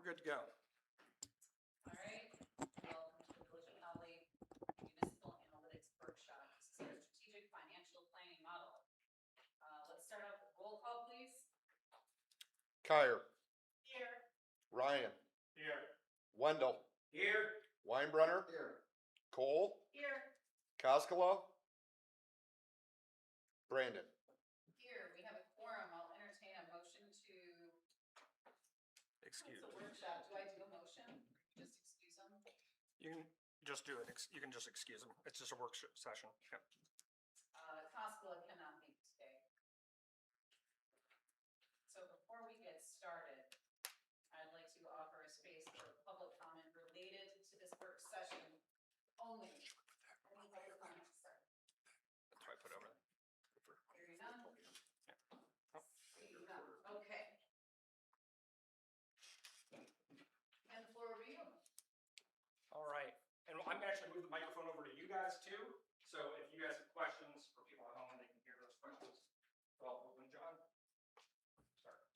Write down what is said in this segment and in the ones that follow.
good to go. All right, welcome to the Village of Holly Municipal Analytics Workshop. This is our strategic financial planning model. Let's start off with roll call, please. Kyer, Here. Ryan, Here. Wendell, Here. Weinbrenner, Here. Cole, Here. Koskela, Brandon. Here, we have a quorum. I'll entertain a motion to, Excuse. it's a workshop. Do I do a motion? Just excuse them? You can just do it. You can just excuse them. It's just a work session. Yep. Koskela cannot meet today. So before we get started, I'd like to offer a space for public comment related to this work session only. Any public comments, sir? That's what I put over there. Hearing none? Seeing none. Okay. And the floor over you. All right. And I'm going to actually move the microphone over to you guys too. So if you guys have questions for people at home, they can hear those questions. Well, when John starts.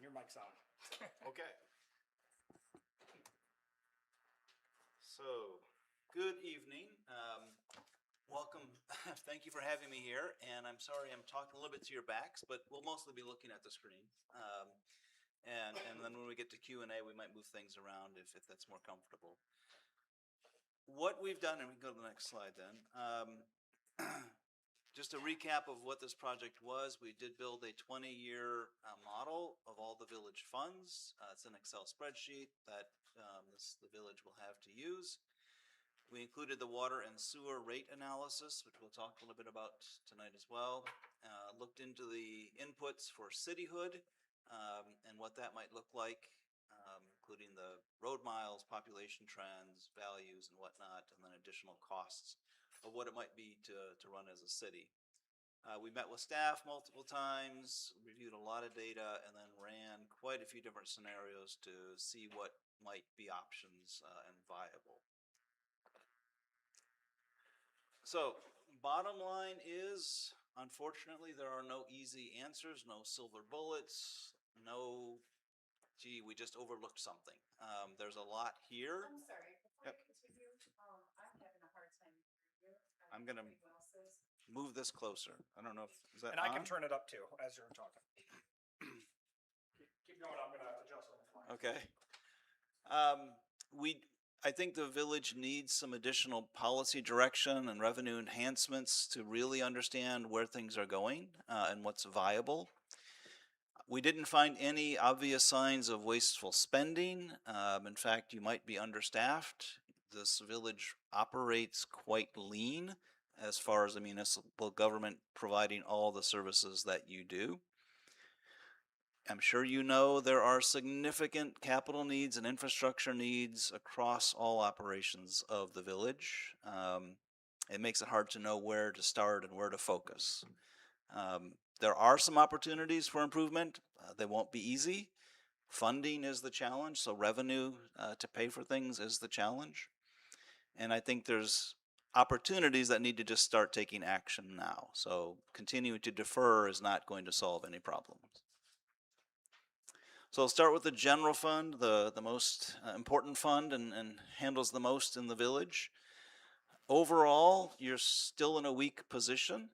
Your mic's on. Okay. So, good evening. Welcome. Thank you for having me here. And I'm sorry I'm talking a little bit to your backs, but we'll mostly be looking at the screen. And then when we get to Q&A, we might move things around if that's more comfortable. What we've done, and we can go to the next slide then. Just a recap of what this project was. We did build a 20-year model of all the village funds. It's an Excel spreadsheet that the village will have to use. We included the water and sewer rate analysis, which we'll talk a little bit about tonight as well. Looked into the inputs for cityhood and what that might look like, including the road miles, population trends, values, and whatnot, and then additional costs of what it might be to run as a city. We met with staff multiple times, reviewed a lot of data, and then ran quite a few different scenarios to see what might be options and viable. So, bottom line is, unfortunately, there are no easy answers, no silver bullets, no, gee, we just overlooked something. There's a lot here. I'm sorry, before you continue, I'm having a hard time hearing you. I'm gonna move this closer. I don't know if, is that And I on? can turn it up too as you're talking. Keep going. I'm going to adjust on the fly. Okay. I think the village needs some additional policy direction and revenue enhancements to really understand where things are going and what's viable. We didn't find any obvious signs of wasteful spending. In fact, you might be understaffed. This village operates quite lean as far as the municipal government providing all the services that you do. I'm sure you know there are significant capital needs and infrastructure needs across all operations of the village. It makes it hard to know where to start and where to focus. There are some opportunities for improvement. They won't be easy. Funding is the challenge, so revenue to pay for things is the challenge. And I think there's opportunities that need to just start taking action now. So continuing to defer is not going to solve any problems. So I'll start with the general fund, the most important fund and handles the most in the village. Overall, you're still in a weak position.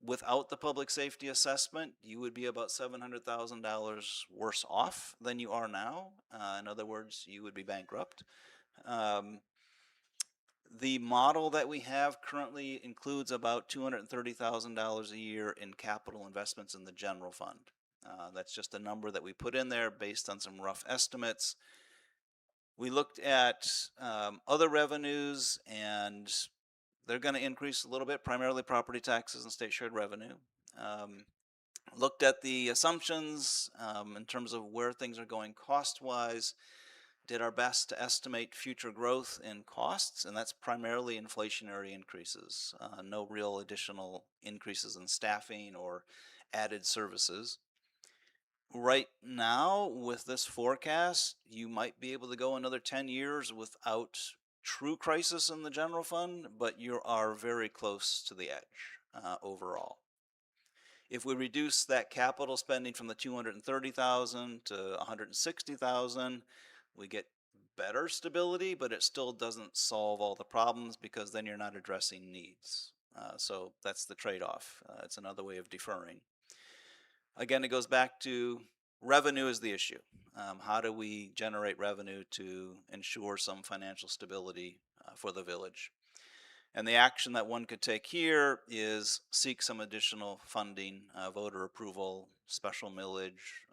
Without the public safety assessment, you would be about $700,000 worse off than you are now. In other words, you would be bankrupt. The model that we have currently includes about $230,000 a year in capital investments in the general fund. That's just a number that we put in there based on some rough estimates. We looked at other revenues, and they're going to increase a little bit, primarily property taxes and state shared revenue. Looked at the assumptions in terms of where things are going cost-wise, did our best to estimate future growth in costs, and that's primarily inflationary increases, no real additional increases in staffing or added services. Right now, with this forecast, you might be able to go another 10 years without true crisis in the general fund, but you are very close to the edge overall. If we reduce that capital spending from the 230,000 to 160,000, we get better stability, but it still doesn't solve all the problems because then you're not addressing needs. So that's the trade-off. It's another way of deferring. Again, it goes back to revenue is the issue. How do we generate revenue to ensure some financial stability for the village? And the action that one could take here is seek some additional funding, voter approval, special millage,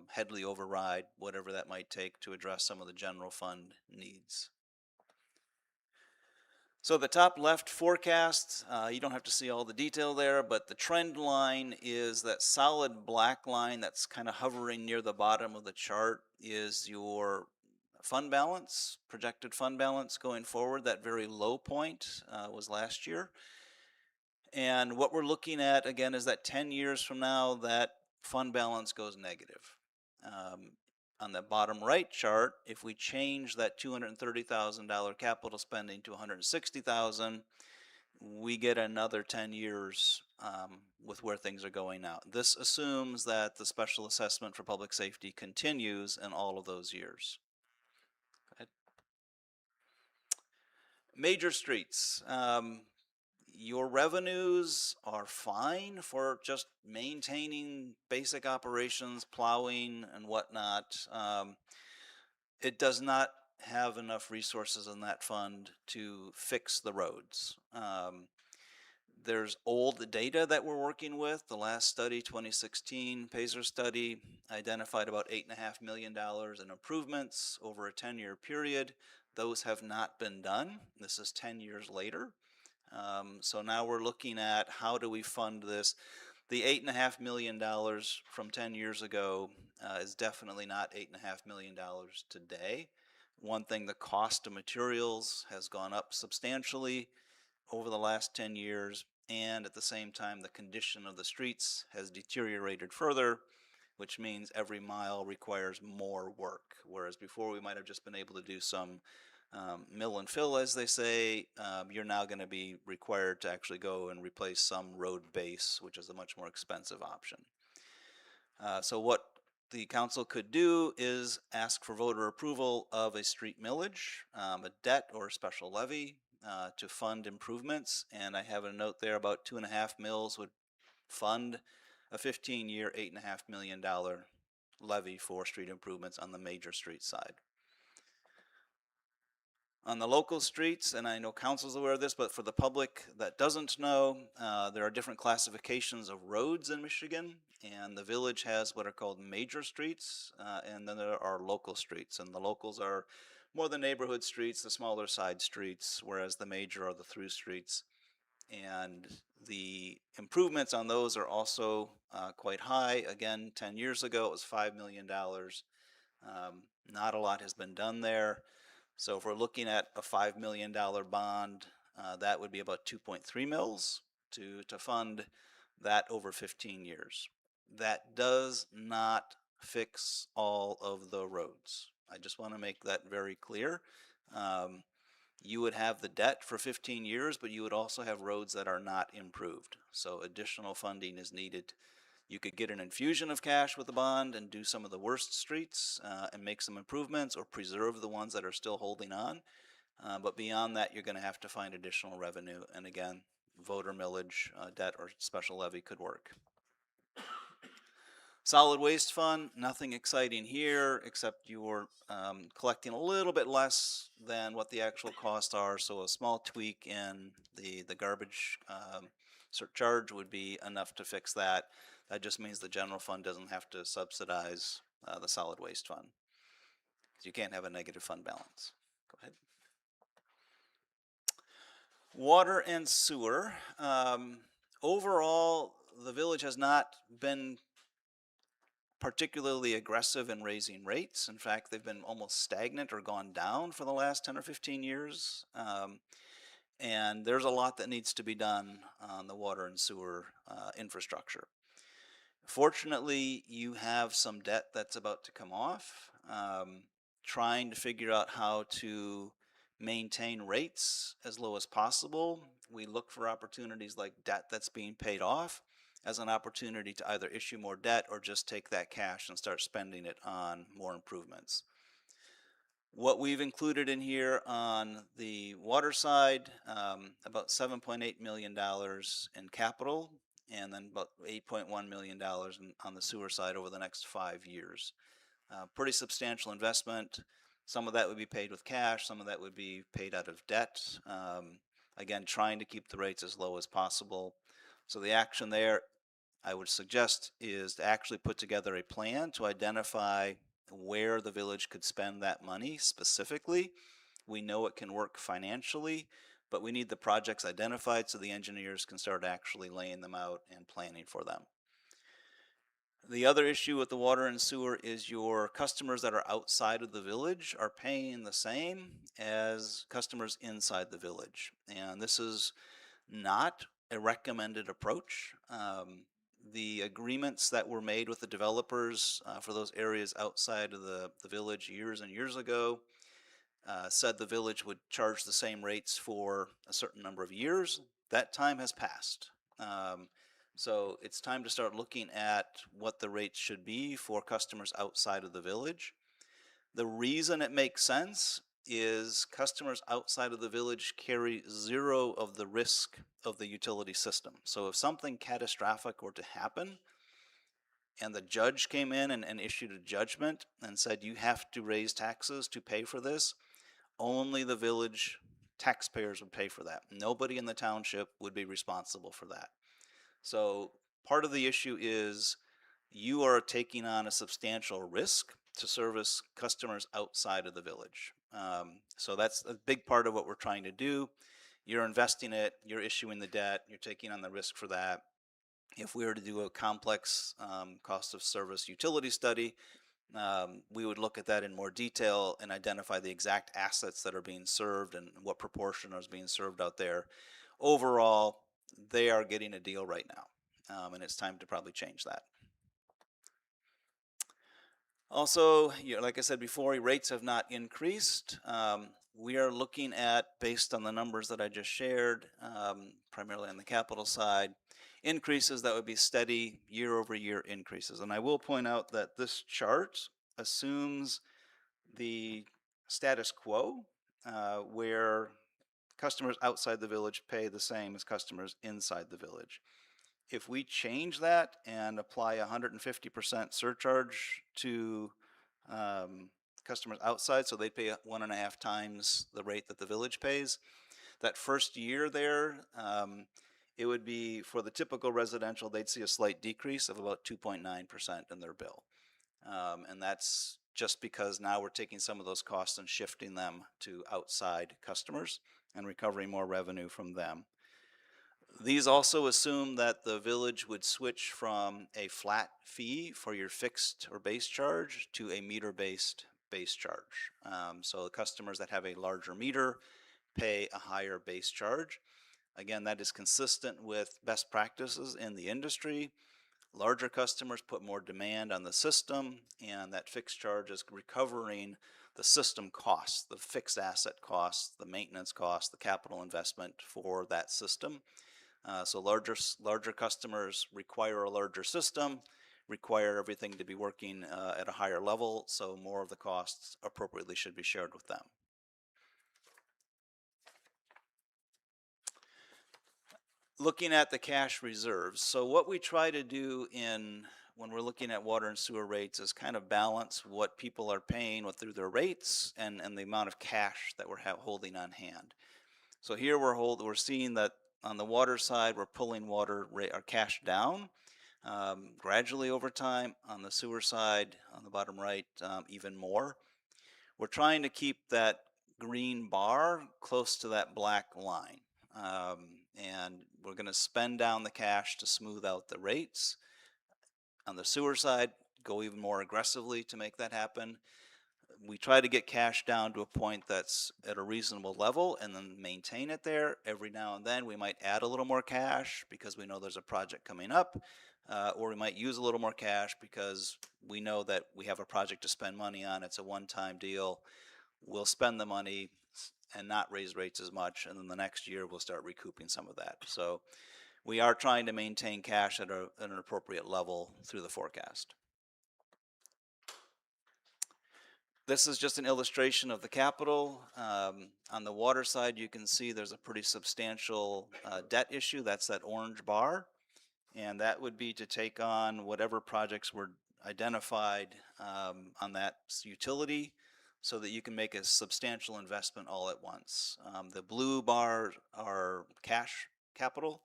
Headley override, whatever that might take to address some of the general fund needs. So the top left forecast, you don't have to see all the detail there, but the trend line is that solid black line that's kind of hovering near the bottom of the chart is your fund balance, projected fund balance going forward. That very low point was last year. And what we're looking at, again, is that 10 years from now, that fund balance goes negative. On the bottom right chart, if we change that $230,000 capital spending to $160,000, we get another 10 years with where things are going now. This assumes that the special assessment for public safety continues in all of those years. Go ahead. Major streets. Your revenues are fine for just maintaining basic operations, plowing and whatnot. It does not have enough resources in that fund to fix the roads. There's old data that we're working with. The last study, 2016 PASER study, identified about $8.5 million in improvements over a 10-year period. Those have not been done. This is 10 years later. So now we're looking at how do we fund this. The $8.5 million from 10 years ago is definitely not $8.5 million today. One thing, the cost of materials has gone up substantially over the last 10 years, and at the same time the condition of the streets has deteriorated further, which means every mile requires more work, whereas before we might have just been able to do some mill and fill, as they say. You're now going to be required to actually go and replace some road base, which is a much more expensive option. So what the council could do is ask for voter approval of a street millage, a debt or a special levy to fund improvements. And I have a note there about 2.5 mils would fund a 15-year, $8.5 million levy for street improvements on the major street side. On the local streets, and I know council's aware of this, but for the public that doesn't know, there are different classifications of roads in Michigan, and the village has what are called major streets, and then there are local streets, and the locals are more the neighborhood streets, the smaller side streets, whereas the major are the through streets. And the improvements on those are also quite high. Again, 10 years ago it was $5 million. Not a lot has been done there. So if we're looking at a $5 million bond, that would be about 2.3 mils to fund that over 15 years. That does not fix all of the roads. I just want to make that very clear. You would have the debt for 15 years, but you would also have roads that are not improved. So additional funding is needed. You could get an infusion of cash with the bond and do some of the worst streets and make some improvements or preserve the ones that are still holding on. But beyond that, you're going to have to find additional revenue. And again, voter millage, debt, or special levy could work. Solid waste fund, nothing exciting here except you're collecting a little bit less than what the actual costs are. So a small tweak in the garbage surcharge would be enough to fix that. That just means the general fund doesn't have to subsidize the solid waste fund. You can't have a negative fund balance. Go ahead. Water and sewer. Overall, the village has not been particularly aggressive in raising rates. In fact, they've been almost stagnant or gone down for the last 10 or 15 years. And there's a lot that needs to be done on the water and sewer infrastructure. Fortunately, you have some debt that's about to come off. Trying to figure out how to maintain rates as low as possible. We look for opportunities like debt that's being paid off as an opportunity to either issue more debt or just take that cash and start spending it on more improvements. What we've included in here on the water side, about $7.8 million in capital, and then about $8.1 million on the sewer side over the next 5 years. Pretty substantial investment. Some of that would be paid with cash, some of that would be paid out of debt. Again, trying to keep the rates as low as possible. So the action there, I would suggest, is to actually put together a plan to identify where the village could spend that money specifically. We know it can work financially, but we need the projects identified so the engineers can start actually laying them out and planning for them. The other issue with the water and sewer is your customers that are outside of the village are paying the same as customers inside the village. And this is not a recommended approach. The agreements that were made with the developers for those areas outside of the village years and years ago said the village would charge the same rates for a certain number of years. That time has passed. So it's time to start looking at what the rates should be for customers outside of the village. The reason it makes sense is customers outside of the village carry zero of the risk of the utility system. So if something catastrophic were to happen and the judge came in and issued a judgment and said you have to raise taxes to pay for this, only the village taxpayers would pay for that. Nobody in the township would be responsible for that. So part of the issue is you are taking on a substantial risk to service customers outside of the village. So that's a big part of what we're trying to do. You're investing it, you're issuing the debt, you're taking on the risk for that. If we were to do a complex cost of service utility study, we would look at that in more detail and identify the exact assets that are being served and what proportion is being served out there. Overall, they are getting a deal right now, and it's time to probably change that. Also, like I said before, rates have not increased. We are looking at, based on the numbers that I just shared, primarily on the capital side, increases that would be steady year-over-year increases. And I will point out that this chart assumes the status quo, where customers outside the village pay the same as customers inside the village. If we change that and apply 150% surcharge to customers outside, so they pay 1.5 times the rate that the village pays, that first year there, it would be, for the typical residential, they'd see a slight decrease of about 2.9% in their bill. And that's just because now we're taking some of those costs and shifting them to outside customers and recovering more revenue from them. These also assume that the village would switch from a flat fee for your fixed or base charge to a meter-based base charge. So the customers that have a larger meter pay a higher base charge. Again, that is consistent with best practices in the industry. Larger customers put more demand on the system, and that fixed charge is recovering the system costs, the fixed asset costs, the maintenance costs, the capital investment for that system. So larger customers require a larger system, require everything to be working at a higher level, so more of the costs appropriately should be shared with them. Looking at the cash reserves. So what we try to do when we're looking at water and sewer rates is kind of balance what people are paying through their rates and the amount of cash that we're holding on hand. So here we're seeing that on the water side, we're pulling our cash down gradually over time. On the sewer side, on the bottom right, even more. We're trying to keep that green bar close to that black line. And we're going to spend down the cash to smooth out the rates. On the sewer side, go even more aggressively to make that happen. we try to get cash down to a point that's at a reasonable level and then maintain it there. Every now and then we might add a little more cash because we know there's a project coming up, or we might use a little more cash because we know that we have a project to spend money on. It's a one-time deal. We'll spend the money and not raise rates as much, and then the next year we'll start recouping some of that. So we are trying to maintain cash at an appropriate level through the forecast. This is just an illustration of the capital. On the water side, you can see there's a pretty substantial debt issue. That's that orange bar. And that would be to take on whatever projects were identified on that utility so that you can make a substantial investment all at once. The blue bars are cash capital.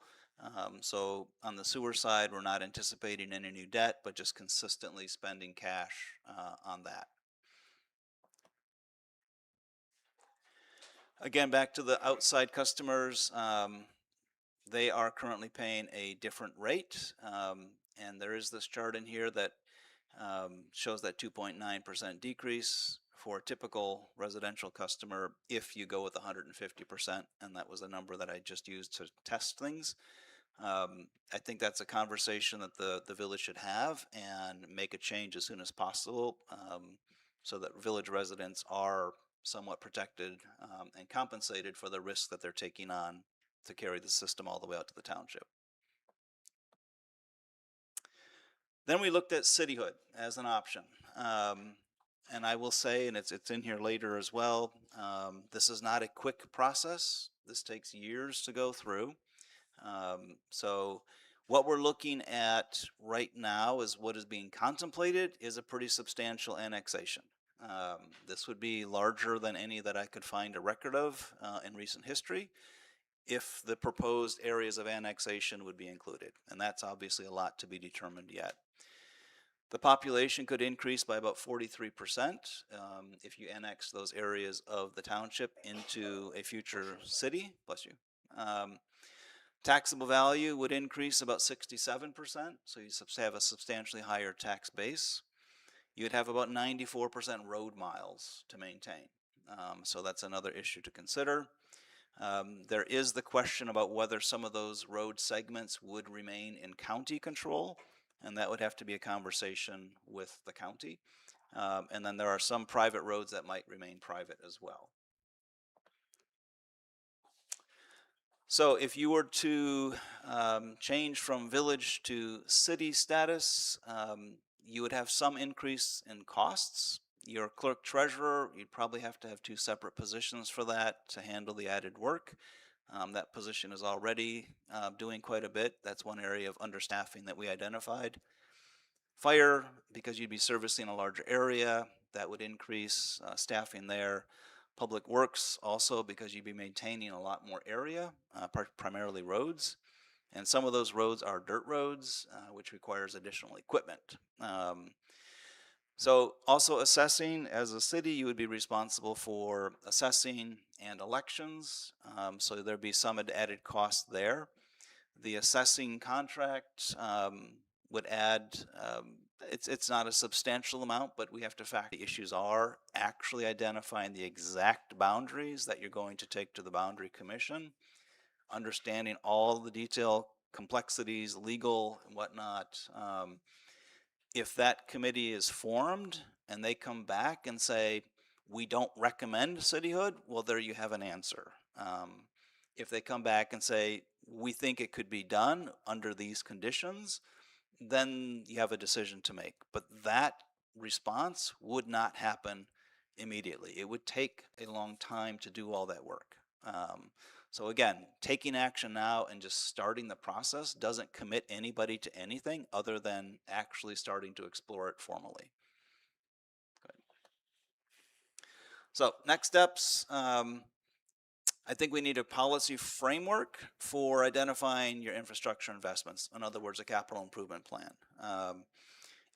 So on the sewer side, we're not anticipating any new debt, but just consistently spending cash on that. Again, back to the outside customers, they are currently paying a different rate, and there is this chart in here that shows that 2.9% decrease for a typical residential customer if you go with 150%, and that was a number that I just used to test things. I think that's a conversation that the village should have and make a change as soon as possible, so that village residents are somewhat protected and compensated for the risk that they're taking on to carry the system all the way out to the township. Then we looked at cityhood as an option. And I will say, and it's in here later as well, this is not a quick process. This takes years to go through. So what we're looking at right now is what is being contemplated is a pretty substantial annexation. This would be larger than any that I could find a record of in recent history if the proposed areas of annexation would be included. And that's obviously a lot to be determined yet. The population could increase by about 43% if you annex those areas of the township into a future city. Bless you. Taxable value would increase about 67%, so you have a substantially higher tax base. You'd have about 94% road miles to maintain. So that's another issue to consider. There is the question about whether some of those road segments would remain in county control, and that would have to be a conversation with the county. And then there are some private roads that might remain private as well. So if you were to change from village to city status, you would have some increase in costs. Your clerk treasurer, you'd probably have to have two separate positions for that to handle the added work. That position is already doing quite a bit. That's one area of understaffing that we identified. Fire, because you'd be servicing a larger area, that would increase staffing there. Public Works also, because you'd be maintaining a lot more area, primarily roads. And some of those roads are dirt roads, which requires additional equipment. So also assessing, as a city, you would be responsible for assessing and elections. So there'd be some added cost there. The assessing contract would add, it's not a substantial amount, but we have to factor the issues are actually identifying the exact boundaries that you're going to take to the Boundary Commission, understanding all the detail, complexities, legal and whatnot. If that committee is formed and they come back and say, we don't recommend cityhood, well, there you have an answer. If they come back and say, we think it could be done under these conditions, then you have a decision to make. But that response would not happen immediately. It would take a long time to do all that work. So again, taking action now and just starting the process doesn't commit anybody to anything other than actually starting to explore it formally. Good. So next steps, I think we need a policy framework for identifying your infrastructure investments. In other words, a capital improvement plan.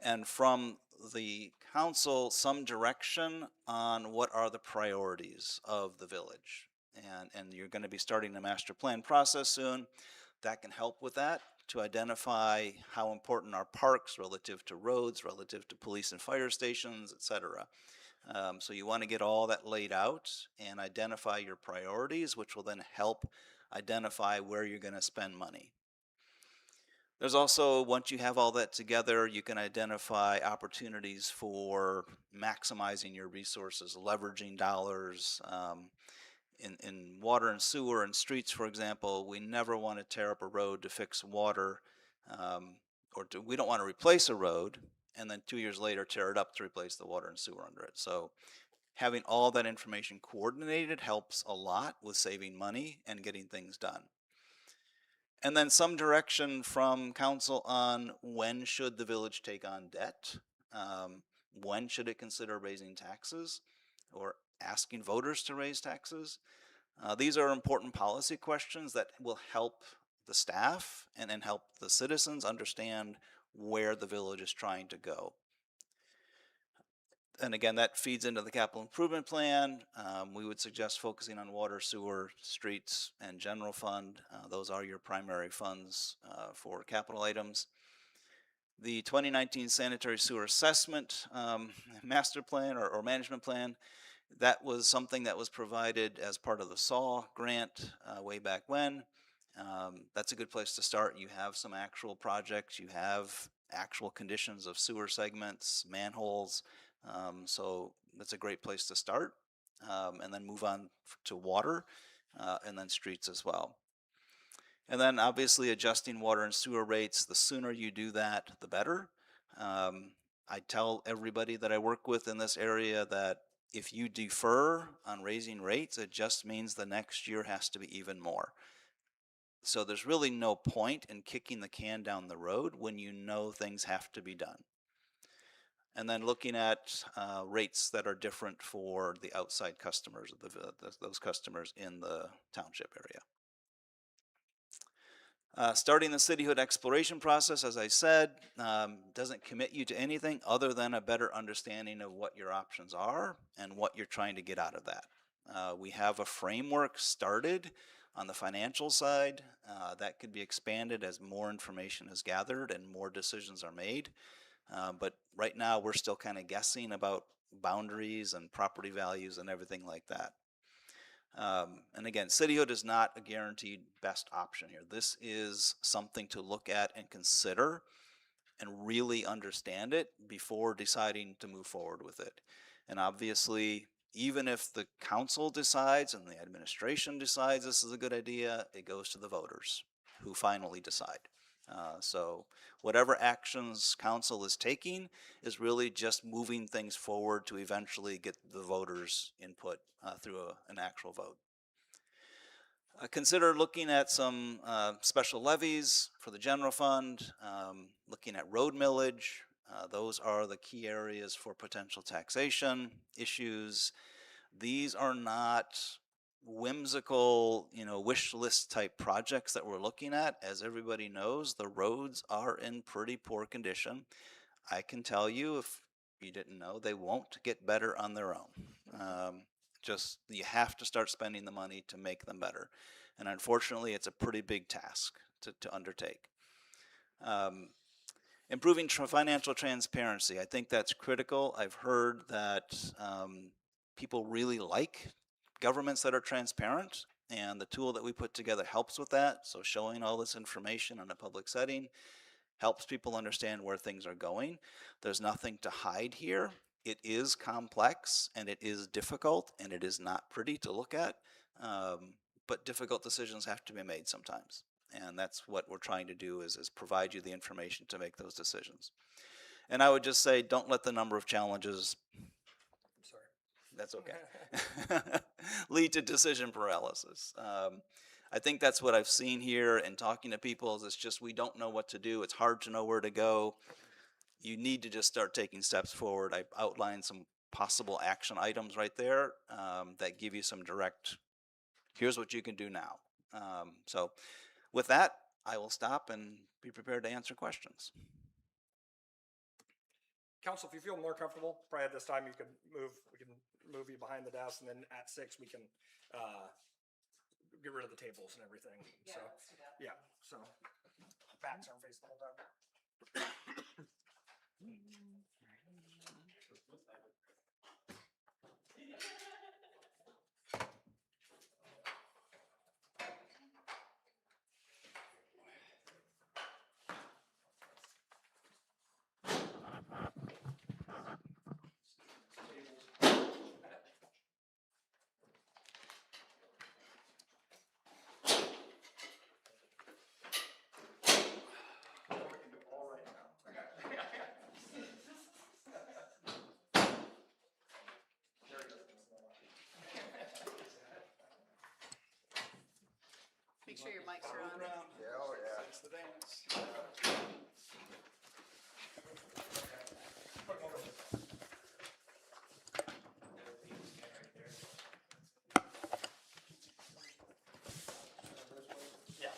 And from the council, some direction on what are the priorities of the village. And you're going to be starting the master plan process soon. That can help with that, to identify how important are parks relative to roads, relative to police and fire stations, etc. So you want to get all that laid out and identify your priorities, which will then help identify where you're going to spend money. There's also, once you have all that together, you can identify opportunities for maximizing your resources, leveraging dollars. In water and sewer and streets, for example, we never want to tear up a road to fix water, we don't want to replace a road and then 2 years later tear it up to replace the water and sewer under it. So having all that information coordinated helps a lot with saving money and getting things done. And then some direction from council on when should the village take on debt? When should it consider raising taxes or asking voters to raise taxes? These are important policy questions that will help the staff and then help the citizens understand where the village is trying to go. And again, that feeds into the capital improvement plan. We would suggest focusing on water, sewer, streets, and general fund. Those are your primary funds for capital items. The 2019 sanitary sewer assessment master plan or management plan, that was something that was provided as part of the SAW grant way back when. That's a good place to start. You have some actual projects, you have actual conditions of sewer segments, manholes, so that's a great place to start, and then move on to water, and then streets as well. And then obviously adjusting water and sewer rates, the sooner you do that, the better. I tell everybody that I work with in this area that if you defer on raising rates, it just means the next year has to be even more. So there's really no point in kicking the can down the road when you know things have to be done. And then looking at rates that are different for the outside customers, those customers in the township area. Starting the cityhood exploration process, as I said, doesn't commit you to anything other than a better understanding of what your options are and what you're trying to get out of that. We have a framework started on the financial side that could be expanded as more information is gathered and more decisions are made. But right now we're still kind of guessing about boundaries and property values and everything like that. And again, cityhood is not a guaranteed best option here. This is something to look at and consider and really understand it before deciding to move forward with it. And obviously, even if the council decides and the administration decides this is a good idea, it goes to the voters who finally decide. So whatever actions council is taking is really just moving things forward to eventually get the voters' input through an actual vote. Consider looking at some special levies for the general fund, looking at road millage. Those are the key areas for potential taxation issues. These are not whimsical, wish list type projects that we're looking at. As everybody knows, the roads are in pretty poor condition. I can tell you, if you didn't know, they won't get better on their own. Just you have to start spending the money to make them better. And unfortunately, it's a pretty big task to undertake. Improving financial transparency, I think that's critical. I've heard that people really like governments that are transparent, and the tool that we put together helps with that. So showing all this information in a public setting helps people understand where things are going. There's nothing to hide here. It is complex and it is difficult and it is not pretty to look at, but difficult decisions have to be made sometimes. And that's what we're trying to do is provide you the information to make those decisions. And I would just say, don't let the number of challenges, sorry, that's okay, lead to decision paralysis. I think that's what I've seen here and talking to people is it's just we don't know what to do. It's hard to know where to go. You need to just start taking steps forward. I've outlined some possible action items right there that give you some direct, here's what you can do now. So with that, I will stop and be prepared to answer questions. Council, if you feel more comfortable, probably at this time we can move you behind the desk, and then at 6 we can get rid of the tables and everything. Yeah, So let's do that. yeah, so backs aren't facing the whole time. sure your mics are on. Yeah, oh, yeah. It's the dance. Yeah.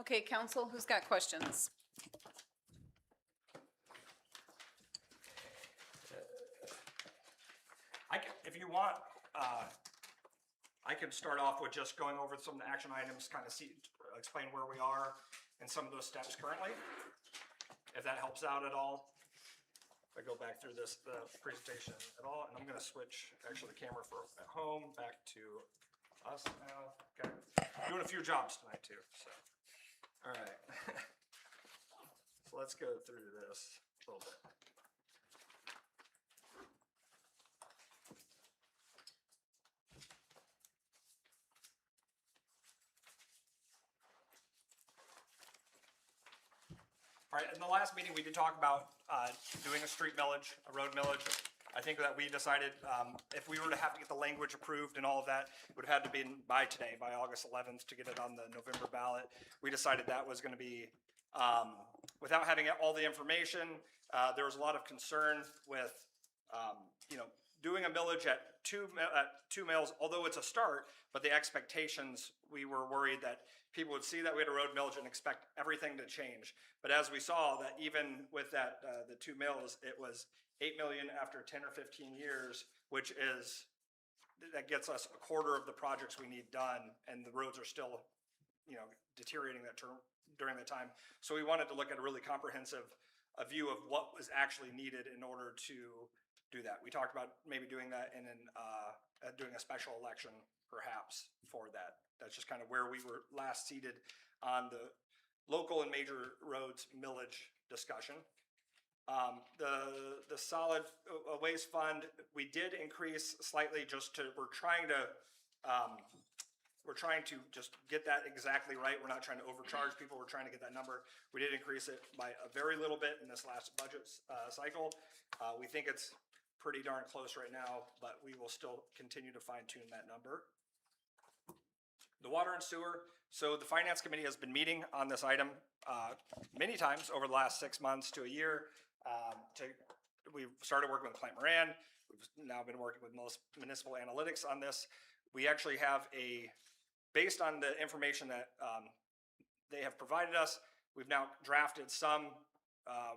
Okay, council, who's got questions? If you want, I could start off with just going over some of the action items, kind of explain where we are and some of those steps currently, if that helps out at all. If I go back through the presentation at all, and I'm gonna switch actually the camera for at home back to us now. Okay, doing a few jobs tonight too, so. All right. So let's go through this a little bit. All right, in the last meeting, we did talk about doing a street millage, a road millage. I think that we decided if we were to have to get the language approved and all of that, it would have had to be by today, by August 11th, to get it on the November ballot. We decided that was going to be, without having all the information, there was a lot of concern with, doing a millage at two mills, although it's a start, but the expectations, we were worried that people would see that we had a road millage and expect everything to change. But as we saw, that even with that, the 2 mills, it was 8 million after 10 or 15 years, which is, that gets us a quarter of the projects we need done, and the roads are still, deteriorating during that time. So we wanted to look at a really comprehensive view of what was actually needed in order to do that. We talked about maybe doing that and then doing a special election perhaps for that. That's just kind of where we were last seated on the local and major roads millage discussion. The solid waste fund, we did increase slightly we're trying to just get that exactly right. We're not trying to overcharge people. We're trying to get that number. We did increase it by a very little bit in this last budget cycle. We think it's pretty darn close right now, but we will still continue to fine tune that number. The water and sewer. So the finance committee has been meeting on this item many times over the last 6 months to a year. We've started working with Client Moran. We've now been working with Municipal Analytics on this. We actually have based on the information that they have provided us, we've now drafted some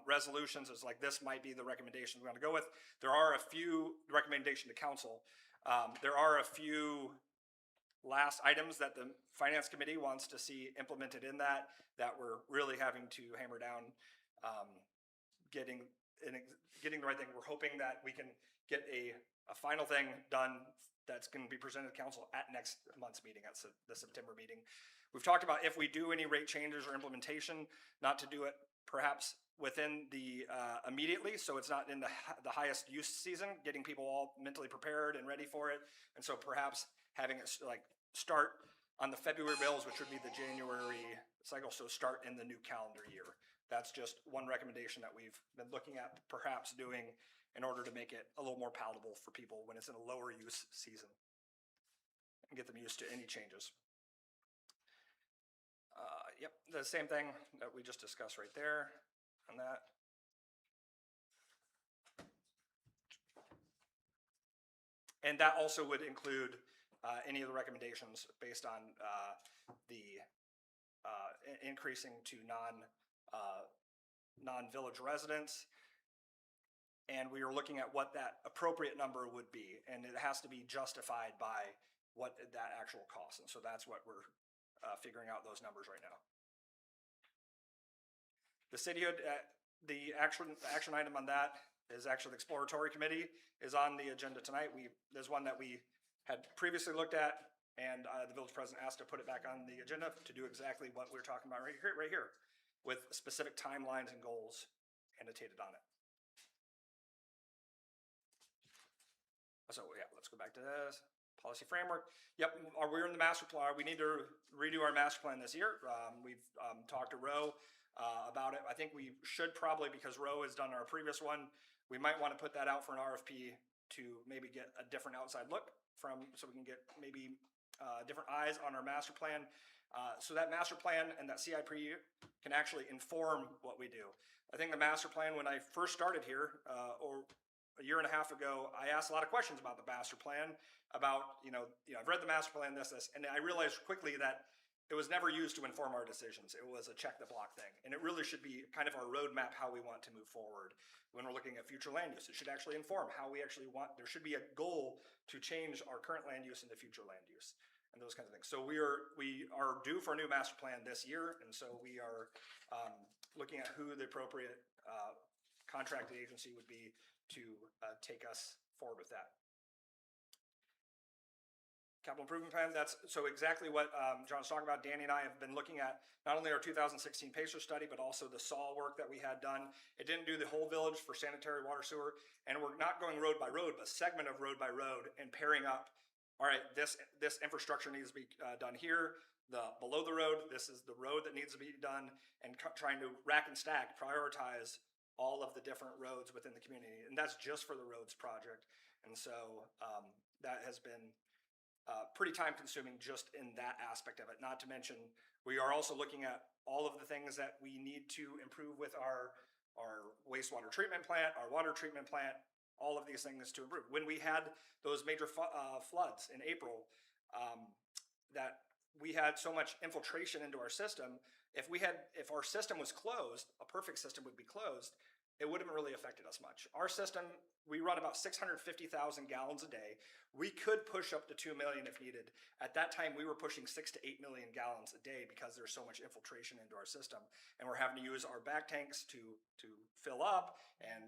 resolutions. It's like, this might be the recommendation we want to go with. There are a few recommendation to council. There are a few last items that the finance committee wants to see implemented in that we're really having to hammer down, getting the right thing. We're hoping that we can get a final thing done that's going to be presented to council at next month's meeting, at the September meeting. We've talked about if we do any rate changes or implementation, not to do it perhaps within the immediately, so it's not in the highest use season, getting people all mentally prepared and ready for it. And so perhaps having it start on the February bills, which would be the January cycle, so start in the new calendar year. That's just one recommendation that we've been looking at perhaps doing in order to make it a little more palatable for people when it's in a lower use season and get them used to any changes. Yep, the same thing that we just discussed right there on that. And that also would include any of the recommendations based on the increasing to non-village residents. And we are looking at what that appropriate number would be, and it has to be justified by what that actual costs. And so that's what we're figuring out those numbers right now. The cityhood, the action item on that is actually the exploratory committee is on the agenda tonight. There's one that we had previously looked at And the village president asked to put it back on the agenda to do exactly what we're talking about right here, with specific timelines and goals annotated on it. So yeah, let's go back to this. Policy framework. Yep, we're in the master plan. We need to redo our master plan this year. We've talked to Roe about it. I think we should probably, because Roe has done our previous one, we might want to put that out for an RFP to maybe get a different outside look so we can get maybe different eyes on our master plan. So that master plan and that CIP can actually inform what we do. I think the master plan, when I first started here, or a year and a half ago, I asked a lot of questions about the master plan, about, I've read the master plan, this, and I realized quickly that it was never used to inform our decisions. It was a check the block thing. And it really should be kind of our roadmap, how we want to move forward when we're looking at future land use. It should actually inform how we actually want, there should be a goal to change our current land use into future land use and those kinds of things. So we are due for a new master plan this year. And so we are looking at who the appropriate contracted agency would be to take us forward with that. Capital improvement plan, that's so exactly what John was talking about. Danny and I have been looking at not only our 2016 PACER study, but also the SAW work that we had done. It didn't do the whole village for sanitary water sewer, and we're not going road by road, but segment of road by road and pairing up. All right, this infrastructure needs to be done here. Below the road, this is the road that needs to be done, and trying to rack and stack, prioritize all of the different roads within the community. And that's just for the roads project. And so that has been pretty time consuming just in that aspect of it. Not to mention, we are also looking at all of the things that we need to improve with our wastewater treatment plant, our water treatment plant, all of these things to improve. When we had those major floods in April, that we had so much infiltration into our system, if our system was closed, a perfect system would be closed, it wouldn't really affected us much. Our system, we run about 650,000 gallons a day. We could push up to 2 million if needed. At that time, we were pushing 6 to 8 million gallons a day because there's so much infiltration into our system. And we're having to use our back tanks to fill up and,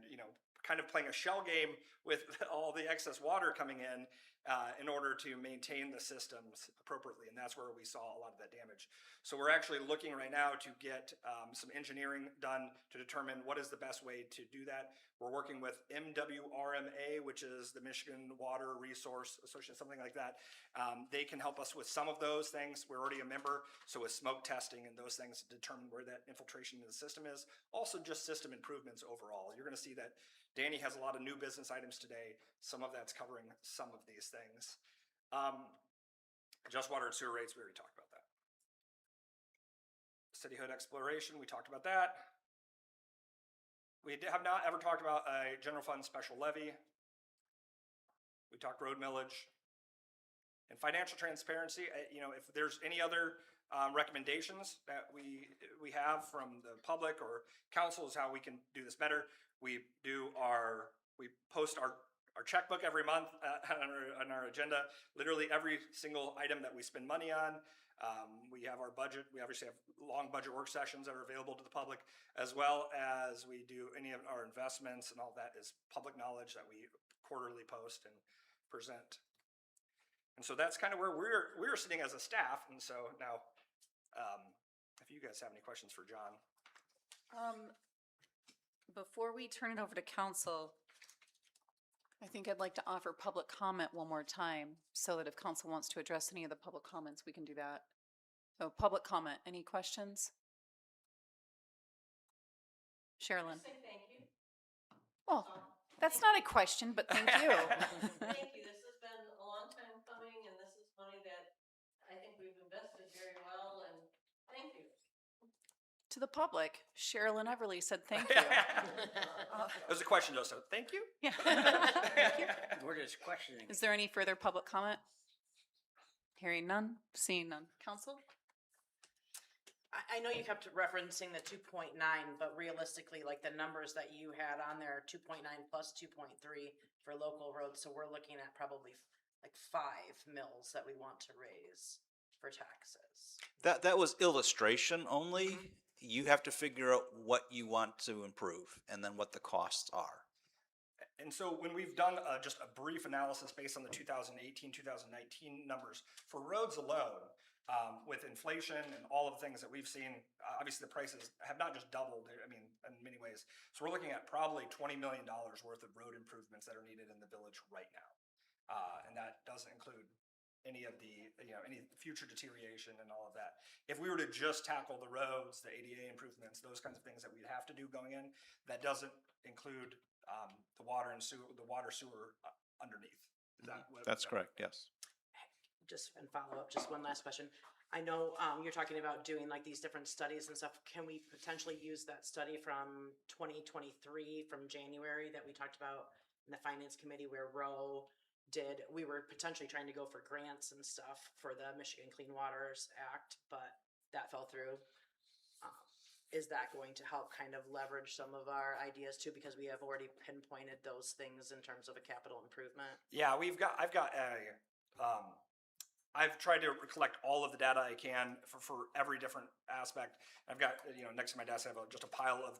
kind of playing a shell game with all the excess water coming in order to maintain the systems appropriately. And that's where we saw a lot of that damage. So we're actually looking right now to get some engineering done to determine what is the best way to do that. We're working with MWRMA, which is the Michigan Water Resource Association, something like that. They can help us with some of those things. We're already a member, so with smoke testing and those things to determine where that infiltration in the system is. Also just system improvements overall. You're gonna see that Danny has a lot of new business items today. Some of that's covering some of these things. Just water and sewer rates, we already talked about that. Cityhood exploration, we talked about that. We have not ever talked about a general fund special levy. We talked road millage. And financial transparency, if there's any other recommendations that we have from the public or council is how we can do this better. We post our checkbook every month on our agenda. Literally every single item that we spend money on. We have our budget. We obviously have long budget work sessions that are available to the public, as well as we do any of our investments, and all that is public knowledge that we quarterly post and present. And so that's kind of where we're sitting as a staff. And so now, if you guys have any questions for John. Before we turn it over to council, I think I'd like to offer public comment one more time so that if council wants to address any of the public comments, we can do that. So public comment, any questions? Sherilyn? Say thank you. Well, that's not a question, but thank you. Thank you. This has been a long time coming, and this is money that I think we've invested very well, and thank you. To the public, Sherilyn Everly said thank you. It was a question, Joseph. Thank you. Yeah. We're just questioning. Is there any further public comment? Hearing none, seeing none. Council? I know you kept referencing the 2.9, but realistically, like the numbers that you had on there, 2.9 plus 2.3 for local roads. So we're looking at probably like 5 mills that we want to raise for taxes. That was illustration only. You have to figure out what you want to improve and then what the costs are. And so when we've done just a brief analysis based on the 2018, 2019 numbers for roads alone, with inflation and all of the things that we've seen, obviously the prices have not just doubled, I mean, in many ways. So we're looking at probably $20 million worth of road improvements that are needed in the village right now. And that doesn't include any of the, any future deterioration and all of that. If we were to just tackle the roads, the ADA improvements, those kinds of things that we'd have to do going in, that doesn't include the water and sewer, underneath. Is that what? That's correct, yes. Just and follow up, just one last question. I know, you're talking about doing like these different studies and stuff. Can we potentially use that study from 2023, from January that we talked about in the finance committee where Roe did, we were potentially trying to go for grants and stuff for the Michigan Clean Waters Act, but that fell through. Is that going to help kind of leverage some of our ideas too, because we have already pinpointed those things in terms of a capital improvement? Yeah, I've tried to collect all of the data I can for every different aspect. I've got, next to my desk, I have just a pile of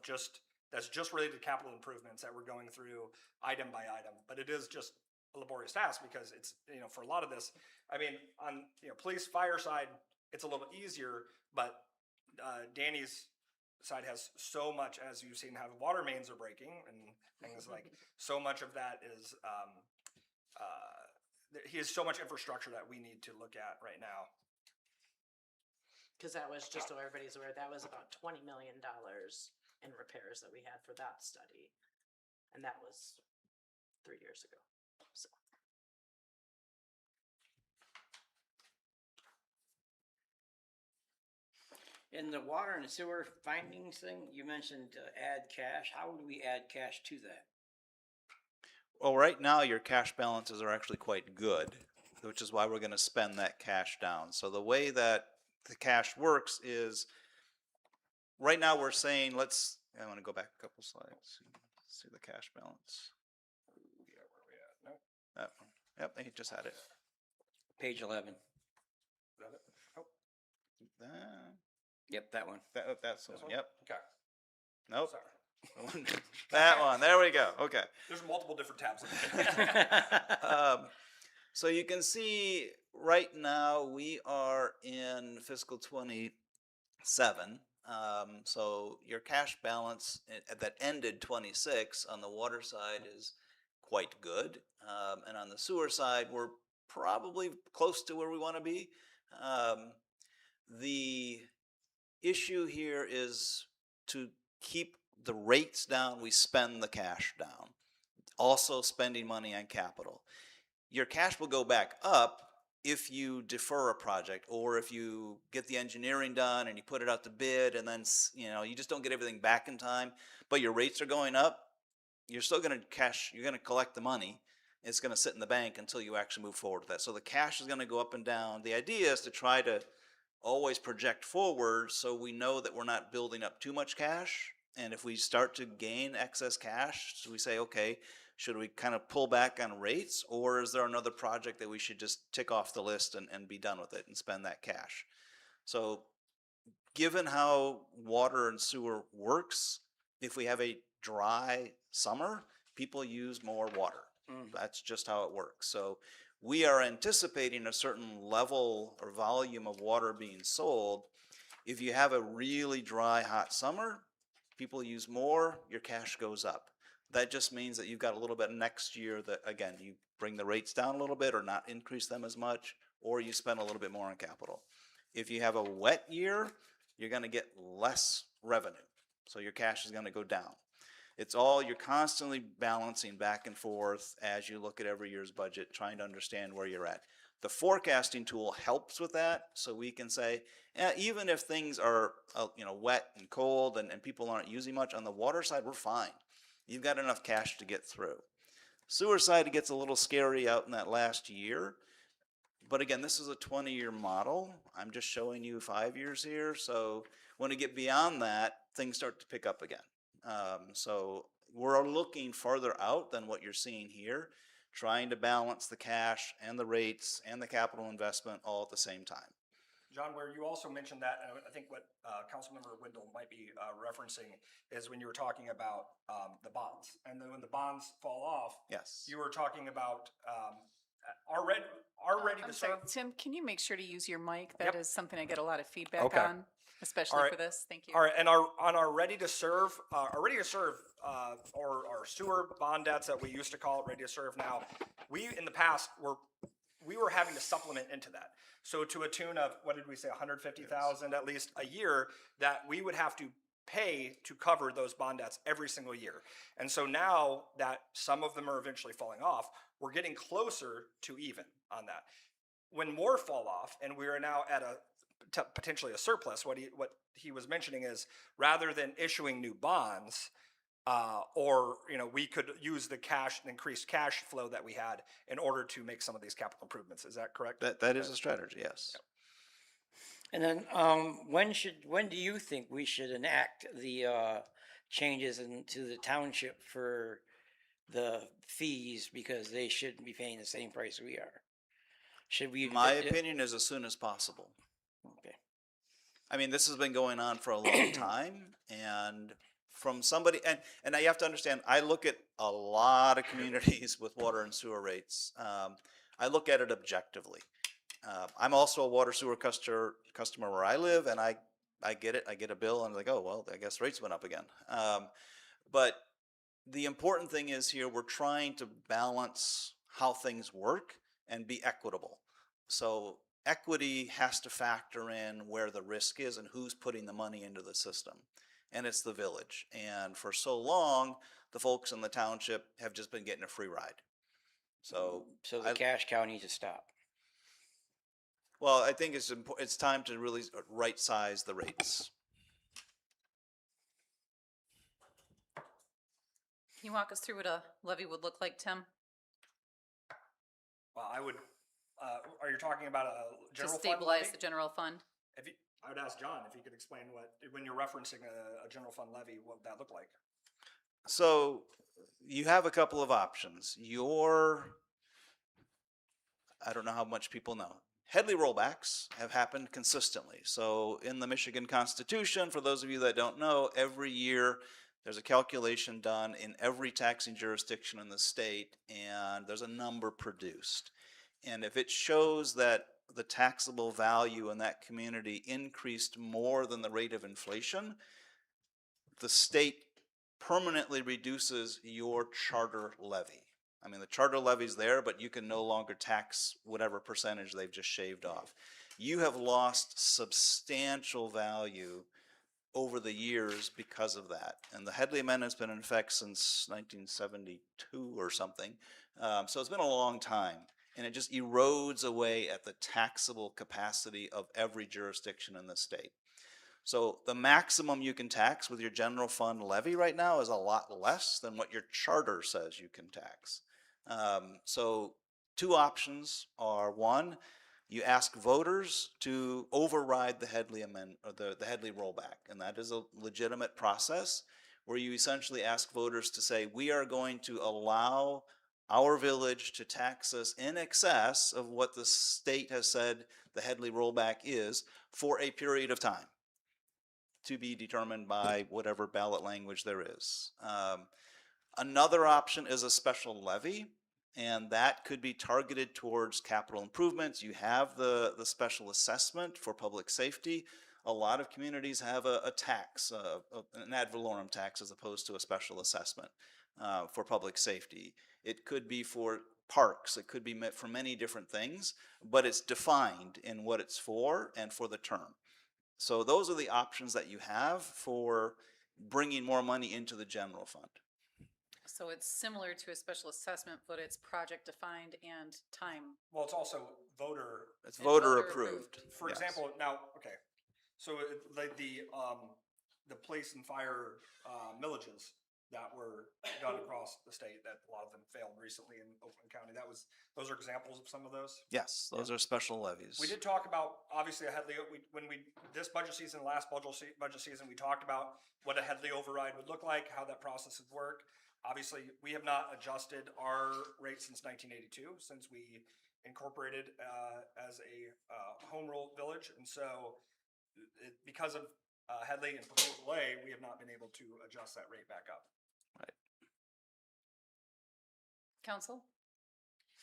that's just related to capital improvements that we're going through item by item. But it is just a laborious task because it's, for a lot of this, I mean, on, police, fire side, it's a little bit easier, but Danny's side has so much, as you've seen, how the water mains are breaking and things like, so much of that is, he has so much infrastructure that we need to look at right now. Cause that was, just so everybody's aware, that was about $20 million in repairs that we had for that study. And that was 3 years ago, so. In the water and sewer findings thing, you mentioned add cash. How would we add cash to that? Well, right now your cash balances are actually quite good, which is why we're going to spend that cash down. So the way that the cash works is, right now we're saying, I want to go back a couple slides, see the cash balance. Yeah, where are we at? No, That one. Yep, he just had it. Page 11. is that it? Oh, Yep, that one. That's the this one. one? Yep. Okay, Nope. sorry. That one. There we go. Okay. There's multiple different tabs. So you can see right now we are in fiscal 27. So your cash balance that ended 26 on the water side is quite good. And on the sewer side, we're probably close to where we want to be. The issue here is to keep the rates down, we spend the cash down. Also spending money on capital. Your cash will go back up if you defer a project, or if you get the engineering done and you put it out to bid and then, you just don't get everything back in time, but your rates are going up, you're still going to you're going to collect the money. It's going to sit in the bank until you actually move forward with that. So the cash is going to go up and down. The idea is to try to always project forward so we know that we're not building up too much cash. And if we start to gain excess cash, so we say, okay, should we kind of pull back on rates, or is there another project that we should just tick off the list and be done with it and spend that cash? So given how water and sewer works, if we have a dry summer, people use more water. That's just how it works. So we are anticipating a certain level or volume of water being sold. If you have a really dry, hot summer, people use more, your cash goes up. That just means that you've got a little bit next year that, again, you bring the rates down a little bit or not increase them as much, or you spend a little bit more on capital. If you have a wet year, you're going to get less revenue. So your cash is going to go down. You're constantly balancing back and forth as you look at every year's budget, trying to understand where you're at. The forecasting tool helps with that, so we can say, even if things are wet and cold and people aren't using much, on the water side, we're fine. You've got enough cash to get through. Sewer side, it gets a little scary out in that last year. But again, this is a 20-year model. I'm just showing you 5 years here. So when we get beyond that, things start to pick up again. So we're looking farther out than what you're seeing here, trying to balance the cash and the rates and the capital investment all at the same time. John, where you also mentioned that, and I think what Councilmember Wendell might be referencing is when you were talking about the bonds. And then when the bonds fall off, Yes. you were talking about our ready to I'm sorry, serve. Tim, can you make sure to use your mic? Yep. That is something I get a lot of feedback Okay. on, especially All right. for this. Thank you. All right, and on our ready to serve, or our sewer bond debts that we used to call it ready to serve now, we in the past we were having to supplement into that. So to a tune of, what did we say, 150,000 at least a year, that we would have to pay to cover those bond debts every single year. And so now that some of them are eventually falling off, we're getting closer to even on that. When more fall off and we are now at potentially a surplus, what he was mentioning is, rather than issuing new bonds, or we could use the increased cash flow that we had in order to make some of these capital improvements. Is that correct? That is a strategy, yes. And then, when do you think we should enact the, changes into the township for the fees, because they shouldn't be paying the same price we are? Should we? My opinion is as soon as possible. Okay. I mean, this has been going on for a long time, and from somebody, and you have to understand, I look at a lot of communities with water and sewer rates. I look at it objectively. I'm also a water sewer customer where I live, and I get it. I get a bill, and I'm like, oh, well, I guess rates went up again. But the important thing is here, we're trying to balance how things work and be equitable. So equity has to factor in where the risk is and who's putting the money into the system. And it's the village. And for so long, the folks in the township have just been getting a free ride. So the cash cow needs to stop. well, I think it's time to really right-size the rates. Can you walk us through what a levy would look like, Tim? Well, I would. Are you talking about a To general fund stabilize levy? the general fund? I would ask John if he could explain when you're referencing a general fund levy, what would that look like? So you have a couple of options. I don't know how much people know. Headley rollbacks have happened consistently. So in the Michigan Constitution, for those of you that don't know, every year there's a calculation done in every taxing jurisdiction in the state, and there's a number produced. And if it shows that the taxable value in that community increased more than the rate of inflation, the state permanently reduces your charter levy. I mean, the charter levy's there, but you can no longer tax whatever percentage they've just shaved off. You have lost substantial value over the years because of that. And the Headley Amendment's been in effect since 1972 or something. So it's been a long time. And it just erodes away at the taxable capacity of every jurisdiction in the state. So the maximum you can tax with your general fund levy right now is a lot less than what your charter says you can tax. So two options are: one, you ask voters to override the Headley Amendment or the Headley rollback, and that is a legitimate process where you essentially ask voters to say, we are going to allow our village to tax us in excess of what the state has said the Headley rollback is for a period of time, to be determined by whatever ballot language there is. Another option is a special levy, and that could be targeted towards capital improvements. You have the special assessment for public safety. A lot of communities have a tax, an ad valorem tax, as opposed to a special assessment for public safety. It could be for parks. It could be meant for many different things, but it's defined in what it's for and for the term. So those are the options that you have for bringing more money into the general fund. So it's similar to a special assessment, but it's project defined and time. Well, it's also voter. It's And voter voter approved. For Yes. example, now, okay, so like the police and fire millages that were done across the state, that a lot of them failed recently in Oakland County. Those are examples of some of those. Yes, those are special levies. We did talk about, obviously, a Headley, this budget season, last budget season, we talked about what a Headley override would look like, how that process would work. Obviously, we have not adjusted our rate since 1982, since we incorporated as a home rule village, and so because of Headley and Proposal A, we have not been able to adjust that rate back up. Council?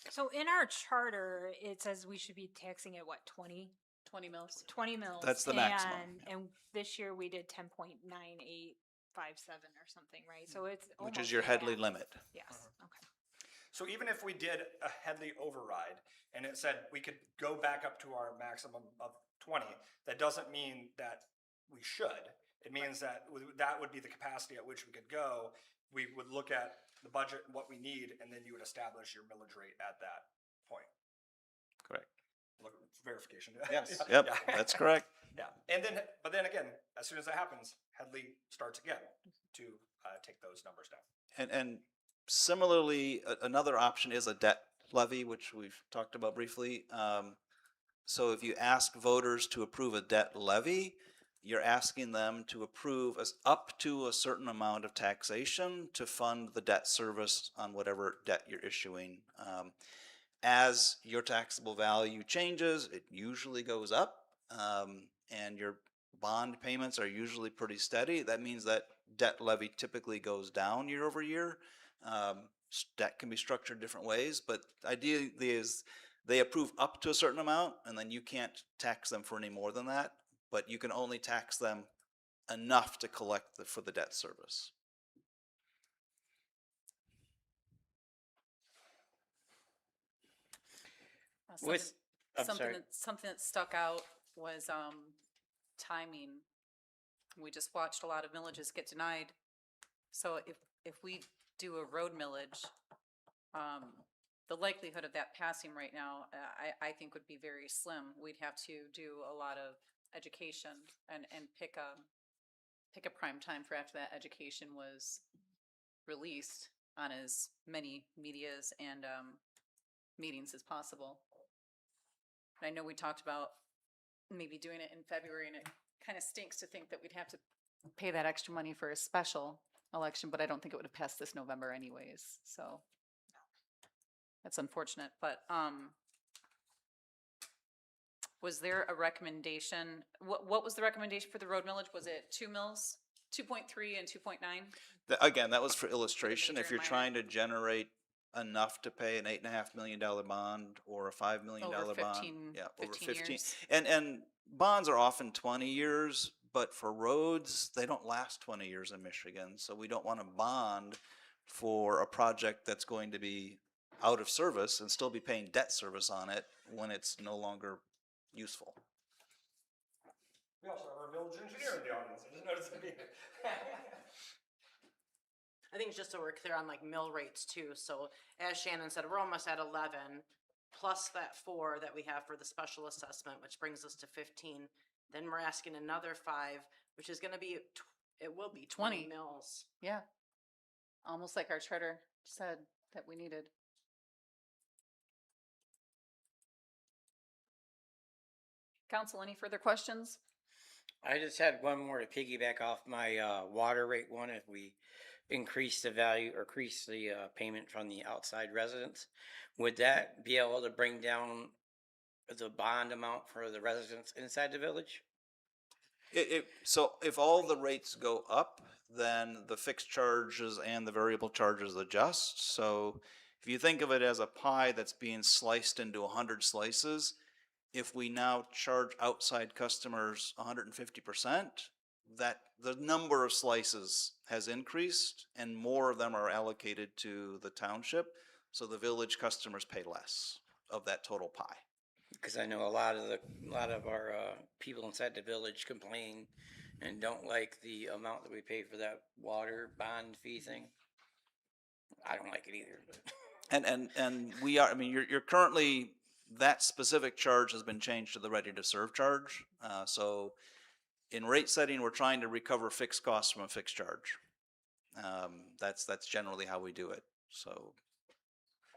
So in our charter, it says we should be taxing at what, 20? 20 mils. 20 mils. That's the maximum, And this year we did 10.9857 or something, right? So it's which almost is your Headley half. limit. Yes, okay. So even if we did a Headley override and it said we could go back up to our maximum of 20, that doesn't mean that we should. It means that that would be the capacity at which we could go. We would look at the budget and what we need, and then you would establish your millage rate at that point. Correct. Look, verification. Yes, Yeah. yep, that's correct. Yeah, and then, but then again, as soon as that happens, Headley starts again to take those numbers down. And similarly, another option is a debt levy, which we've talked about briefly. So if you ask voters to approve a debt levy, you're asking them to approve up to a certain amount of taxation to fund the debt service on whatever debt you're issuing. As your taxable value changes, it usually goes up, and your bond payments are usually pretty steady. That means that debt levy typically goes down year over year. Debt can be structured different ways, but the idea is they approve up to a certain amount, and then you can't tax them for any more than that, but you can only tax them enough to collect for the debt service. With- I'm sorry. Something that stuck out was, timing. We just watched a lot of millages get denied. So if we do a road millage, the likelihood of that passing right now, I think would be very slim. We'd have to do a lot of education and pick a prime time for after that education was released on as many medias and, meetings as possible. I know we talked about maybe doing it in February, and it kind of stinks to think that we'd have to pay that extra money for a special election, but I don't think it would have passed this November anyways, so that's unfortunate, but, was there a recommendation? What was the recommendation for the road millage? Was it 2 mils, 2.3 and 2.9? Again, that was for illustration. major If you're and trying to generate enough to pay an $8.5 million bond or a $5 million Over bond. 15 Yeah, over 15. years. And bonds are often 20 years, but for roads, they don't last 20 years in Michigan. So we don't want to bond for a project that's going to be out of service and still be paying debt service on it when it's no longer useful. We also have our village engineer in the audience. I just noticed him being. I think just so we're clear on like mill rates too, so as Shannon said, we're almost at 11, plus that 4 that we have for the special assessment, which brings us to 15. Then we're asking another 5, which is gonna be, it will be 20 20. mills. Yeah. Almost like our charter said that we needed. Council, any further questions? I just had one more to piggyback off my water rate one. If we increase the value or increase the payment from the outside residents, would that be able to bring down the bond amount for the residents inside the village? So if all the rates go up, then the fixed charges and the variable charges adjust. So if you think of it as a pie that's being sliced into 100 slices, if we now charge outside customers 150%, that the number of slices has increased and more of them are allocated to the township. So the village customers pay less of that total pie. Because I know a lot of our people inside the village complain and don't like the amount that we pay for that water bond fee thing. I don't like it either. But. And we are, I mean, you're currently, that specific charge has been changed to the ready to serve charge. So in rate setting, we're trying to recover fixed costs from a fixed charge. That's generally how we do it. So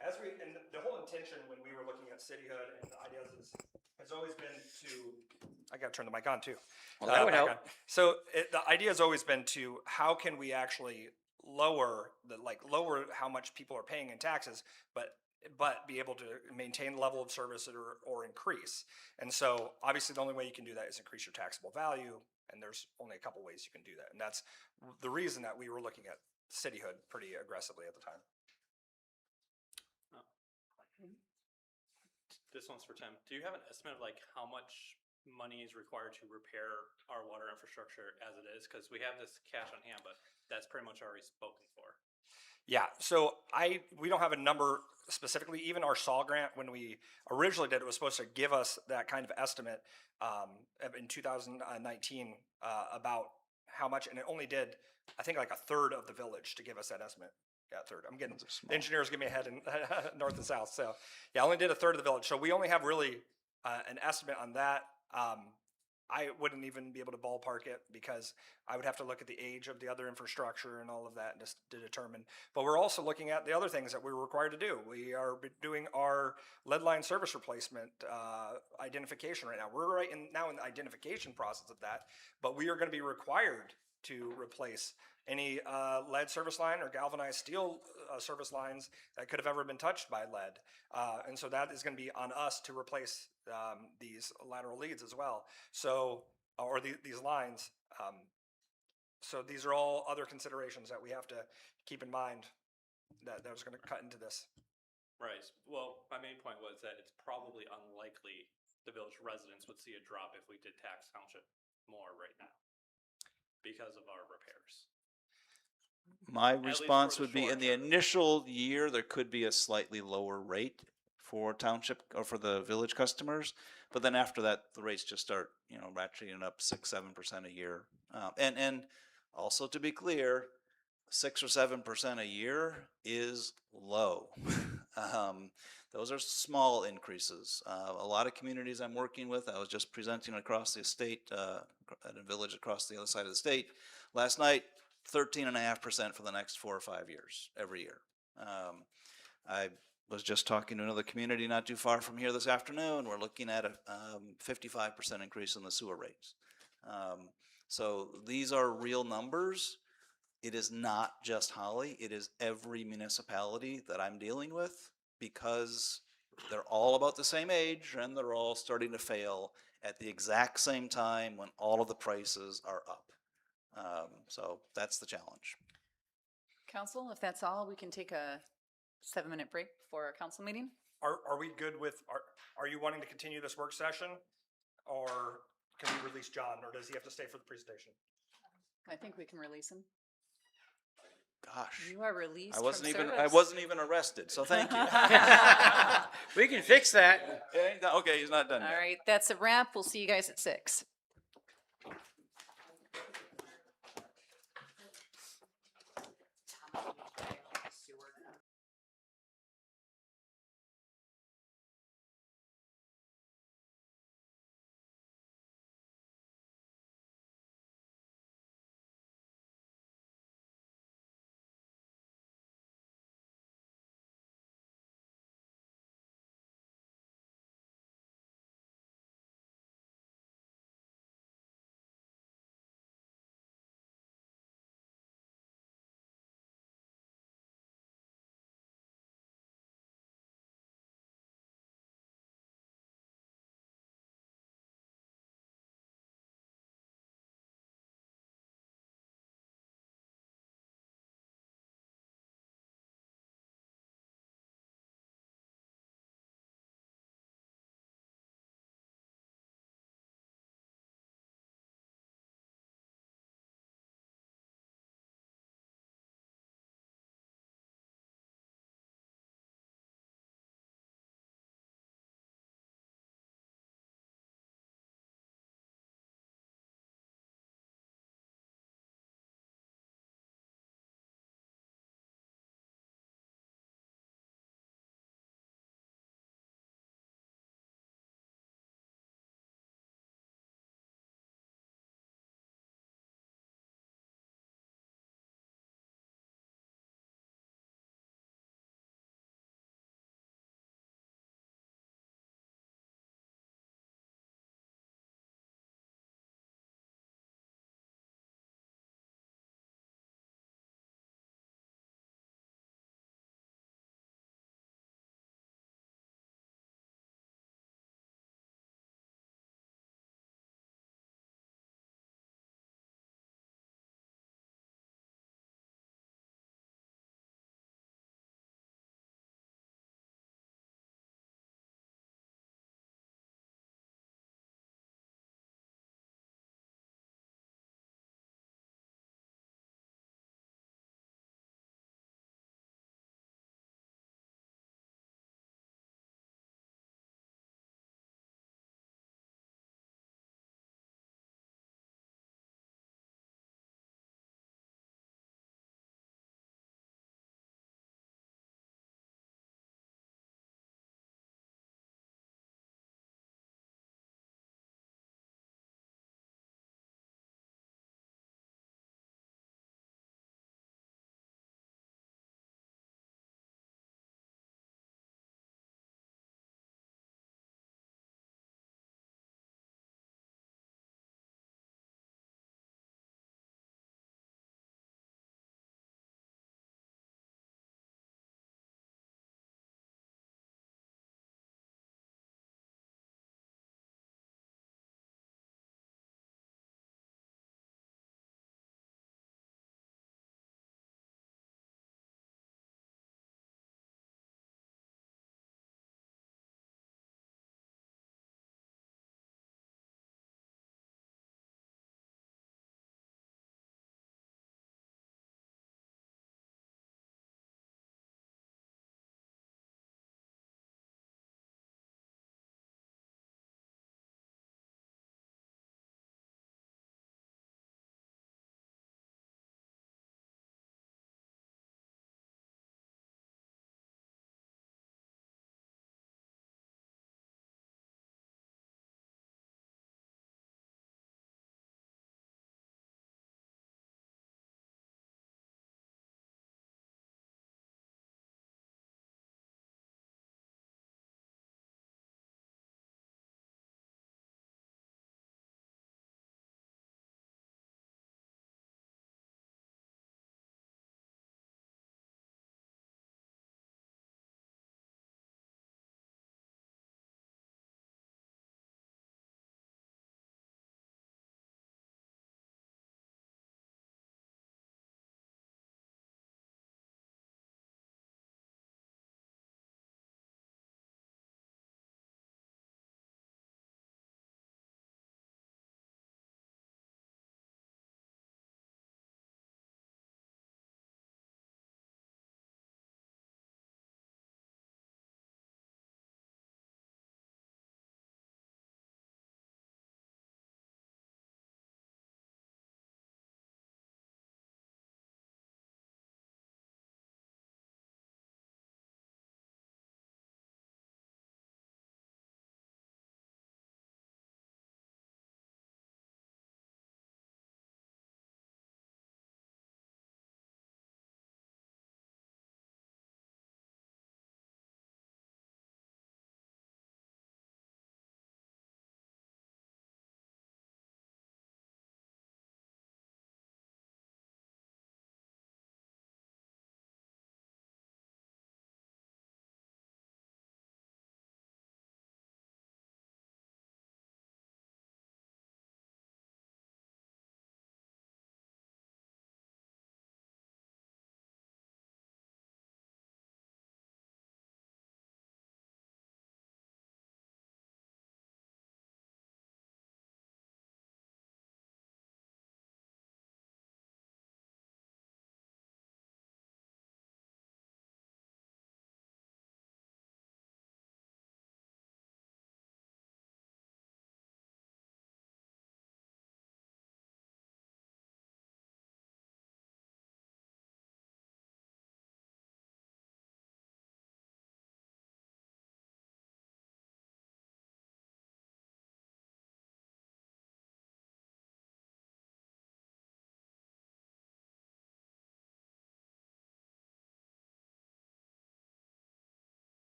As we, and the whole intention when we were looking at cityhood and the ideas has always been to, I gotta turn the mic on too. Well, that would back help. on. So the idea has always been to, how can we actually lower how much people are paying in taxes, but but be able to maintain the level of service or increase. And so obviously the only way you can do that is increase your taxable value. And there's only a couple ways you can do that. And that's the reason that we were looking at cityhood pretty aggressively at the time. This one's for Tim. Do you have an estimate of like how much money is required to repair our water infrastructure as it is? Because we have this cash on hand, but that's pretty much already spoken for. Yeah, so we don't have a number specifically. Even our SAW grant, when we originally did it, was supposed to give us that kind of estimate in 2019 about how much, and it only did, I think, like a third of the village to give us that estimate. Yeah, a third. I'm getting the engineers give me a head in north and south. So yeah, I only did a third of the village. So we only have really an estimate on that. I wouldn't even be able to ballpark it because I would have to look at the age of the other infrastructure and all of that just to determine. But we're also looking at the other things that we're required to do. We are doing our lead line service replacement identification right now. We're now in the identification process of that, but we are going to be required to replace any lead service line or galvanized steel service lines that could have ever been touched by lead. And so that is going to be on us to replace these lateral leads as well. So, or these lines. So these are all other considerations that we have to keep in mind that was going to cut into this. Right. Well, my main point was that it's probably unlikely the village residents would see a drop if we did tax township more right now because of our repairs. My least response for the would be, short in the term. initial year, there could be a slightly lower rate for township or for the village customers, but then after that, the rates just start, ratcheting up 6-7% a year. And also to be clear, 6 or 7% a year is low. Those are small increases. A lot of communities I'm working with, I was just presenting across the state, at a village across the other side of the state last night, 13.5% for the next 4 or 5 years, every year. I was just talking to another community not too far from here this afternoon. We're looking at a 55% increase in the sewer rates. So these are real numbers. It is not just Holly. It is every municipality that I'm dealing with, because they're all about the same age and they're all starting to fail at the exact same time when all of the prices are up. So that's the challenge. Council, if that's all, we can take a 7-minute break before our council meeting. Are we good with, are you wanting to continue this work session, or can we release John, or does he have to stay for the presentation? I think we can release him. Gosh, You are released I wasn't from even service. arrested, so thank you. We can fix that. Okay, he's not done yet. All right, that's a wrap. We'll see you guys at 6.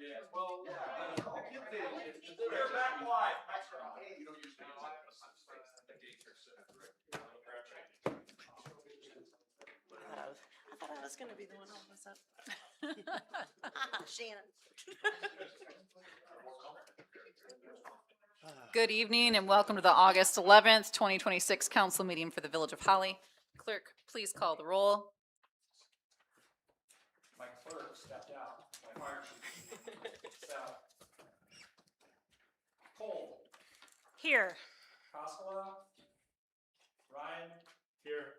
We're back live. I thought I was gonna be the one holding this up. Shannon. Good evening and welcome to the August 11th, 2026 council meeting for the Village of Holly. Clerk, please call the roll. My clerk stepped out. My fire chief. So. Cole, Here. Costello, Ryan. Here.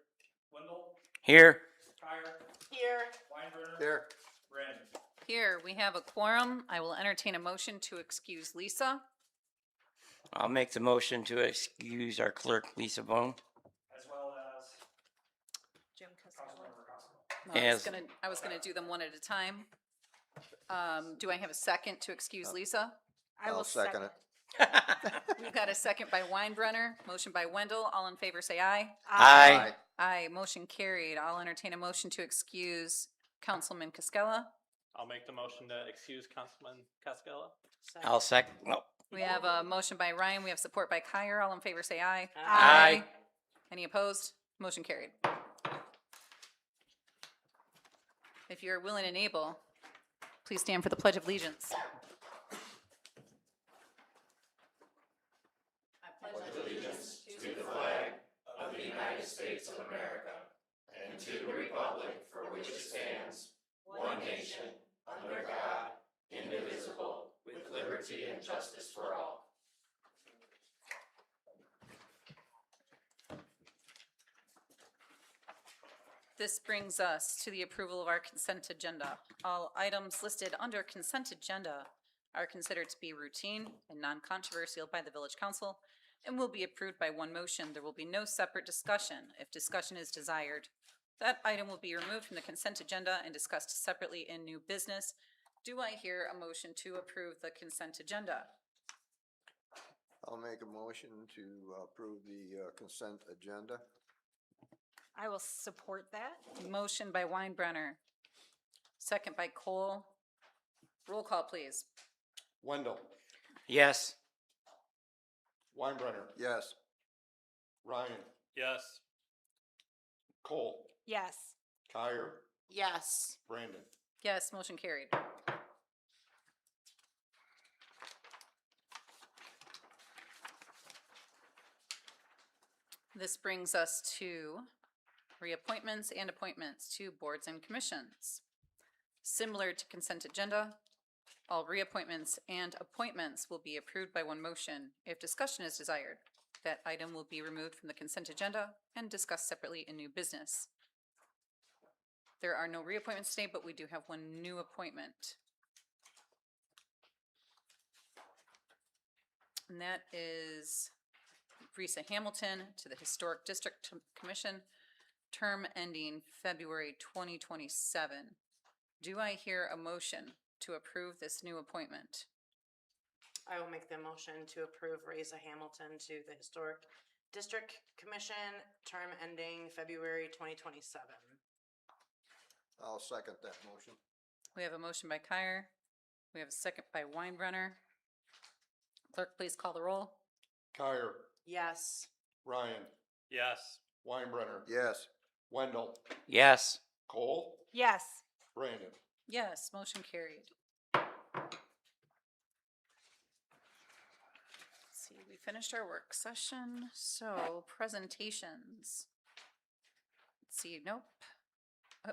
Wendell, Here. Kyer, Here. Weinbrenner. Here. Brandon. Here, we have a quorum. I will entertain a motion to excuse Lisa. I'll make the motion to excuse our clerk, Lisa Bone. As well as Jim Costello. Councilmember Costello. Yes. I was gonna do them one at a time. Do I have a second to excuse Lisa? I will I'll second it. We've got a second by Weinbrenner, motion by Wendell. All in favor, say aye. Aye. Aye, motion carried. I'll entertain a motion to excuse Councilman Cascella. I'll make the motion to excuse Councilman Cascella. I'll second, no. We have a motion by Ryan. We have support by Kyer. All in favor, say aye. Aye. Any opposed? Motion carried. If you're willing and able, please stand for the Pledge of Allegiance. This brings us to the approval of our consent agenda. All items listed under consent agenda are considered to be routine and non-controversial by the village council and will be approved by one motion. There will be no separate discussion. If discussion is desired, that item will be removed from the consent agenda and discussed separately in new business. Do I hear a motion to approve the consent agenda? I'll make a motion to approve the consent agenda. I will support that. Motion by Weinbrenner, second by Cole. Roll call, please. Wendell. Yes. Weinbrenner. Yes. Ryan. Yes. Cole. Yes. Kyer. Yes. Brandon. Yes, motion carried. This brings us to reappointments and appointments to boards and commissions. Similar to consent agenda, all reappointments and appointments will be approved by one motion. If discussion is desired, that item will be removed from the consent agenda and discussed separately in new business. There are no reappointments today, but we do have one new appointment. And that is Risa Hamilton to the Historic District Commission, term ending February 2027. Do I hear a motion to approve this new appointment? I will make the motion to approve Reza Hamilton to the Historic District Commission, term ending February 2027. I'll second that motion. We have a motion by Kyer. We have a second by Weinbrenner. Clerk, please call the roll. Kyer. Yes. Ryan. Yes. Weinbrenner. Yes. Wendell. Yes. Cole. Yes. Brandon. Yes, motion carried. Let's see, we finished our work session, so presentations. Let's see, nope.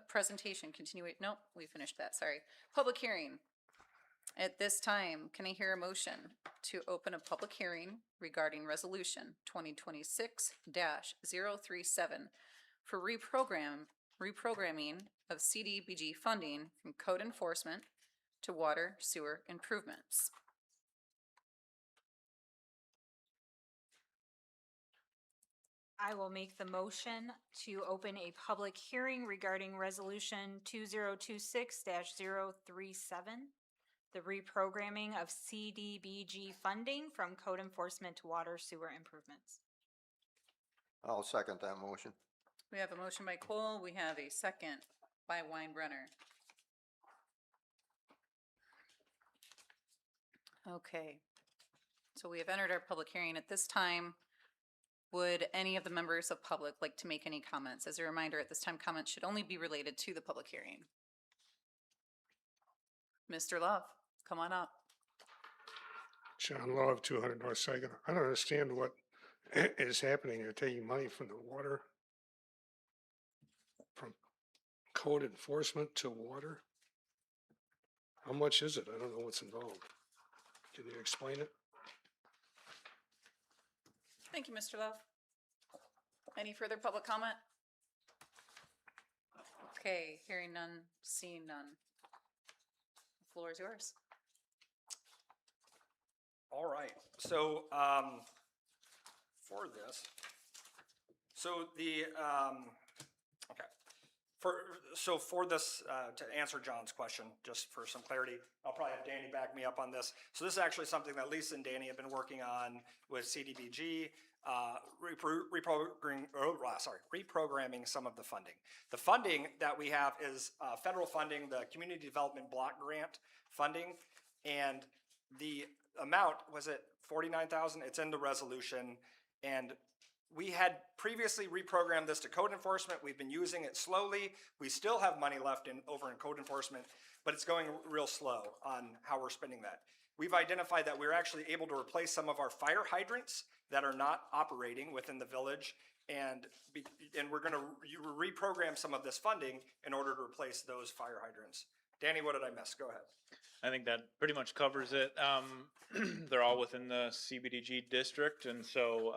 Presentation, nope, we finished that, sorry. Public hearing. At this time, can I hear a motion to open a public hearing regarding resolution 2026-037 for reprogramming of CDBG funding from code enforcement to water sewer improvements? I will make the motion to open a public hearing regarding resolution 2026-037, the reprogramming of CDBG funding from code enforcement to water sewer improvements. I'll second that motion. We have a motion by Cole, we have a second by Weinbrenner. Okay. So we have entered our public hearing. At this time, would any of the members of public like to make any comments? As a reminder, at this time, comments should only be related to the public hearing. Mr. Love, come on up. John Love, 200 North Saigon. I don't understand what is happening. You're taking money from the water, from code enforcement to water. How much is it? I don't know what's involved. Can you explain it? Thank you, Mr. Love. Any further public comment? Okay, hearing none, seeing none. The floor is yours. All right, so, for this, so the, okay. For this, to answer John's question, just for some clarity, I'll probably have Danny back me up on this. So this is actually something that Lisa and Danny have been working on with CDBG, reprogramming some of the funding. The funding that we have is federal funding, the Community Development Block Grant funding, and the amount, was it 49,000? It's in the resolution, and we had previously reprogrammed this to code enforcement. We've been using it slowly. We still have money left over in code enforcement, but it's going real slow on how we're spending that. We've identified that we're actually able to replace some of our fire hydrants that are not operating within the village, and we're gonna reprogram some of this funding in order to replace those fire hydrants. Danny, what did I miss? Go ahead. I think that pretty much covers it. They're all within the CBDG district, and so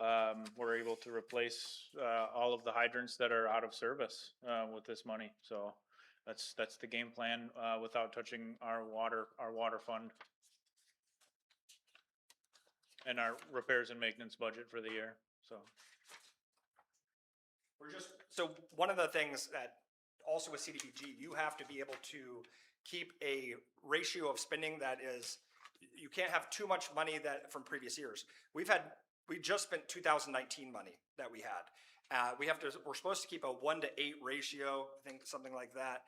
we're able to replace all of the hydrants that are out of service with this money. So that's the game plan without touching our water fund and our repairs and maintenance budget for the year. So So one of the things that also with CDBG, you have to be able to keep a ratio of spending that is, you can't have too much money that from previous years. We just spent 2019 money that we had. We're supposed to keep a 1-to-8 ratio, I think something like that.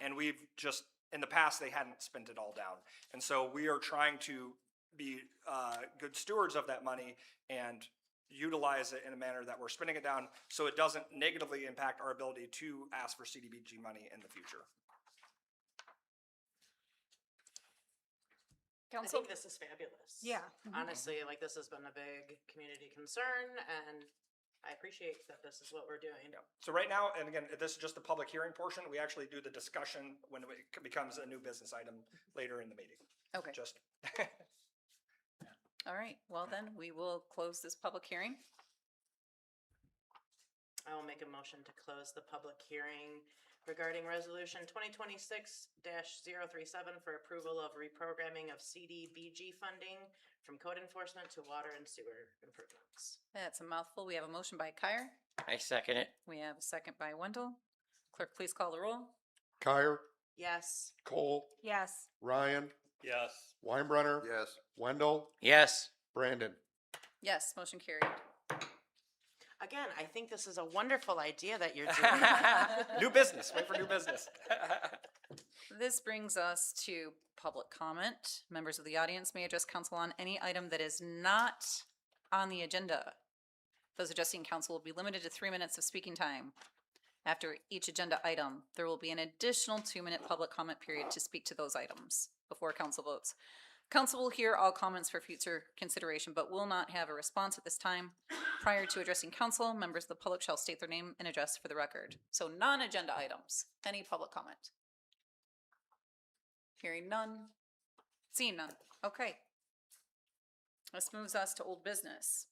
And we've just, in the past, they hadn't spent it all down. And so we are trying to be good stewards of that money and utilize it in a manner that we're spending it down so it doesn't negatively impact our ability to ask for CDBG money in the future. I Council? think this is fabulous. Yeah. Honestly, like this has been a big community concern and I appreciate that this is what we're doing. Yeah. So right now, and again, this is just the public hearing portion. We actually do the discussion when it becomes a new business item later in the meeting. Okay. Just. All right, well then, we will close this public hearing. I will make a motion to close the public hearing regarding resolution 2026-037 for approval of reprogramming of CDBG funding from code enforcement to water and sewer improvements. That's a mouthful. We have a motion by Kyer. I second it. We have a second by Wendell. Clerk, please call the roll. Kyer, Yes. Cole, Yes. Ryan, Yes. Weinbrenner, Yes. Wendell, Yes. Brandon. Yes, motion carried. Again, I think this is a wonderful idea that you're doing. New business, wait for new business. This brings us to public comment. Members of the audience may address council on any item that is not on the agenda. Those addressing council will be limited to 3 minutes of speaking time. After each agenda item, there will be an additional 2-minute public comment period to speak to those items before council votes. Council will hear all comments for future consideration, but will not have a response at this time. Prior to addressing council, members of the public shall state their name and address for the record. So non-agenda items, any public comment? Hearing none, seeing none. Okay. This moves us to old business.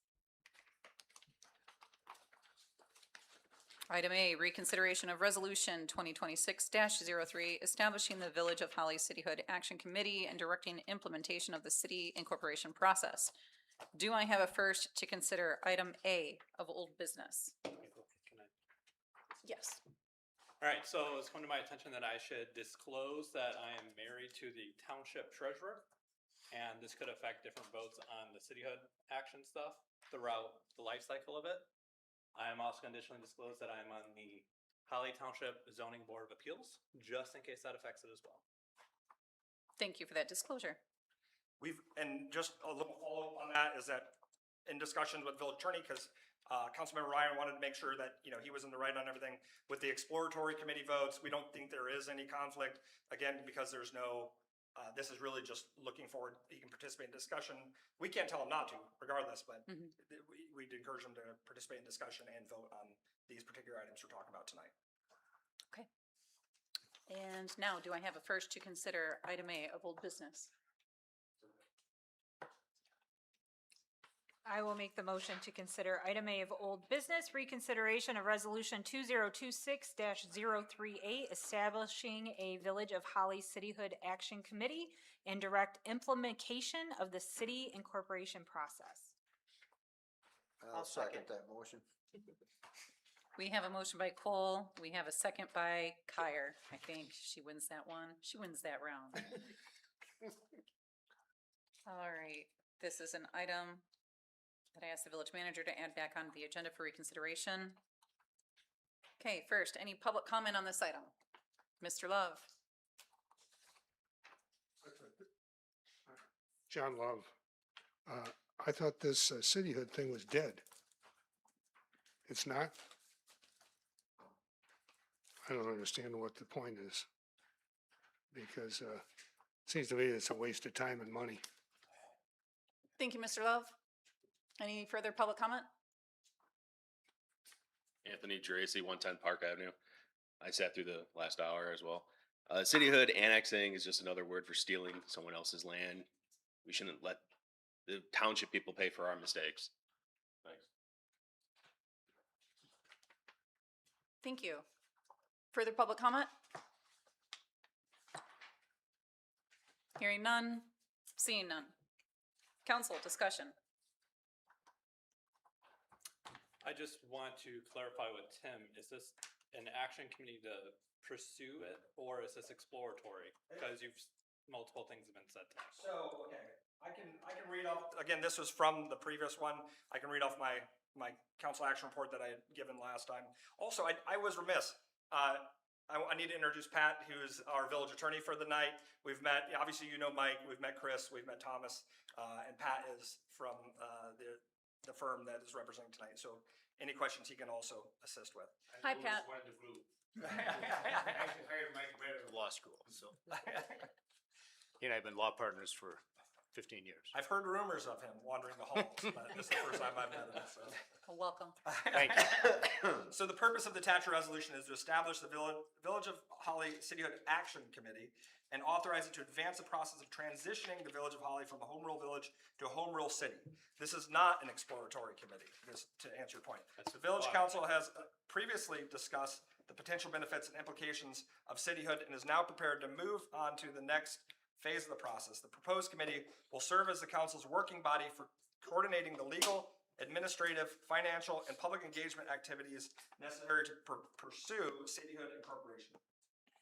Item A, reconsideration of resolution 2026-03, establishing the Village of Holly Cityhood Action Committee and directing implementation of the city incorporation process. Do I have a first to consider item A of old business? Can I? Yes. All right, so it's come to my attention that I should disclose that I am married to the township treasurer. And this could affect different votes on the cityhood action stuff throughout the life cycle of it. I am also going to additionally disclose that I am on the Holly Township Zoning Board of Appeals, just in case that affects it as well. Thank you for that disclosure. and just a little follow-up on that is that in discussions with village attorney, because Councilmember Ryan wanted to make sure that, he was in the right on everything. With the exploratory committee votes, we don't think there is any conflict, again, because there's no, this is really just looking forward, he can participate in discussion. We can't tell him not to regardless, but we'd encourage him to participate in discussion and vote on these particular items we're talking about tonight. Okay. And now, do I have a first to consider item A of old business? I will make the motion to consider item A of old business, reconsideration of resolution 2026-038, establishing a Village of Holly Cityhood Action Committee and direct implementation of the city incorporation process. I'll second that motion. We have a motion by Cole. We have a second by Kyer. I think she wins that one. She wins that round. All right, this is an item that I asked the village manager to add back onto the agenda for reconsideration. Okay, first, any public comment on this item? Mr. Love? John Love. I thought this cityhood thing was dead. It's not? I don't understand what the point is. Because it seems to me it's a waste of time and money. Thank you, Mr. Love. Any further public comment? Anthony Geraci, 110 Park Avenue. I sat through the last hour as well. Cityhood annexing is just another word for stealing someone else's land. We shouldn't let the township people pay for our mistakes. Thanks. Thank you. Further public comment? Hearing none, seeing none. Council discussion. I just want to clarify with Tim, is this an action committee to pursue it, or is this exploratory? Because multiple things have been said tonight. So, okay, I can read off, again, this was from the previous one. I can read off my council action report that I had given last time. Also, I was remiss. I need to introduce Pat, who's our village attorney for the night. We've met, obviously you know Mike, we've met Chris, we've met Thomas, and Pat is from the firm that is representing tonight. So any questions he can also assist with. Hi, Pat. Actually hired Mike right out of law school, so. He and I have been law partners for 15 years. I've heard rumors of him wandering the halls, but this is the first time I've met him, so. Welcome. Thank you. So the purpose of the attached resolution is to establish the Village of Holly Cityhood Action Committee and authorize it to advance the process of transitioning the Village of Holly from a home rule village to a home rule city. This is not an exploratory committee, just to answer your point. The Village Council has previously discussed the potential benefits and implications of cityhood and is now prepared to move on to the next phase of the process. The proposed committee will serve as the council's working body for coordinating the legal, administrative, financial, and public engagement activities necessary to pursue cityhood incorporation.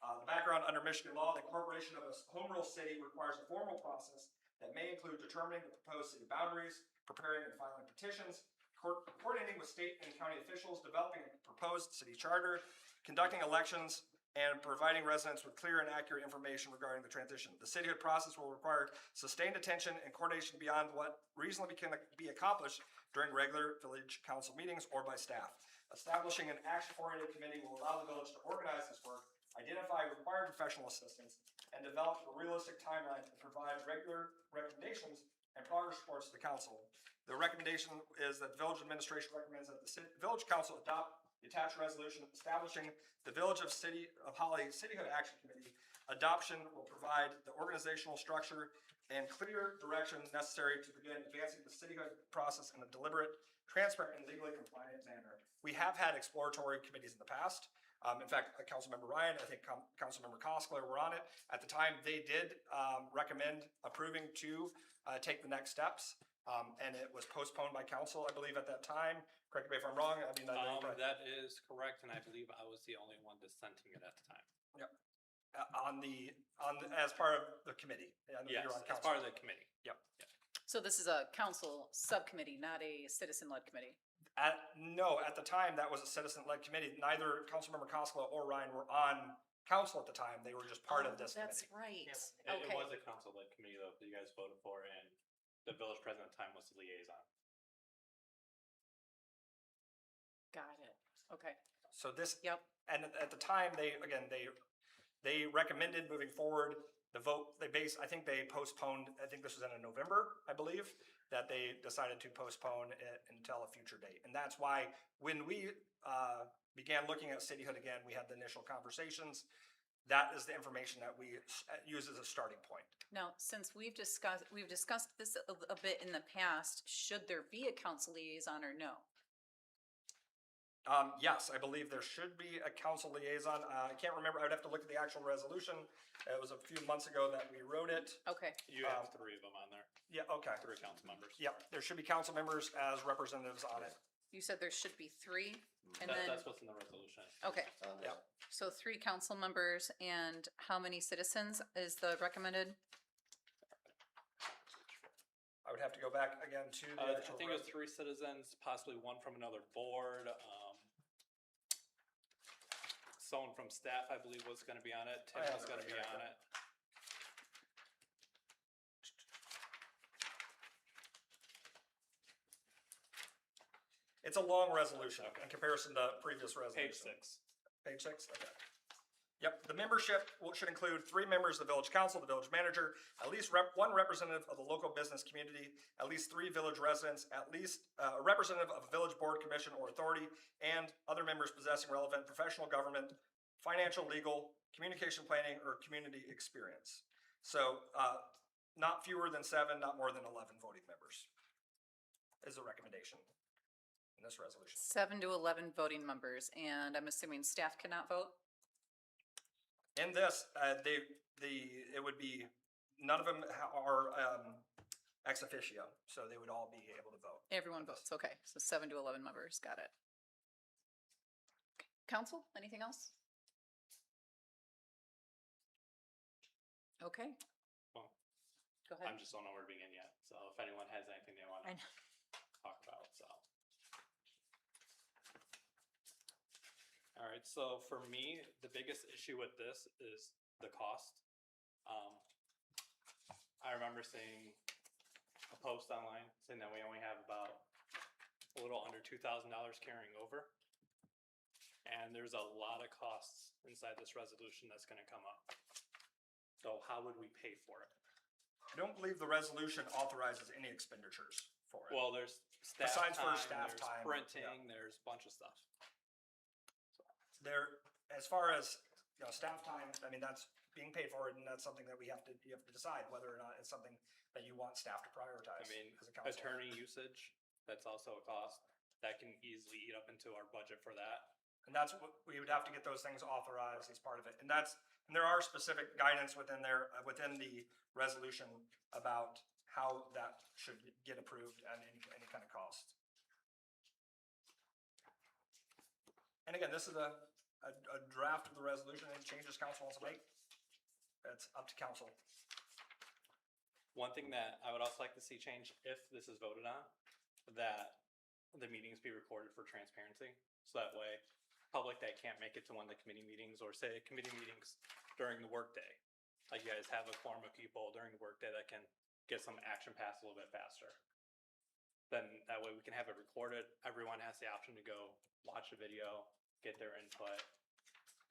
The background under Michigan law, the incorporation of a home rule city requires a formal process that may include determining the proposed city boundaries, preparing and filing petitions, coordinating with state and county officials, developing a proposed city charter, conducting elections, and providing residents with clear and accurate information regarding the transition. The cityhood process will require sustained attention and coordination beyond what reasonably can be accomplished during regular village council meetings or by staff. Establishing an action-oriented committee will allow the village to organize this work, identify required professional assistance, and develop a realistic timeline to provide regular recommendations and progress reports to the council. The recommendation is that the village administration recommends that the village council adopt the attached resolution establishing the Village of Holly Cityhood Action Committee. Adoption will provide the organizational structure and clear direction necessary to begin advancing the cityhood process in a deliberate, transparent, and legally compliant manner. We have had exploratory committees in the past. In fact, Councilmember Ryan, I think Councilmember Koskler were on it. At the time, they did recommend approving to take the next steps. And it was postponed by council, I believe, at that time. Correct me if I'm wrong. I mean, That is correct, and I believe I was the only one dissenting it at the time. Yep. As part of the committee. Yes, You're on as council. part of the committee. Yep. So this is a council subcommittee, not a citizen-led committee. No, at the time, that was a citizen-led committee. Neither Councilmember Koskela or Ryan were on council at the time. They were just part of this That's committee. right. It Okay. was a council-led committee though, that you guys voted for, and the village president at the time was the liaison. Got it. Okay. So this, Yep. and at the time, they recommended moving forward. The vote, I think they postponed, I think this was in November, I believe, that they decided to postpone it until a future date. And that's why when we began looking at cityhood again, we had the initial conversations. That is the information that we use as a starting point. Now, since we've discussed this a bit in the past, should there be a council liaison or no? Yes, I believe there should be a council liaison. I can't remember, I would have to look at the actual resolution. It was a few months ago that we wrote it. Okay. You have 3 of them on there, Yeah, okay. 3 council members. Yep, there should be council members as representatives on it. You said there should be 3, and That- then, That's what's in the resolution. okay, Yeah. so 3 council members, and how many citizens is the recommended? I would have to go back again to the I actual. think it was 3 citizens, possibly 1 from another board. Someone from staff, I believe, was gonna be on it. Tim I have was it gonna right be here, on I it. It's a long resolution in comparison to previous Page resolutions. 6. Page 6, okay. Yep, the membership should include 3 members of the village council, the village manager, at least 1 representative of the local business community, at least 3 village residents, at least a representative of a village board, commission, or authority, and other members possessing relevant professional government, financial, legal, communication planning, or community experience. So, not fewer than 7, not more than 11 voting members is the recommendation in this resolution. 7 to 11 voting members, and I'm assuming staff cannot vote? In this, it would be, none of them are ex officio, so they would all be able to vote. Everyone votes, okay, so 7 to 11 members, got it. Council, anything else? Okay. Well, Go I ahead. just don't know where to begin yet, so if anyone has anything they wanna I know. talk about, so. Alright, so for me, the biggest issue with this is the cost. I remember seeing a post online saying that we only have about a little under $2,000 carrying over. And there's a lot of costs inside this resolution that's gonna come up. So how would we pay for it? I don't believe the resolution authorizes any expenditures for it. Well, there's staff Besides for time, staff there's time, printing, there's a bunch of stuff. There, as far as, staff time, I mean, that's being paid for, and that's something that you have to decide whether or not it's something that you want staff to prioritize. I mean, as a council. attorney usage, that's also a cost. That can easily eat up into our budget for that. And that's what, we would have to get those things authorized as part of it. And there are specific guidance within there, within the resolution about how that should get approved and any kind of cost. And again, this is a draft of the resolution. Any changes council wants to make, it's up to council. One thing that I would also like to see change, if this is voted on, that the meetings be recorded for transparency. So that way, public that can't make it to one of the committee meetings, or say committee meetings during the workday, like you guys have a quorum of people during the workday that can get some action passed a little bit faster. Then that way we can have it recorded. Everyone has the option to go watch the video, get their input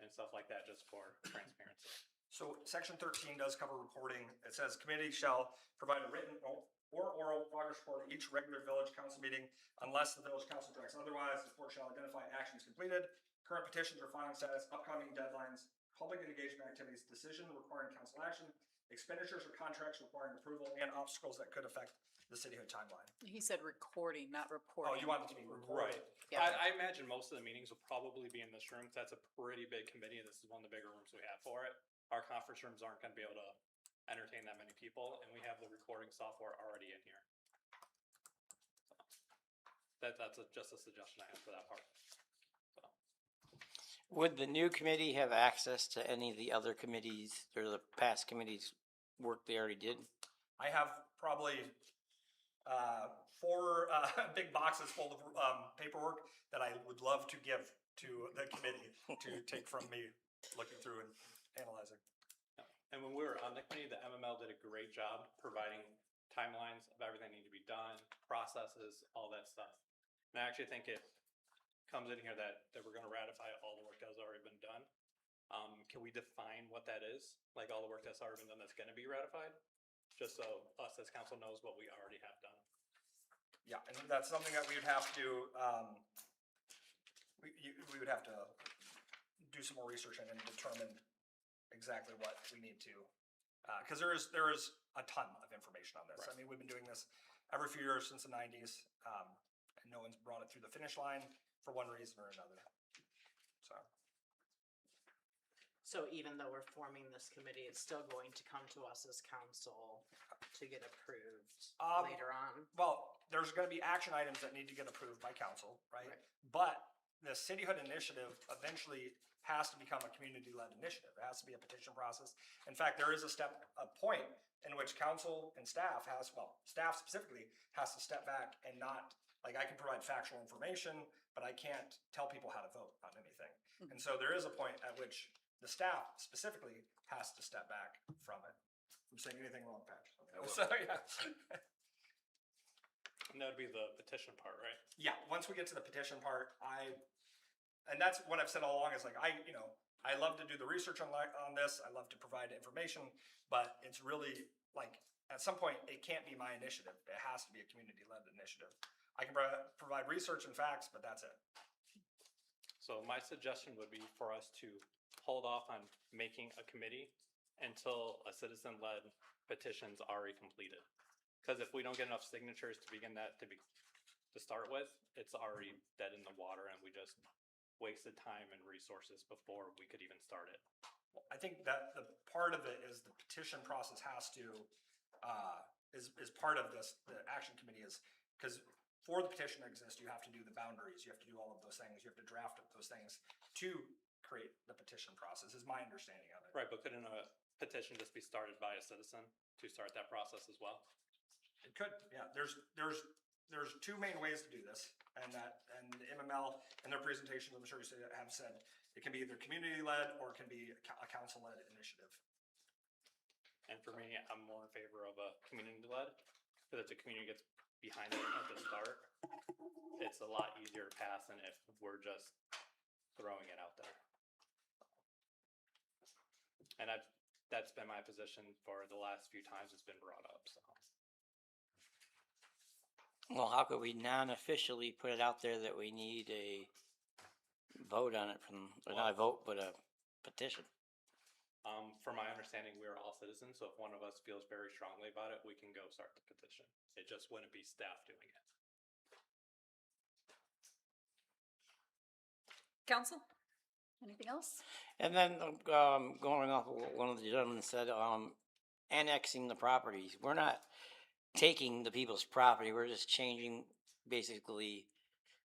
and stuff like that, just for transparency. So section 13 does cover reporting. It says committee shall provide a written or oral progress report at each regular village council meeting unless the village council directs otherwise. The report shall identify actions completed, current petitions or filing status, upcoming deadlines, public engagement activities, decision requiring council action, expenditures or contracts requiring approval, and obstacles that could affect the cityhood timeline. He said recording, not Oh, reporting. you want it to be recorded? Yeah. I imagine most of the meetings will probably be in this room, 'cause that's a pretty big committee, and this is one of the bigger rooms we have for it. Our conference rooms aren't gonna be able to entertain that many people, and we have the recording software already in here. So, that's just a suggestion I have for that part. So, Would the new committee have access to any of the other committees or the past committees' work they already did? I have probably 4 big boxes full of paperwork that I would love to give to the committee to take from me looking through and analyzing. And when we were on the committee, the MML did a great job providing timelines of everything that need to be done, processes, all that stuff. And I actually think it comes in here that we're gonna ratify all the work that's already been done. Can we define what that is? Like all the work that's already been done that's gonna be ratified? Just so us as council knows what we already have done. Yeah, and that's something that we would have to, we would have to do some more research and determine exactly what we need to. Cause there is a ton of information on this. I mean, we've been doing this every few years since the nineties, and no one's brought it through the finish line for one reason or another. So, So even though we're forming this committee, it's still going to come to us as council to get approved later on? well, there's gonna be action items that need to get approved by council, right? Right. But the cityhood initiative eventually has to become a community-led initiative. It has to be a petition process. In fact, there is a point in which council and staff staff specifically has to step back and not, like, I can provide factual information, but I can't tell people how to vote on anything. And so there is a point at which the staff specifically has to step back from it. I'm saying anything wrong, Patch? So, yeah. And that would be the petition part, right? Yeah, once we get to the petition part, and that's what I've said all along is like, I love to do the research on this. I love to provide information, but it's really like, at some point, it can't be my initiative. It has to be a community-led initiative. I can provide research and facts, but that's it. So my suggestion would be for us to hold off on making a committee until a citizen-led petition's already completed. Because if we don't get enough signatures to begin that to start with, it's already dead in the water and we just wasted time and resources before we could even start it. I think that the part of it is the petition process has to, is part of this, the action committee is, because for the petition to exist, you have to do the boundaries, you have to do all of those things, you have to draft those things to create the petition process, is my understanding of it. Right, but couldn't a petition just be started by a citizen to start that process as well? It could, yeah, there's two main ways to do this, and the MML in their presentations, I'm sure you have said, it can be either community-led or it can be a council-led initiative. And for me, I'm more in favor of a community-led, because if the community gets behind it at the start, it's a lot easier to pass than if we're just throwing it out there. And that's been my position for the last few times it's been brought up, so. Well, how could we non-officially put it out there that we need a vote on it or not a vote, but a petition? From my understanding, we are all citizens, so if one of us feels very strongly about it, we can go start the petition. It just wouldn't be staff doing it. Council, anything else? And then, going off of what one of the gentlemen said, annexing the properties. We're not taking the people's property, we're just changing basically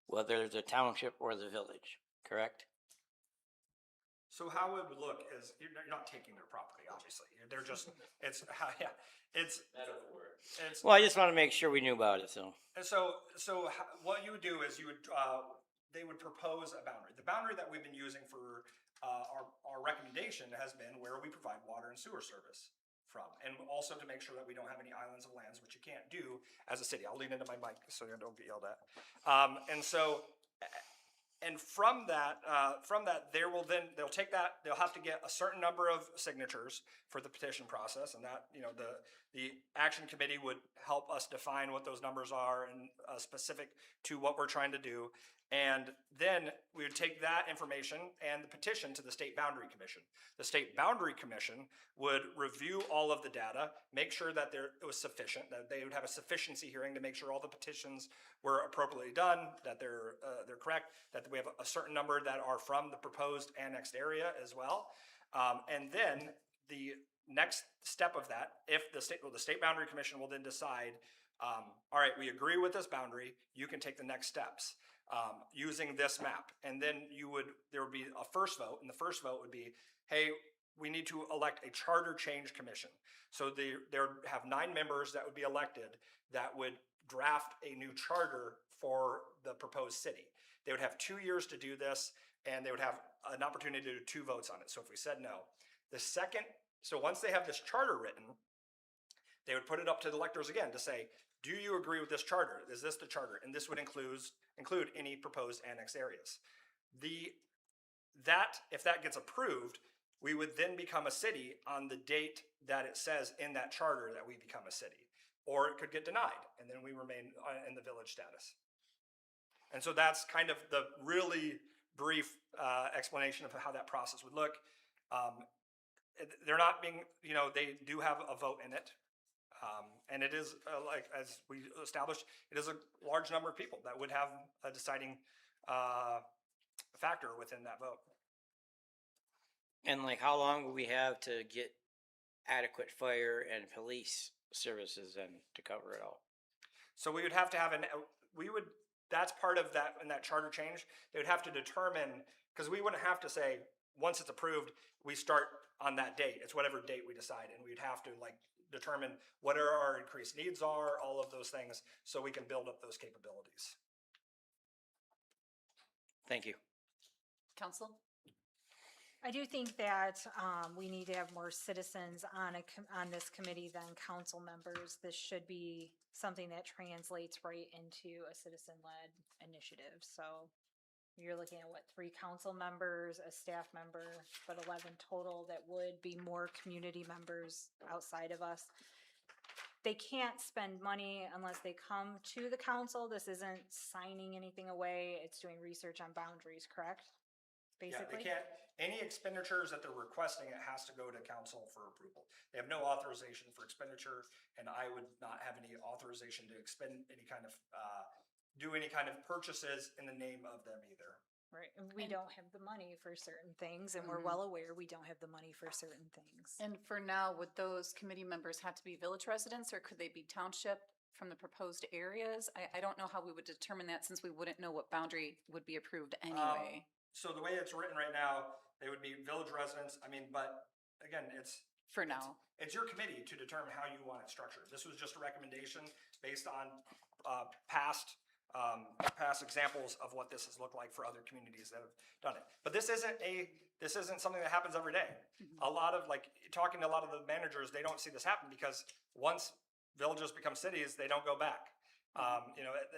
whether the township or the village, correct? So how it would look is, you're not taking their property, obviously, they're just, it's, yeah, it's. It's, Well, I just want to make sure we knew about it, so. and so what you would do is you would, they would propose a boundary. The boundary that we've been using for our recommendation has been where we provide water and sewer service from, and also to make sure that we don't have any islands of lands, which you can't do as a city. I'll lean into my mic so I don't get yelled at. And from that, they'll take that, they'll have to get a certain number of signatures for the petition process, and that, the action committee would help us define what those numbers are and specific to what we're trying to do. And then we would take that information and the petition to the State Boundary Commission. The State Boundary Commission would review all of the data, make sure that it was sufficient, that they would have a sufficiency hearing to make sure all the petitions were appropriately done, that they're correct, that we have a certain number that are from the proposed annexed area as well. And then the next step of that, if the State Boundary Commission will then decide, all right, we agree with this boundary, you can take the next steps. Using this map, and then there would be a first vote, and the first vote would be, hey, we need to elect a charter change commission. So there would have 9 members that would be elected that would draft a new charter for the proposed city. They would have 2 years to do this, and they would have an opportunity to do 2 votes on it. So if we said no, so once they have this charter written, they would put it up to the electors again to say, do you agree with this charter? Is this the charter? And this would include any proposed annexed areas. If that gets approved, we would then become a city on the date that it says in that charter that we become a city. Or it could get denied, and then we remain in the village status. And so that's kind of the really brief explanation of how that process would look. They're not being, they do have a vote in it. And it is, like, as we established, it is a large number of people that would have a deciding factor within that vote. And like, how long will we have to get adequate fire and police services in to cover it all? So we would have to have that's part of that, in that charter change, they would have to determine, because we wouldn't have to say, once it's approved, we start on that date. It's whatever date we decide, and we'd have to determine what our increased needs are, all of those things, so we can build up those capabilities. Thank you. Council? I do think that we need to have more citizens on this committee than council members. This should be something that translates right into a citizen-led initiative. So you're looking at, what, 3 council members, a staff member, but 11 total that would be more community members outside of us. They can't spend money unless they come to the council. This isn't signing anything away. It's doing research on boundaries, correct? Basically? Yeah, they can't, any expenditures that they're requesting, it has to go to council for approval. They have no authorization for expenditure, and I would not have any authorization to expend any kind of, do any kind of purchases in the name of them either. Right, and we don't have the money for certain things, and we're well aware we don't have the money for certain things. And for now, would those committee members have to be village residents, or could they be township from the proposed areas? I don't know how we would determine that, since we wouldn't know what boundary would be approved anyway. So the way it's written right now, they would be village residents. I mean, but again, For now. it's your committee to determine how you want it structured. This was just a recommendation based on past examples of what this has looked like for other communities that have done it. But this isn't something that happens every day. A lot of, talking to a lot of the managers, they don't see this happen because once villages become cities, they don't go back.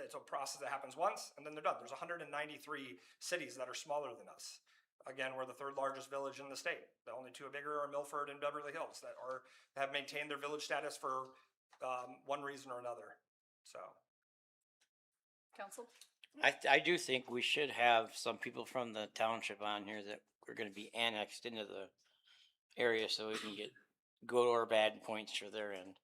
It's a process that happens once and then they're done. There's 193 cities that are smaller than us. Again, we're the 3rd largest village in the state. The only 2 bigger are Milford and Beverly Hills that have maintained their village status for one reason or another. So. Council? I do think we should have some people from the township on here that are gonna be annexed into the area so we can get good or bad points for their end.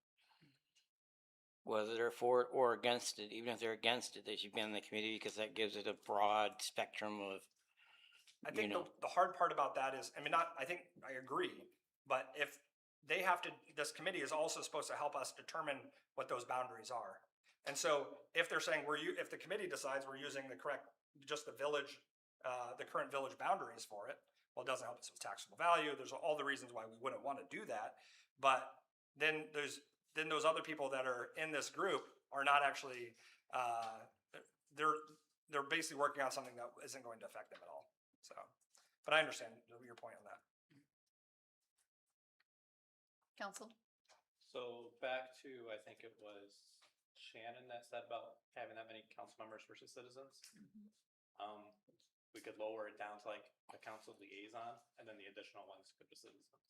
Whether they're for it or against it, even if they're against it, they should be on the committee because that gives it a broad spectrum of, I think the hard part about that is, I think I agree, but if they have to, this committee is also supposed to help us determine what those boundaries are. And so if they're saying if the committee decides we're using the correct, just the village, the current village boundaries for it, well, it doesn't help us with taxable value. There's all the reasons why we wouldn't want to do that. But then those other people that are in this group are not actually, they're basically working on something that isn't going to affect them at all. So, but I understand your point on that. Council? So back to, I think it was Shannon that said about having that many council members versus citizens. We could lower it down to a council liaison, and then the additional ones could be citizens.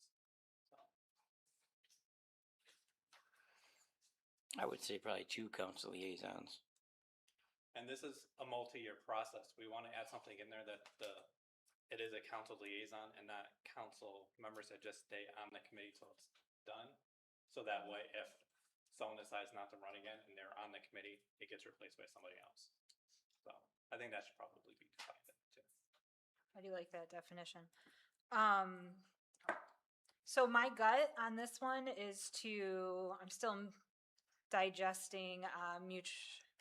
So. I would say probably 2 council liaisons. And this is a multi-year process. We want to add something in there that it is a council liaison and not council members that just stay on the committee till it's done. So that way, if someone decides not to run again and they're on the committee, it gets replaced by somebody else. So I think that should probably be defined too. I do like that definition. So my gut on this one is I'm still digesting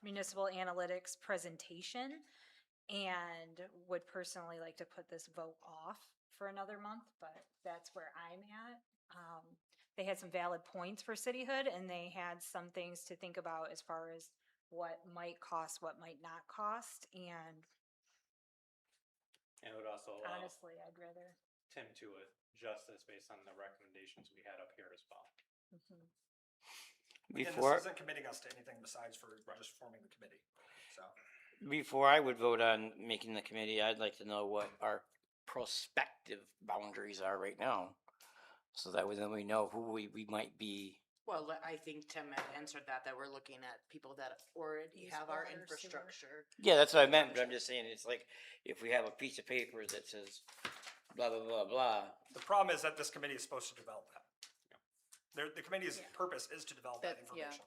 municipal analytics presentation and would personally like to put this vote off for another month, but that's where I'm at. They had some valid points for cityhood, and they had some things to think about as far as what might cost, what might not cost, and And it would also allow Honestly, I'd rather. Tim to adjust this based on the recommendations we had up here as well. Mhm. Again, Before, this isn't committing us to anything besides for just forming the committee, so. before I would vote on making the committee, I'd like to know what our prospective boundaries are right now. So that way then we know who we might be. Well, I think Tim had answered that we're looking at people that already Use have our water, sewer. infrastructure. Yeah, that's what I meant, but I'm just saying, it's like, if we have a piece of paper that says blah, blah, blah, blah. The problem is that this committee is supposed to develop that. The committee's Yeah. purpose is to develop that That, yeah, information.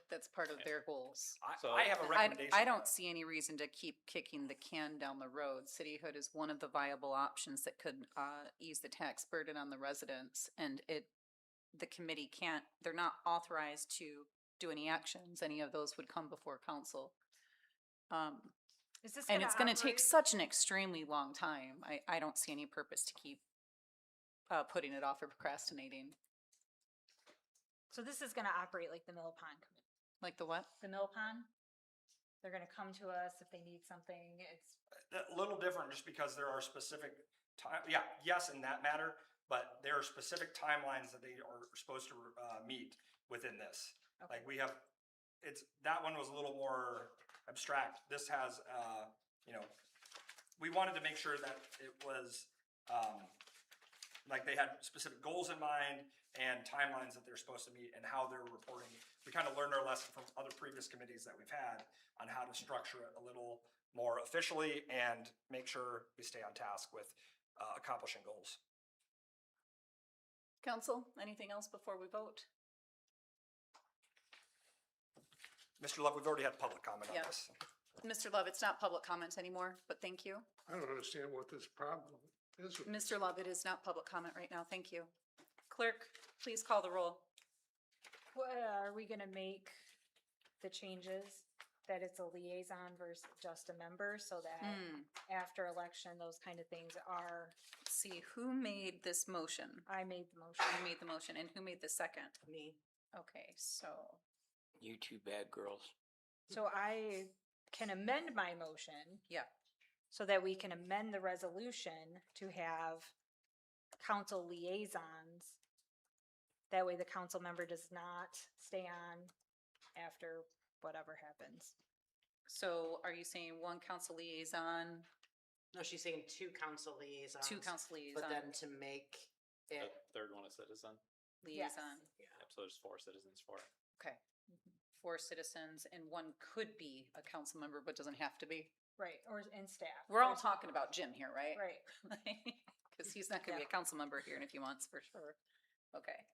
that's part of their goals. So- I have a I recommendation. don't see any reason to keep kicking the can down the road. Cityhood is one of the viable options that could ease the tax burden on the residents. And the committee can't, they're not authorized to do any actions. Any of those would come before council. Is this And it's gonna take operate- such an extremely long time. I don't see any purpose to keep putting it off or procrastinating. So this is gonna operate like the Mill Pond Committee. Like the what? The Mill Pond? They're gonna come to us if they need something. It's, A little different just because there are specific time, yeah, yes, in that matter, but there are specific timelines that they are supposed to meet within this. Like we have, that one was a little more abstract. This has, we wanted to make sure that it was, like they had specific goals in mind and timelines that they're supposed to meet and how they're reporting. We kind of learned our lesson from other previous committees that we've had on how to structure it a little more officially and make sure we stay on task with accomplishing goals. Council, anything else before we vote? Mr. Love, we've already had public comment on Yeah. this. Mr. Love, it's not public comment anymore, but thank you. I don't understand what this problem is. with Mr. Love, it is not public comment right now. Thank you. Clerk, please call the roll. what, are we gonna make the changes that it's a liaison versus just a member so that after election, those kind of things are, Let's see, who made this motion? I made the motion. You made the motion, and who made the second? Me. Okay, so, You two bad girls. So I can amend my motion yeah, so that we can amend the resolution to have council liaisons. That way the council member does not stay on after whatever happens. so are you saying one council liaison, No, she's saying two council liaisons. two council But then liaison, to make The it, third one, a citizen. liaison? Yep, so there's 4 citizens for it. Okay. 4 citizens, and one could be a council member, but doesn't have to be. Right, or in staff. We're all There's- talking about Jim here, right? Right. Because he's not gonna be a council member here in a few months for sure. Okay.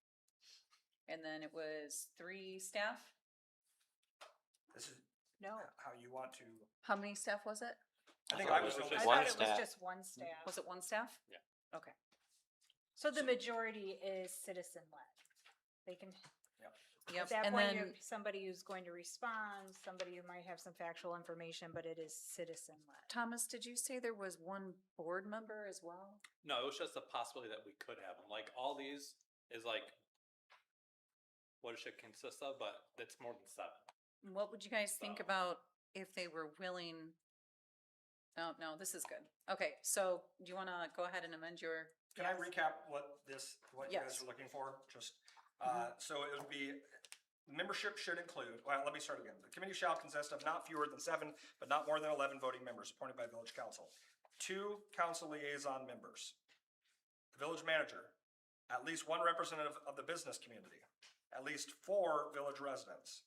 And then it was 3 staff? This is No, how you want to, How many staff was it? I think thought I it was. was the just I one thought it was staff. just one staff. Was it 1 staff? Yeah. Okay. So the majority is citizen-led. They can, Yep, at that and point, then, you have somebody who's going to respond, somebody who might have some factual information, but it is citizen-led. Thomas, did you say there was 1 board member as well? No, it was just a possibility that we could have them. Like all these is like what it should consist of, but it's more than 7. What would you guys think So- about if they were willing? No, no, this is good. Okay, so do you wanna go ahead and amend your? Can I recap what you guys Yes. are looking for? Just, so it would be, membership should include, well, let me start again. The committee shall consist of not fewer than 7, but not more than 11 voting members appointed by village council. 2 council liaison members. The village manager, at least 1 representative of the business community, at least 4 village residents.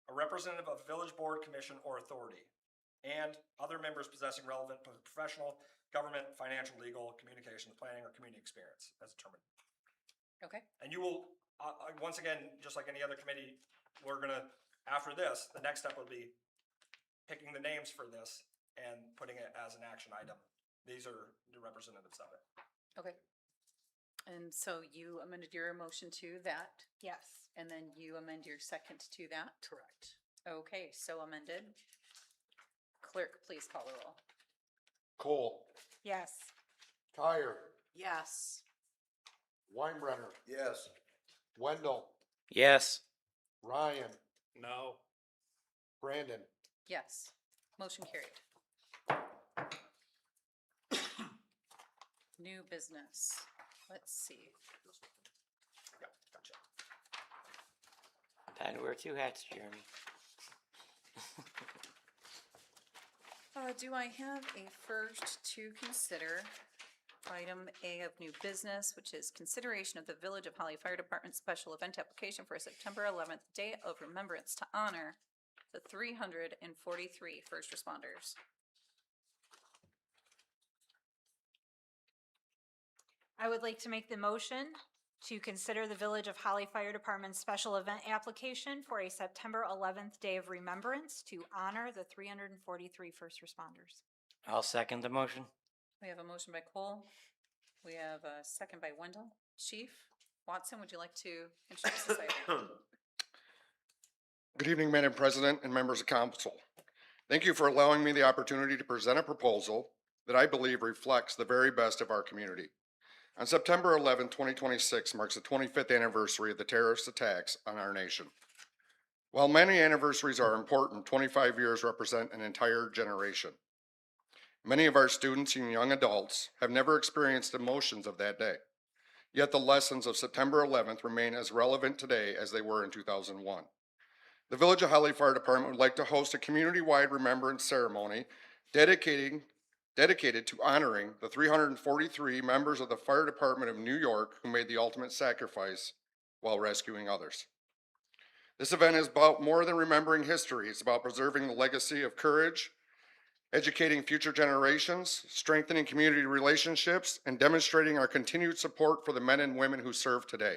A representative of village board, commission, or authority, and other members possessing relevant professional, government, financial, legal, communications, planning, or community experience as determined. Okay, And you will, once again, just like any other committee, we're gonna, after this, the next step will be picking the names for this and putting it as an action item. These are the representatives of it. okay. And so you amended your motion to that, Yes. and then you amend your second to that? correct. Okay, so amended. Clerk, please call the roll. Cole, Yes. Tyre, Yes. Weinbrenner, Yes. Wendell, Yes. Ryan, No. Brandon. Yes, motion carried. New business. Let's see. Time to wear two hats, Jeremy. Do I have a first to consider item A of new business, which is consideration of the Village of Holly Fire Department special event application for a September 11th Day of Remembrance to honor the 343 first responders. I would like to make the motion to consider the Village of Holly Fire Department's special event application for a September 11th Day of Remembrance to honor the 343 first responders. I'll second the motion. We have a motion by Cole. We have a second by Wendell. Chief Watson, would you like to introduce this item? Good evening, Madam President and members of council. Thank you for allowing me the opportunity to present a proposal that I believe reflects the very best of our community. On September 11, 2026 marks the 25th anniversary of the terrorist attacks on our nation. While many anniversaries are important, 25 years represent an entire generation. Many of our students and young adults have never experienced emotions of that day. Yet the lessons of September 11th remain as relevant today as they were in 2001. The Village of Holly Fire Department would like to host a community-wide remembrance ceremony dedicated to honoring the 343 members of the Fire Department of New York who made the ultimate sacrifice while rescuing others. This event is about more than remembering history. It's about preserving the legacy of courage, educating future generations, strengthening community relationships, and demonstrating our continued support for the men and women who serve today.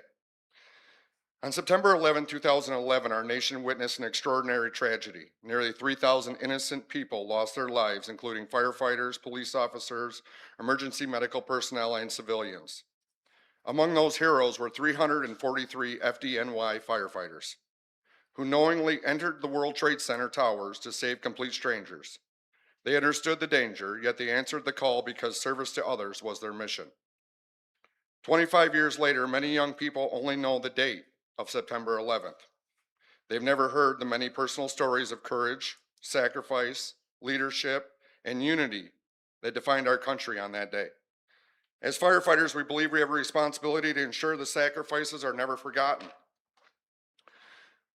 On September 11, 2011, our nation witnessed an extraordinary tragedy. Nearly 3,000 innocent people lost their lives, including firefighters, police officers, emergency medical personnel, and civilians. Among those heroes were 343 FDNY firefighters, who knowingly entered the World Trade Center towers to save complete strangers. They understood the danger, yet they answered the call because service to others was their mission. 25 years later, many young people only know the date of September 11th. They've never heard the many personal stories of courage, sacrifice, leadership, and unity that defined our country on that day. As firefighters, we believe we have a responsibility to ensure the sacrifices are never forgotten.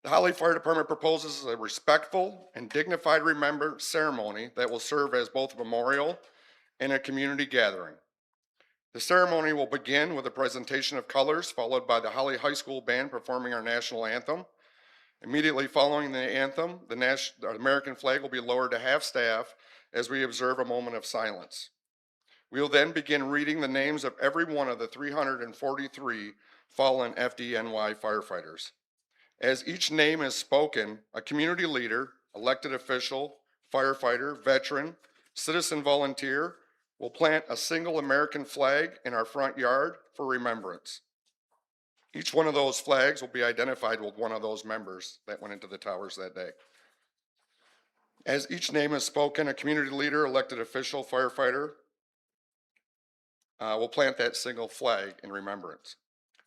The Holly Fire Department proposes a respectful and dignified remembrance ceremony that will serve as both a memorial and a community gathering. The ceremony will begin with a presentation of colors, followed by the Holly High School Band performing our national anthem. Immediately following the anthem, the American flag will be lowered to half-staff as we observe a moment of silence. We will then begin reading the names of every one of the 343 fallen FDNY firefighters. As each name is spoken, a community leader, elected official, firefighter, veteran, citizen volunteer will plant a single American flag in our front yard for remembrance. Each one of those flags will be identified with one of those members that went into the towers that day. As each name is spoken, a community leader, elected official, firefighter will plant that single flag in remembrance.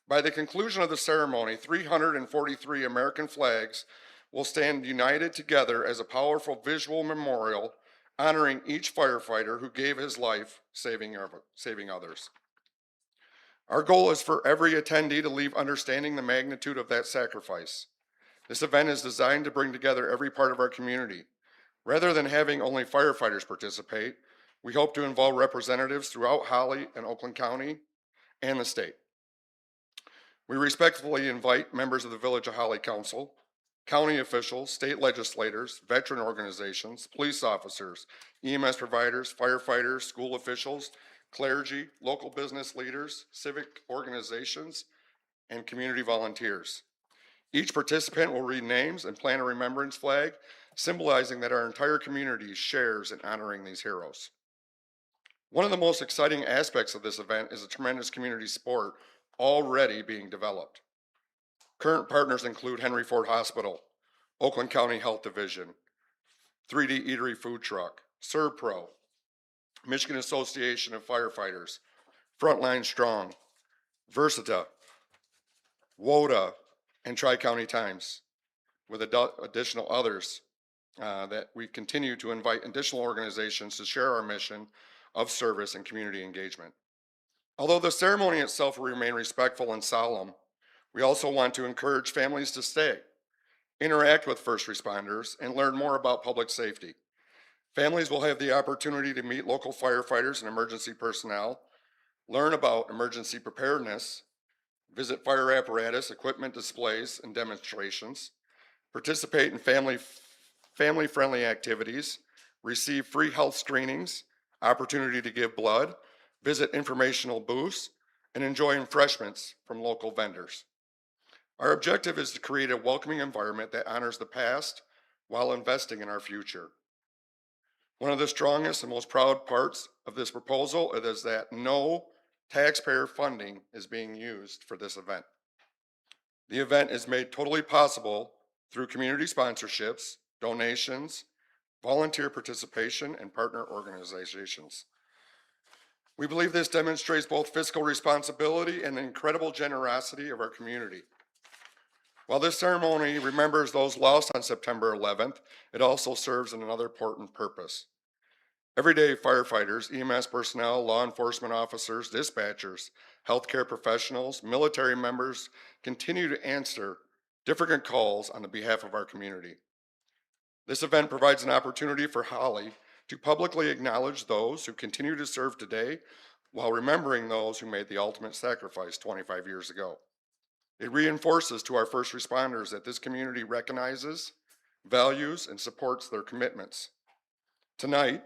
By the conclusion of the ceremony, 343 American flags will stand united together as a powerful visual memorial honoring each firefighter who gave his life saving others. Our goal is for every attendee to leave understanding the magnitude of that sacrifice. This event is designed to bring together every part of our community. Rather than having only firefighters participate, we hope to involve representatives throughout Holly and Oakland County and the state. We respectfully invite members of the Village of Holly Council, county officials, state legislators, veteran organizations, police officers, EMS providers, firefighters, school officials, clergy, local business leaders, civic organizations, and community volunteers. Each participant will read names and plant a remembrance flag, symbolizing that our entire community shares in honoring these heroes. One of the most exciting aspects of this event is the tremendous community support already being developed. Current partners include Henry Ford Hospital, Oakland County Health Division, 3D Eatery Food Truck, ServPro, Michigan Association of Firefighters, Frontline Strong, Versita, WODA, and Tri-County Times, with additional others that we continue to invite additional organizations to share our mission of service and community engagement. Although the ceremony itself will remain respectful and solemn, we also want to encourage families to stay, interact with first responders, and learn more about public safety. Families will have the opportunity to meet local firefighters and emergency personnel, learn about emergency preparedness, visit fire apparatus, equipment displays and demonstrations, participate in family-friendly activities, receive free health screenings, opportunity to give blood, visit informational booths, and enjoy refreshments from local vendors. Our objective is to create a welcoming environment that honors the past while investing in our future. One of the strongest and most proud parts of this proposal is that no taxpayer funding is being used for this event. The event is made totally possible through community sponsorships, donations, volunteer participation, and partner organizations. We believe this demonstrates both fiscal responsibility and the incredible generosity of our community. While this ceremony remembers those lost on September 11th, it also serves another important purpose. Everyday firefighters, EMS personnel, law enforcement officers, dispatchers, healthcare professionals, military members continue to answer difficult calls on the behalf of our community. This event provides an opportunity for Holly to publicly acknowledge those who continue to serve today while remembering those who made the ultimate sacrifice 25 years ago. It reinforces to our first responders that this community recognizes, values, and supports their commitments. Tonight,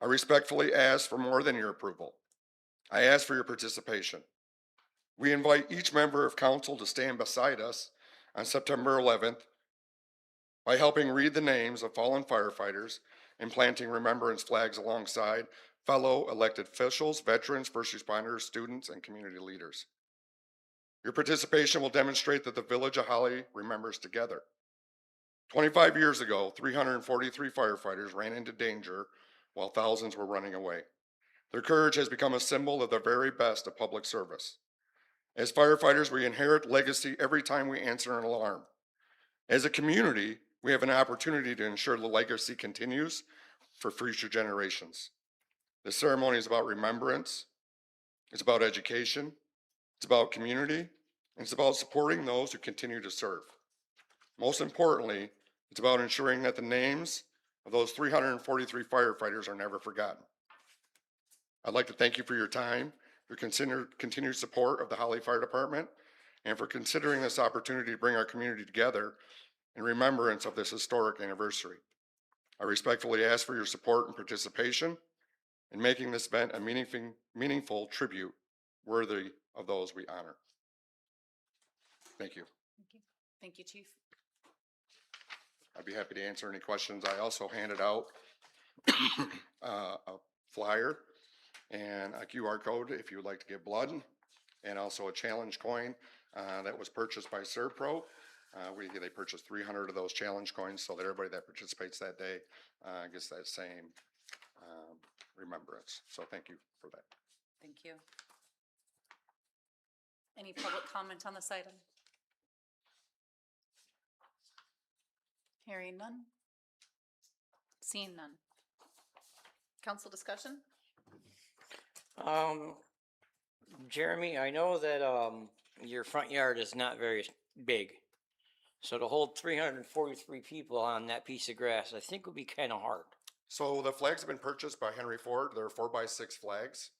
I respectfully ask for more than your approval. I ask for your participation. We invite each member of council to stand beside us on September 11th by helping read the names of fallen firefighters and planting remembrance flags alongside fellow elected officials, veterans, first responders, students, and community leaders. Your participation will demonstrate that the Village of Holly remembers together. 25 years ago, 343 firefighters ran into danger while thousands were running away. Their courage has become a symbol of the very best of public service. As firefighters, we inherit legacy every time we answer an alarm. As a community, we have an opportunity to ensure the legacy continues for future generations. This ceremony is about remembrance, it's about education, it's about community, and it's about supporting those who continue to serve. Most importantly, it's about ensuring that the names of those 343 firefighters are never forgotten. I'd like to thank you for your time, your continued support of the Holly Fire Department, and for considering this opportunity to bring our community together in remembrance of this historic anniversary. I respectfully ask for your support and participation in making this event a meaningful tribute worthy of those we honor. Thank you. Thank you, Chief. I'd be happy to answer any questions. I also handed out a flyer and a QR code if you would like to give blood, and also a challenge coin that was purchased by Servpro. They purchased 300 of those challenge coins so that everybody that participates that day gets that same remembrance. So thank you for that. Thank you. Any public comment on this item? Hearing none. Seeing none. Council discussion? Jeremy, I know that, your front yard is not very big. So to hold 343 people on that piece of grass, I think would be kind of hard. So the flags have been purchased by Henry Ford. They're 4x6 flags.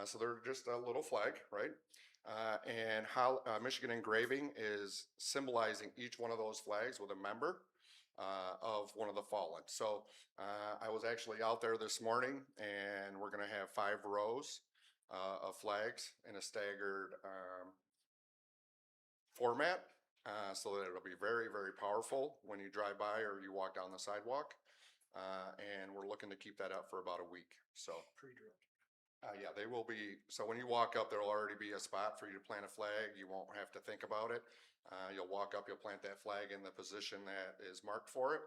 So they're just a little flag, right? And how Michigan Engraving is symbolizing each one of those flags with a member of one of the fallen. So I was actually out there this morning, and we're going to have 5 rows of flags in a staggered format, so that it'll be very, very powerful when you drive by or you walk down the sidewalk. And we're looking to keep that up for about a week. So yeah, they will be. So when you walk up, there'll already be a spot for you to plant a flag. You won't have to think about it. You'll walk up, you'll plant that flag in the position that is marked for it.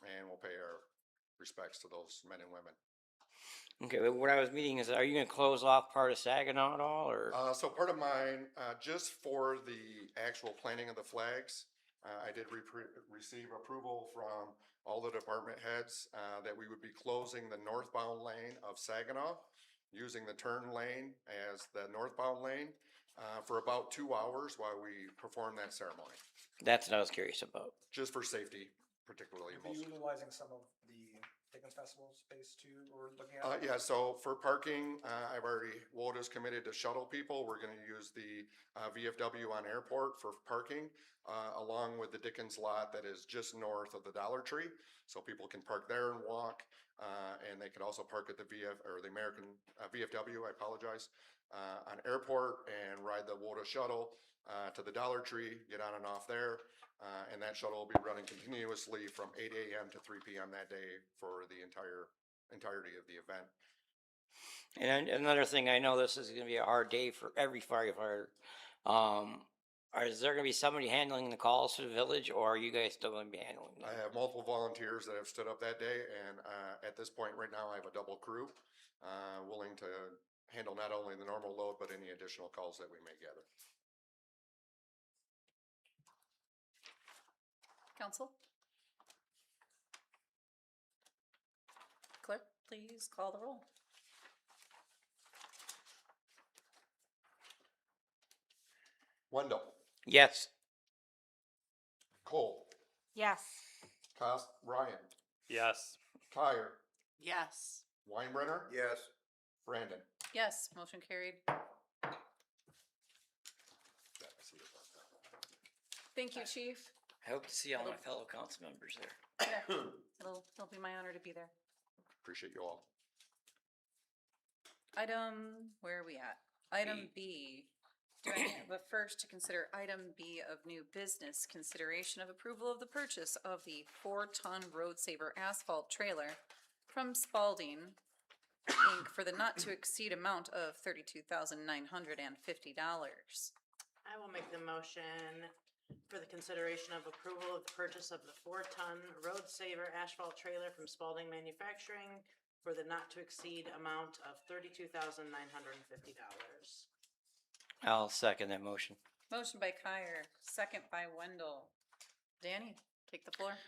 And we'll pay our respects to those men and women. Okay, but what I was meaning is, are you gonna close off part of Saginaw at all, or? So part of mine, just for the actual planting of the flags, I did receive approval from all the department heads that we would be closing the northbound lane of Saginaw using the turn lane as the northbound lane for about 2 hours while we perform that ceremony, That's what I was curious about. just for safety particularly. Are you utilizing some of the Dickens Festival space too, we're looking at? Yeah, so for parking, I've already, WODA's committed to shuttle people. We're gonna use the VFW on Airport for parking, along with the Dickens lot that is just north of the Dollar Tree. So people can park there and walk, and they can also park at the the American, VFW, I apologize, on Airport and ride the WODA shuttle, to the Dollar Tree, get on and off there. And that shuttle will be running continuously from 8 a.m. to 3 p.m. that day for the entirety of the event. And another thing, I know this is gonna be a hard day for every firefighter. Is there gonna be somebody handling the calls to the village, or are you guys still gonna be handling them? I have multiple volunteers that have stood up that day, and at this point right now, I have a double crew willing to handle not only the normal load, but any additional calls that we may gather. Council? Clerk, please call the roll. Wendell, Yes. Cole, Yes. Ryan, Yes. Kyer, Yes. Weinbrenner, Yes. Brandon. Yes, motion carried. Thank you, chief. I hope to see all my fellow council members there. Yeah, it'll be my honor to be there. Appreciate you all. Where are we at? Item B. Do I have a first to consider item B of new business, consideration of approval of the purchase of the 4-ton Road Saver asphalt trailer from Spalding Inc. for the not to exceed amount of $32,950. I will make the motion for the consideration of approval of the purchase of the 4-ton Road Saver asphalt trailer from Spalding Manufacturing for the not to exceed amount of $32,950. I'll second that motion. Motion by Kyer, second by Wendell. Danny, take the floor.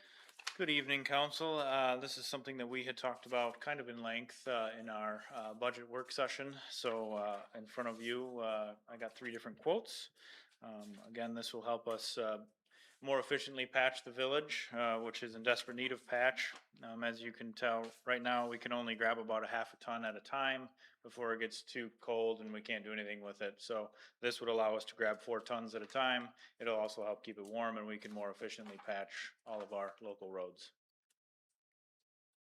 Good evening, council. This is something that we had talked about kind of in length in our budget work session. So in front of you, I got 3 different quotes. Again, this will help us more efficiently patch the village, which is in desperate need of patch. As you can tell, right now, we can only grab about a half a ton at a time before it gets too cold and we can't do anything with it. So this would allow us to grab 4 tons at a time. It'll also help keep it warm and we can more efficiently patch all of our local roads.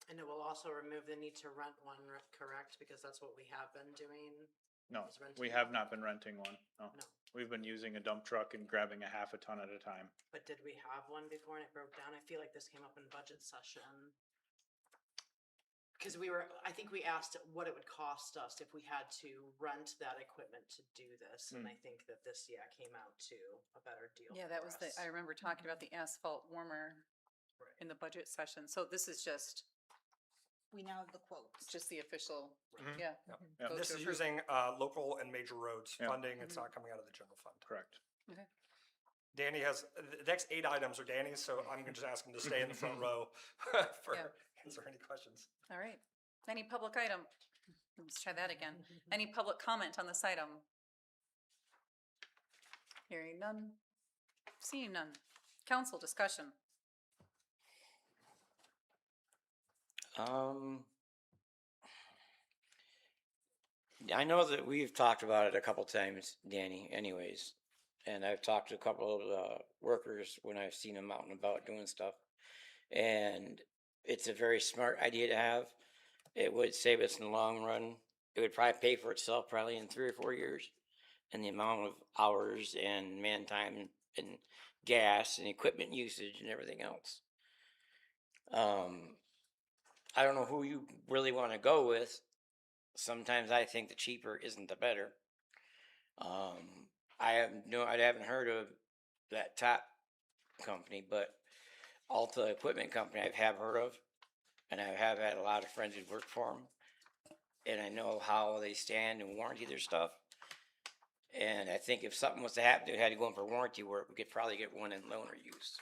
And it will also remove the need to rent one, correct? Because that's what we have been doing. No, is renting we one. have not been renting one. No. No. We've been using a dump truck and grabbing a half a ton at a time. But did we have one before and it broke down? I feel like this came up in budget session. Because I think we asked what it would cost us if we had to rent that equipment to do this. And I think that this, came out to a better deal. Yeah, that for was us. I remember talking about the asphalt warmer in the budget session. So this is just We now have the quotes. just the official, Mhm. yeah. Yeah. Vote This to is approve. using local and major roads Yeah. funding, it's not coming out of the general fund. Correct. Danny has, the next 8 items are Danny's, so I'm gonna just ask him to stay in the front row for Yeah. answer any questions. All right. Any public item? Let's try that again. Any public comment on this item? Hearing none. Seeing none. Council discussion. I know that we've talked about it a couple times, Danny, anyways. And I've talked to a couple of workers when I've seen them out and about doing stuff. And it's a very smart idea to have. It would save us in the long run. It would probably pay for itself probably in 3 or 4 years. And the amount of hours and man time and gas and equipment usage and everything else. I don't know who you really want to go with. Sometimes I think the cheaper isn't the better. I haven't heard of that top company, but Alta Equipment Company I have heard of, and I have had a lot of friends who work for them, and I know how they stand and warranty their stuff. And I think if something was to happen, they had to go in for warranty work, we could probably get one in loaner use.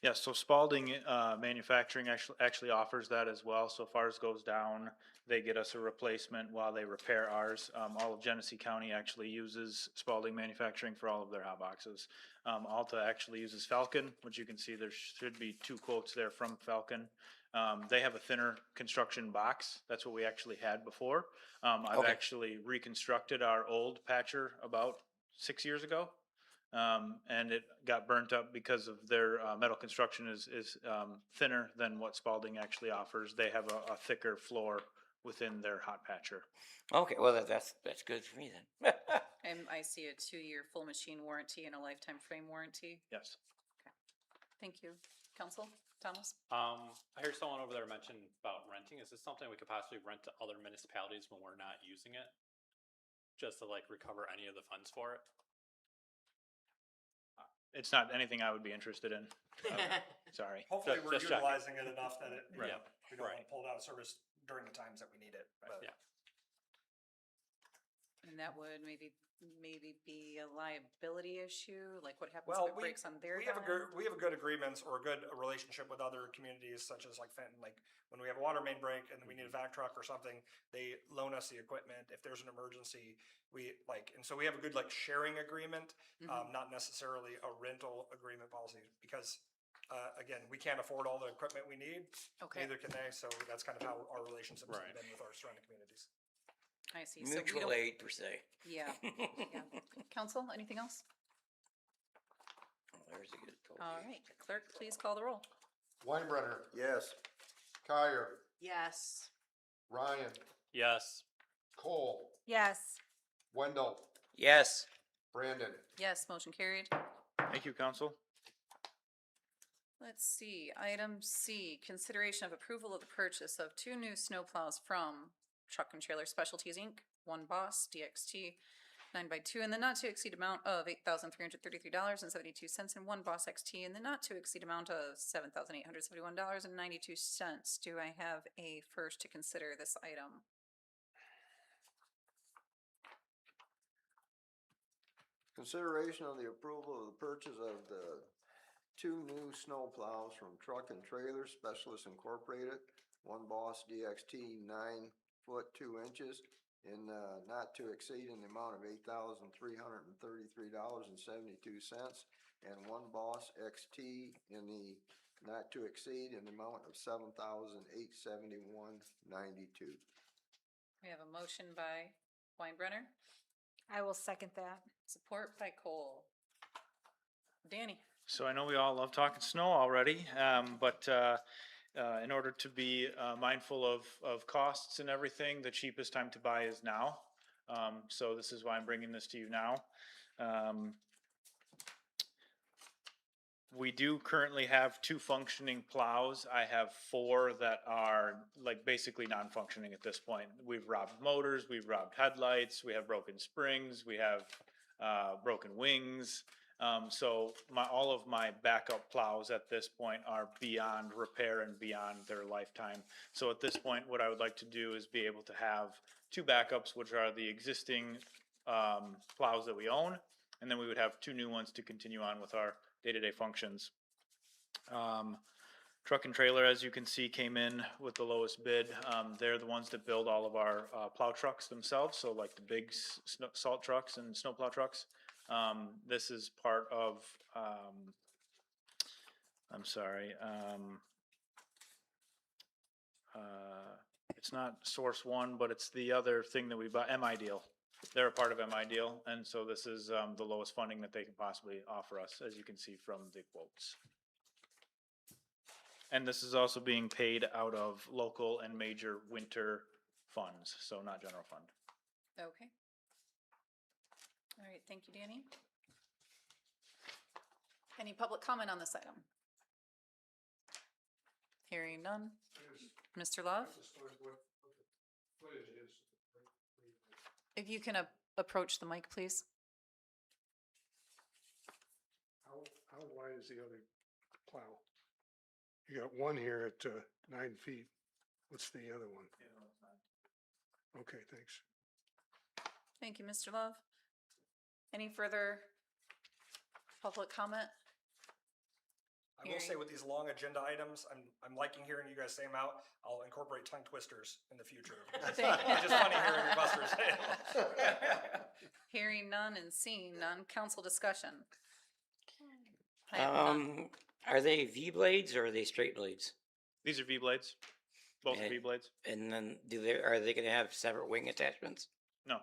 Yeah, so Spalding Manufacturing actually offers that as well. So if ours goes down, they get us a replacement while they repair ours. All of Genesee County actually uses Spalding Manufacturing for all of their hot boxes. Alta actually uses Falcon, which you can see there should be 2 quotes there from Falcon. They have a thinner construction box. That's what we actually had before. I've Okay. actually reconstructed our old patcher about 6 years ago. And it got burnt up because of their metal construction is thinner than what Spalding actually offers. They have a thicker floor within their hot patcher. Okay, well, that's good for me then. And I see a 2-year full machine warranty and a lifetime frame warranty. Yes. Thank you. Council, Thomas? I heard someone over there mention about renting. Is this something we could possibly rent to other municipalities when we're not using it? Just to like recover any of the funds for it? It's not anything I would be interested in. Sorry. Hopefully, Just- we're just checking. utilizing it enough that it, Right. we don't want Right. to pull it out of service during the times that we need it. But Yeah. And that would maybe be a liability issue, like what happens Well, if it breaks on their we have dime? we have a good agreements or a good relationship with other communities such as like Fenton. Like when we have a water main break and we need a vac truck or something, they loan us the equipment. If there's an emergency, and so we have a good like sharing agreement, not necessarily a rental agreement policy because again, we can't afford all the equipment we need. Okay. Neither can they. So that's kind of how our relationships Right. have been with our surrounding communities. I see. So we Mutual don't- aid per se. Yeah, yeah. Council, anything else? Oh, there's a good code. All right, clerk, please call the roll. Weinbrenner, Yes. Kyer, Yes. Ryan, Yes. Cole, Yes. Wendell, Yes. Brandon. Yes, motion carried. Thank you, council. Let's see, item C, consideration of approval of the purchase of 2 new snowplows from Truck and Trailer Specialties, Inc., one Boss DXT 9x2 in the not to exceed amount of $8,333.72 and one Boss XT in the not to exceed amount of $7,871.92. Do I have a first to consider this item? Consideration of the approval of the purchase of the 2 new snow plows from Truck and Trailer Specialists Incorporated, one Boss DXT 9 foot 2 inches in not to exceed in the amount of $8,333.72 and one Boss XT in the not to exceed in the amount of $7,871.92. We have a motion by Weinbrenner, I will second that. support by Cole. Danny? So I know we all love talking snow already, but in order to be mindful of costs and everything, the cheapest time to buy is now. So this is why I'm bringing this to you now. We do currently have 2 functioning plows. I have 4 that are like basically non-functioning at this point. We've robbed motors, we've robbed headlights, we have broken springs, we have broken wings. So all of my backup plows at this point are beyond repair and beyond their lifetime. So at this point, what I would like to do is be able to have 2 backups, which are the existing plows that we own, and then we would have 2 new ones to continue on with our day-to-day functions. Truck and Trailer, as you can see, came in with the lowest bid. They're the ones that build all of our plow trucks themselves, so like the big salt trucks and snowplow trucks. This is part of, I'm sorry, it's not Source One, but it's the other thing that we buy, MI Deal. They're a part of MI Deal, and so this is the lowest funding that they can possibly offer us, as you can see from the quotes. And this is also being paid out of local and major winter funds, so not general fund. Okay. All right, thank you, Danny. Any public comment on this item? Hearing none. Mr. Love? If you can approach the mic, please. How wide is the other plow? You got one here at 9 feet. What's the other one? Okay, thanks. Thank you, Mr. Love. Any further public comment? I will say Hearing- with these long agenda items, I'm liking hearing you guys say them out. I'll incorporate tongue twisters in the future. It's just funny hearing your Buster say it. Hearing none and seeing none, council discussion. I have none. Are they V blades or are they straight blades? These are V blades, both Eh. V blades. And then are they gonna have separate wing attachments? No.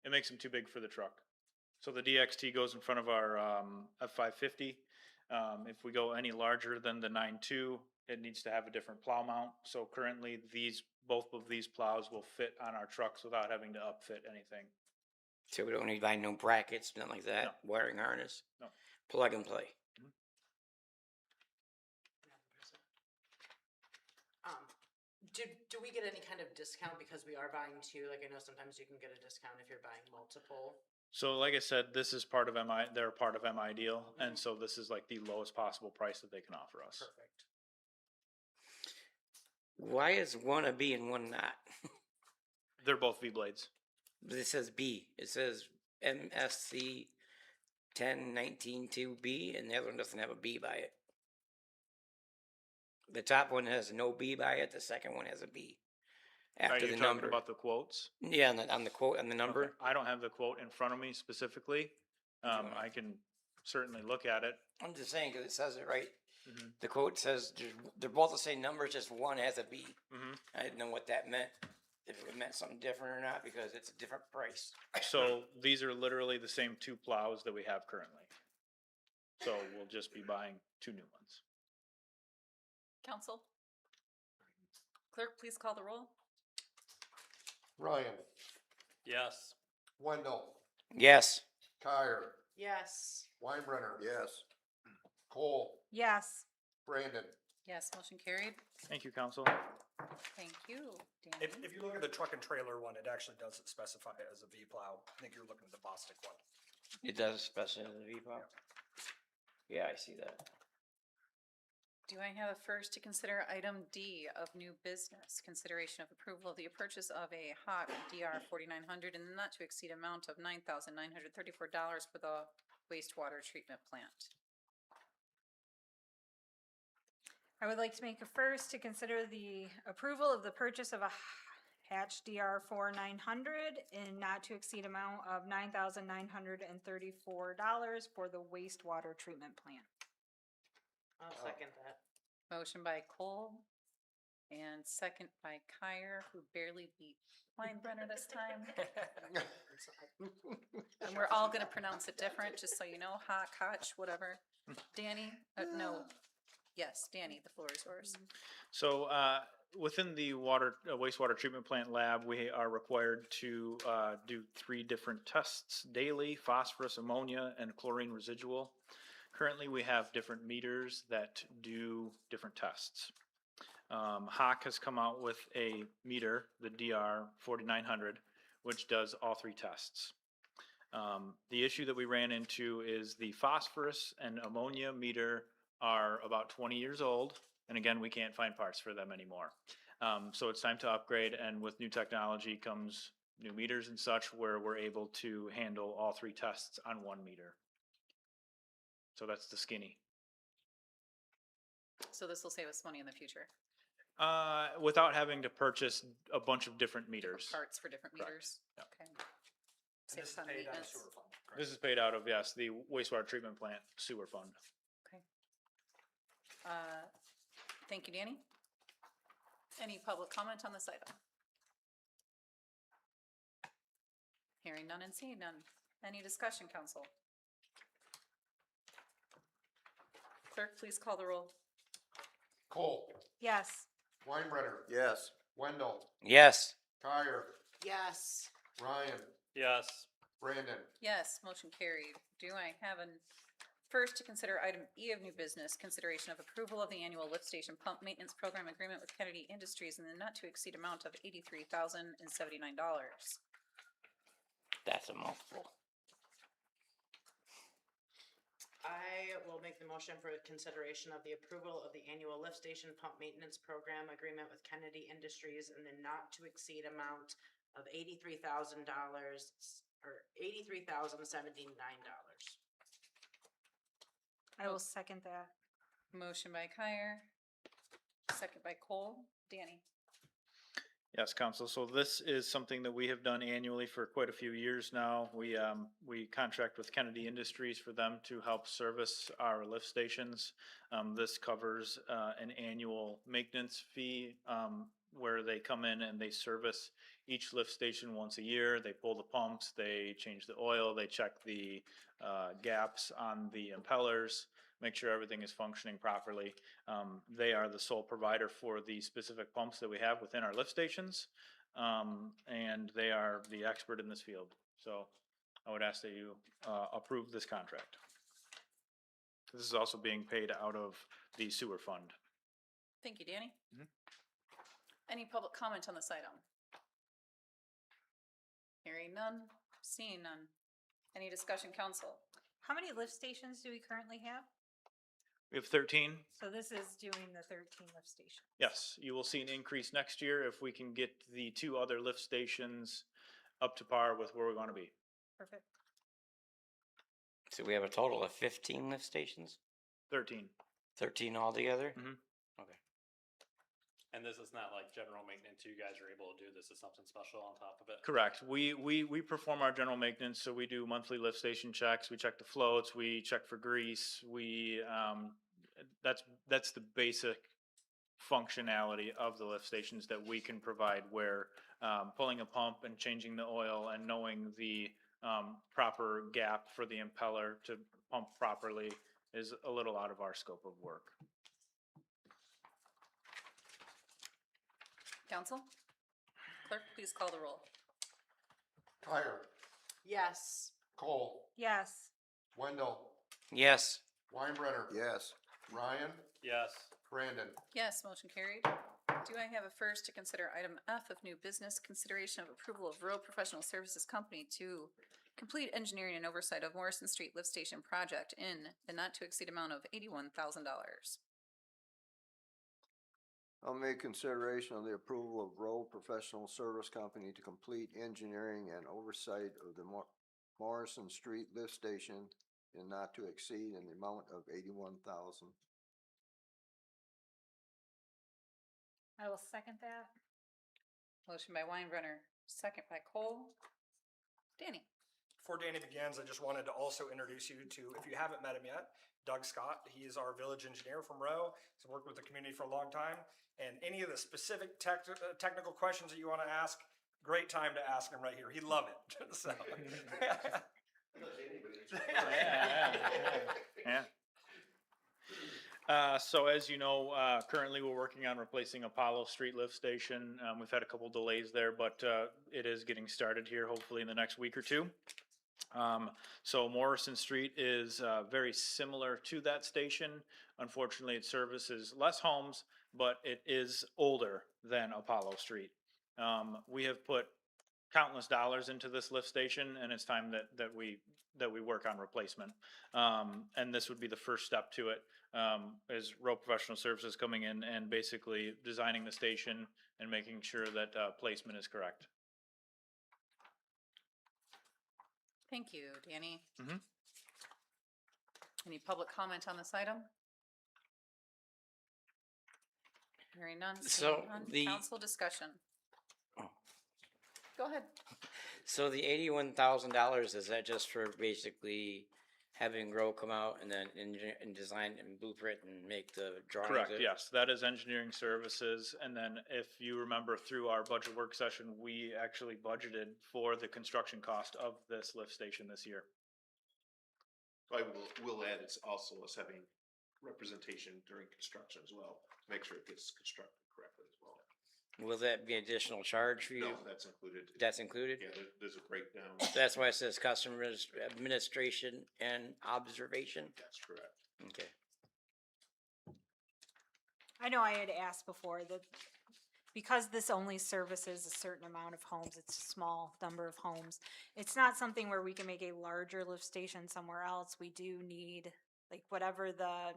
It makes them too big for the truck. So the DXT goes in front of our F-550. If we go any larger than the 9.2, it needs to have a different plow mount. So currently, both of these plows will fit on our trucks without having to upfit anything. So we don't need to buy no brackets, nothing like that, No. wiring harness? No. Plug and play. Do we get any kind of discount because we are buying two? Like I know sometimes you can get a discount if you're buying multiple. So like I said, this is part of MI, they're part of MI deal. And so this is like the lowest possible price that they can offer us. Perfect. Why is one a B and one not? They're both V blades. But it says B. It says MSC 1019-2B, and the other one doesn't have a B by it. The top one has no B by it. The second one has a B Are after you the talking number. about the quotes? Yeah, on the quote on the number. Okay. I don't have the quote in front of me specifically. I can certainly look at it. I'm just saying because it says it right. Mhm. The quote says they're both the same numbers, just one has a B. Mhm. I didn't know what that meant. If it meant something different or not, because it's a different price. So these are literally the same two plows that we have currently. So we'll just be buying two new ones. Council? Clerk, please call the roll. Ryan, Yes. Wendell, Yes. Kyer, Yes. Weinbrenner, Yes. Cole, Yes. Brandon. Yes, motion carried. Thank you, council. Thank you, Danny. If you look at the truck and trailer one, it actually doesn't specify it as a V plow. I think you're looking at the Bostic one. It does, especially in the V-Pop. Yeah, I see that. Do I have a first to consider item D of new business? Consideration of approval of the purchase of a Hawk DR 4900 in the not to exceed amount of $9,934 for the wastewater treatment plant. I would like to make a first to consider the approval of the purchase of a Hatch DR 4900 in not to exceed amount of $9,934 for the wastewater treatment plant. I'll second that. Motion by Cole and second by Kyer, who barely beat Weinbrenner this time. And we're all gonna pronounce it different, just so you know, Hawk, Hotch, whatever. Danny, no, yes, Danny, the floor is yours. So within the wastewater treatment plant lab, we are required to do 3 different tests daily: phosphorus, ammonia, and chlorine residual. Currently, we have different meters that do different tests. Hawk has come out with a meter, the DR 4900, which does all 3 tests. The issue that we ran into is the phosphorus and ammonia meter are about 20 years old, and again, we can't find parts for them anymore. So it's time to upgrade, and with new technology comes new meters and such, where we're able to handle all 3 tests on 1 meter. So that's the skinny. So this will save us money in the future. Without having to purchase a bunch of different meters. Parts for different Correct. meters. Yep. Okay. And Save this us is on paid out of maintenance. sewer fund. correct? This is paid out of, yes, the wastewater treatment plant sewer fund. Okay. Thank you, Danny. Any public comment on this item? Hearing none and seeing none. Any discussion, council? Clerk, please call the roll. Cole, Yes. Weinbrenner, Yes. Wendell, Yes. Kyer, Yes. Ryan, Yes. Brandon. Yes, motion carried. Do I have a first to consider item E of new business, consideration of approval of the annual lift station pump maintenance program agreement with Kennedy Industries in the not to exceed amount of $83,079. That's a mouthful. I will make the motion for consideration of the approval of the annual lift station pump maintenance program agreement with Kennedy Industries in the not to exceed amount of $83,000 or $83,079. I will second that. Motion by Kyer, second by Cole. Danny? Yes, council. So this is something that we have done annually for quite a few years now. We contract with Kennedy Industries for them to help service our lift stations. This covers, an annual maintenance fee, where they come in and they service each lift station once a year. They pull the pumps, they change the oil, they check the, gaps on the impellers, make sure everything is functioning properly. They are the sole provider for the specific pumps that we have within our lift stations. And they are the expert in this field. So I would ask that you, approve this contract. This is also being paid out of the sewer fund. Thank you, Danny. Mhm. Any public comment on this item? Hearing none, seeing none. Any discussion, council? How many lift stations do we currently have? We have 13. So this is doing the 13 lift stations. Yes, you will see an increase next year if we can get the 2 other lift stations up to par with where we want to be. Perfect. So we have a total of 15 lift stations, 13. 13 altogether? Mhm. Okay. And this is not like general maintenance you guys are able to do. This is something special on top of it. Correct. We perform our general maintenance, so we do monthly lift station checks. We check the floats, we check for grease. That's the basic functionality of the lift stations that we can provide, where pulling a pump and changing the oil and knowing the proper gap for the impeller to pump properly is a little out of our scope of work. Council? Clerk, please call the roll. Kyer, Yes. Cole, Yes. Wendell, Yes. Weinbrenner, Yes. Ryan, Yes. Brandon. Yes, motion carried. Do I have a first to consider item F of new business, consideration of approval of Road Professional Services Company to complete engineering and oversight of Morrison Street Lift Station project in the not to exceed amount of $81,000? I'll make consideration of the approval of Rowe Professional Service Company to complete engineering and oversight of the Morrison Street Lift Station and not to exceed in the amount of 81,000. I will second that. Motion by Weinbrenner, second by Cole. Danny? Before Danny begins, I just wanted to also introduce you to, if you haven't met him yet, Doug Scott. He is our village engineer from Rowe. He's worked with the community for a long time. And any of the specific technical questions that you want to ask, great time to ask him right here. He'd love it. So. Yeah. So as you know, currently we're working on replacing Apollo Street Lift Station. We've had a couple delays there, but it is getting started here hopefully in the next week or two. So Morrison Street is very similar to that station. Unfortunately, it services less homes, but it is older than Apollo Street. We have put countless dollars into this lift station, and it's time that we work on replacement. And this would be the first step to it, is Rowe Professional Services coming in and basically designing the station and making sure that placement is correct. Thank you, Danny. Mhm. Any public comment on this item? Hearing none, So seeing none. the- Council discussion. Go ahead. So the $81,000, is that just for basically having Rowe come out and then engineer and design and blueprint and make the drawings? Correct, of it? yes, that is engineering services. And then if you remember through our budget work session, we actually budgeted for the construction cost of this lift station this year. I will add, it's also us having representation during construction as well, to make sure it gets constructed correctly as well. Will that be additional charge for you? No, that's included. That's included? Yeah, there's a breakdown. That's why it says customer administration and observation? That's correct. Okay. I know I had asked before that because this only services a certain amount of homes, it's a small number of homes. It's not something where we can make a larger lift station somewhere else. We do need, like, whatever the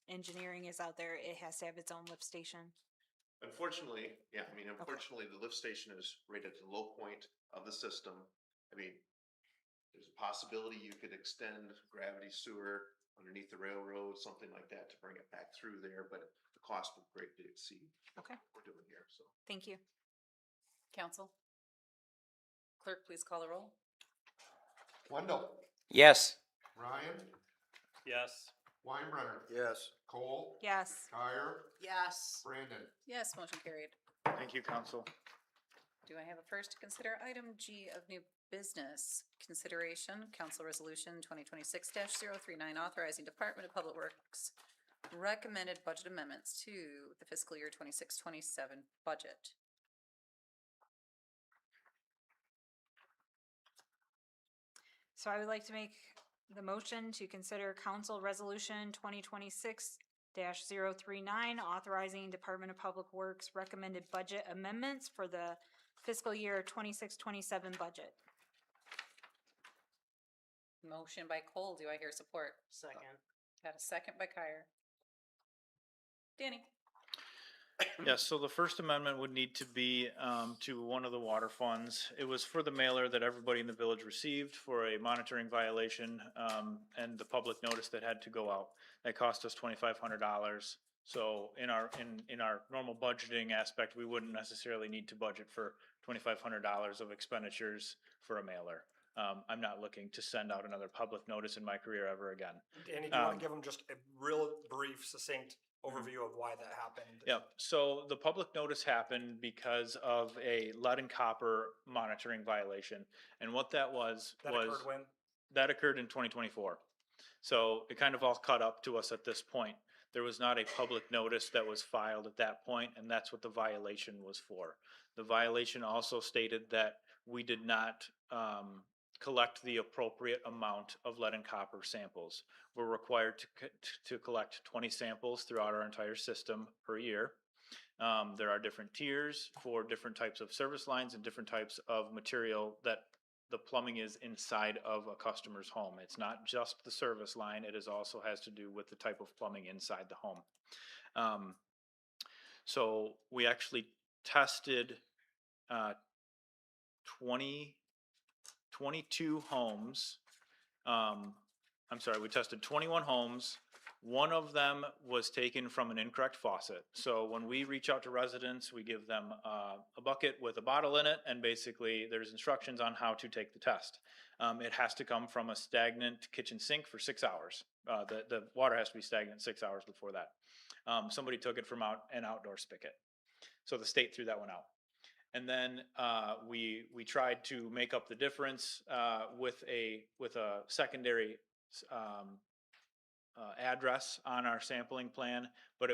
engineering is out there, it has to have its own lift station. Unfortunately, yeah, I mean, unfortunately, the lift station is right at the low point of the system. I mean, there's a possibility you could extend gravity sewer underneath the railroad, something like that to bring it back through there, but the cost would greatly exceed Okay, what we're doing here, so. thank you. Council? Clerk, please call the roll. Wendell, Yes. Ryan, Yes. Weinbrenner, Yes. Cole, Yes. Kyer, Yes. Brandon. Yes, motion carried. Thank you, council. Do I have a first to consider item G of new business? Consideration, Council Resolution 2026-039, authorizing Department of Public Works recommended budget amendments to the fiscal year 26-27 budget. So I would like to make the motion to consider Council Resolution 2026-039, authorizing Department of Public Works recommended budget amendments for the fiscal year 26-27 budget. Motion by Cole, do I hear support? Second. Got a second by Kyer. Danny? Yes, so the first amendment would need to be to one of the water funds. It was for the mailer that everybody in the village received for a monitoring violation and the public notice that had to go out. That cost us $2,500. So in our normal budgeting aspect, we wouldn't necessarily need to budget for $2,500 of expenditures for a mailer. I'm not looking to send out another public notice in my career ever again. Danny, do you want to give them just a real brief, succinct overview of why that happened? Yep, so the public notice happened because of a lead and copper monitoring violation. And what that was, That occurred when? that occurred in 2024. So it kind of all caught up to us at this point. There was not a public notice that was filed at that point, and that's what the violation was for. The violation also stated that we did not collect the appropriate amount of lead and copper samples. We're required to collect 20 samples throughout our entire system per year. There are different tiers for different types of service lines and different types of material that the plumbing is inside of a customer's home. It's not just the service line, it is also has to do with the type of plumbing inside the home. So we actually tested 22 homes. I'm sorry, we tested 21 homes. One of them was taken from an incorrect faucet. So when we reach out to residents, we give them a bucket with a bottle in it, and basically there's instructions on how to take the test. It has to come from a stagnant kitchen sink for 6 hours. The water has to be stagnant 6 hours before that. Somebody took it from an outdoor spigot. So the state threw that one out. And then we tried to make up the difference with a secondary address on our sampling plan, but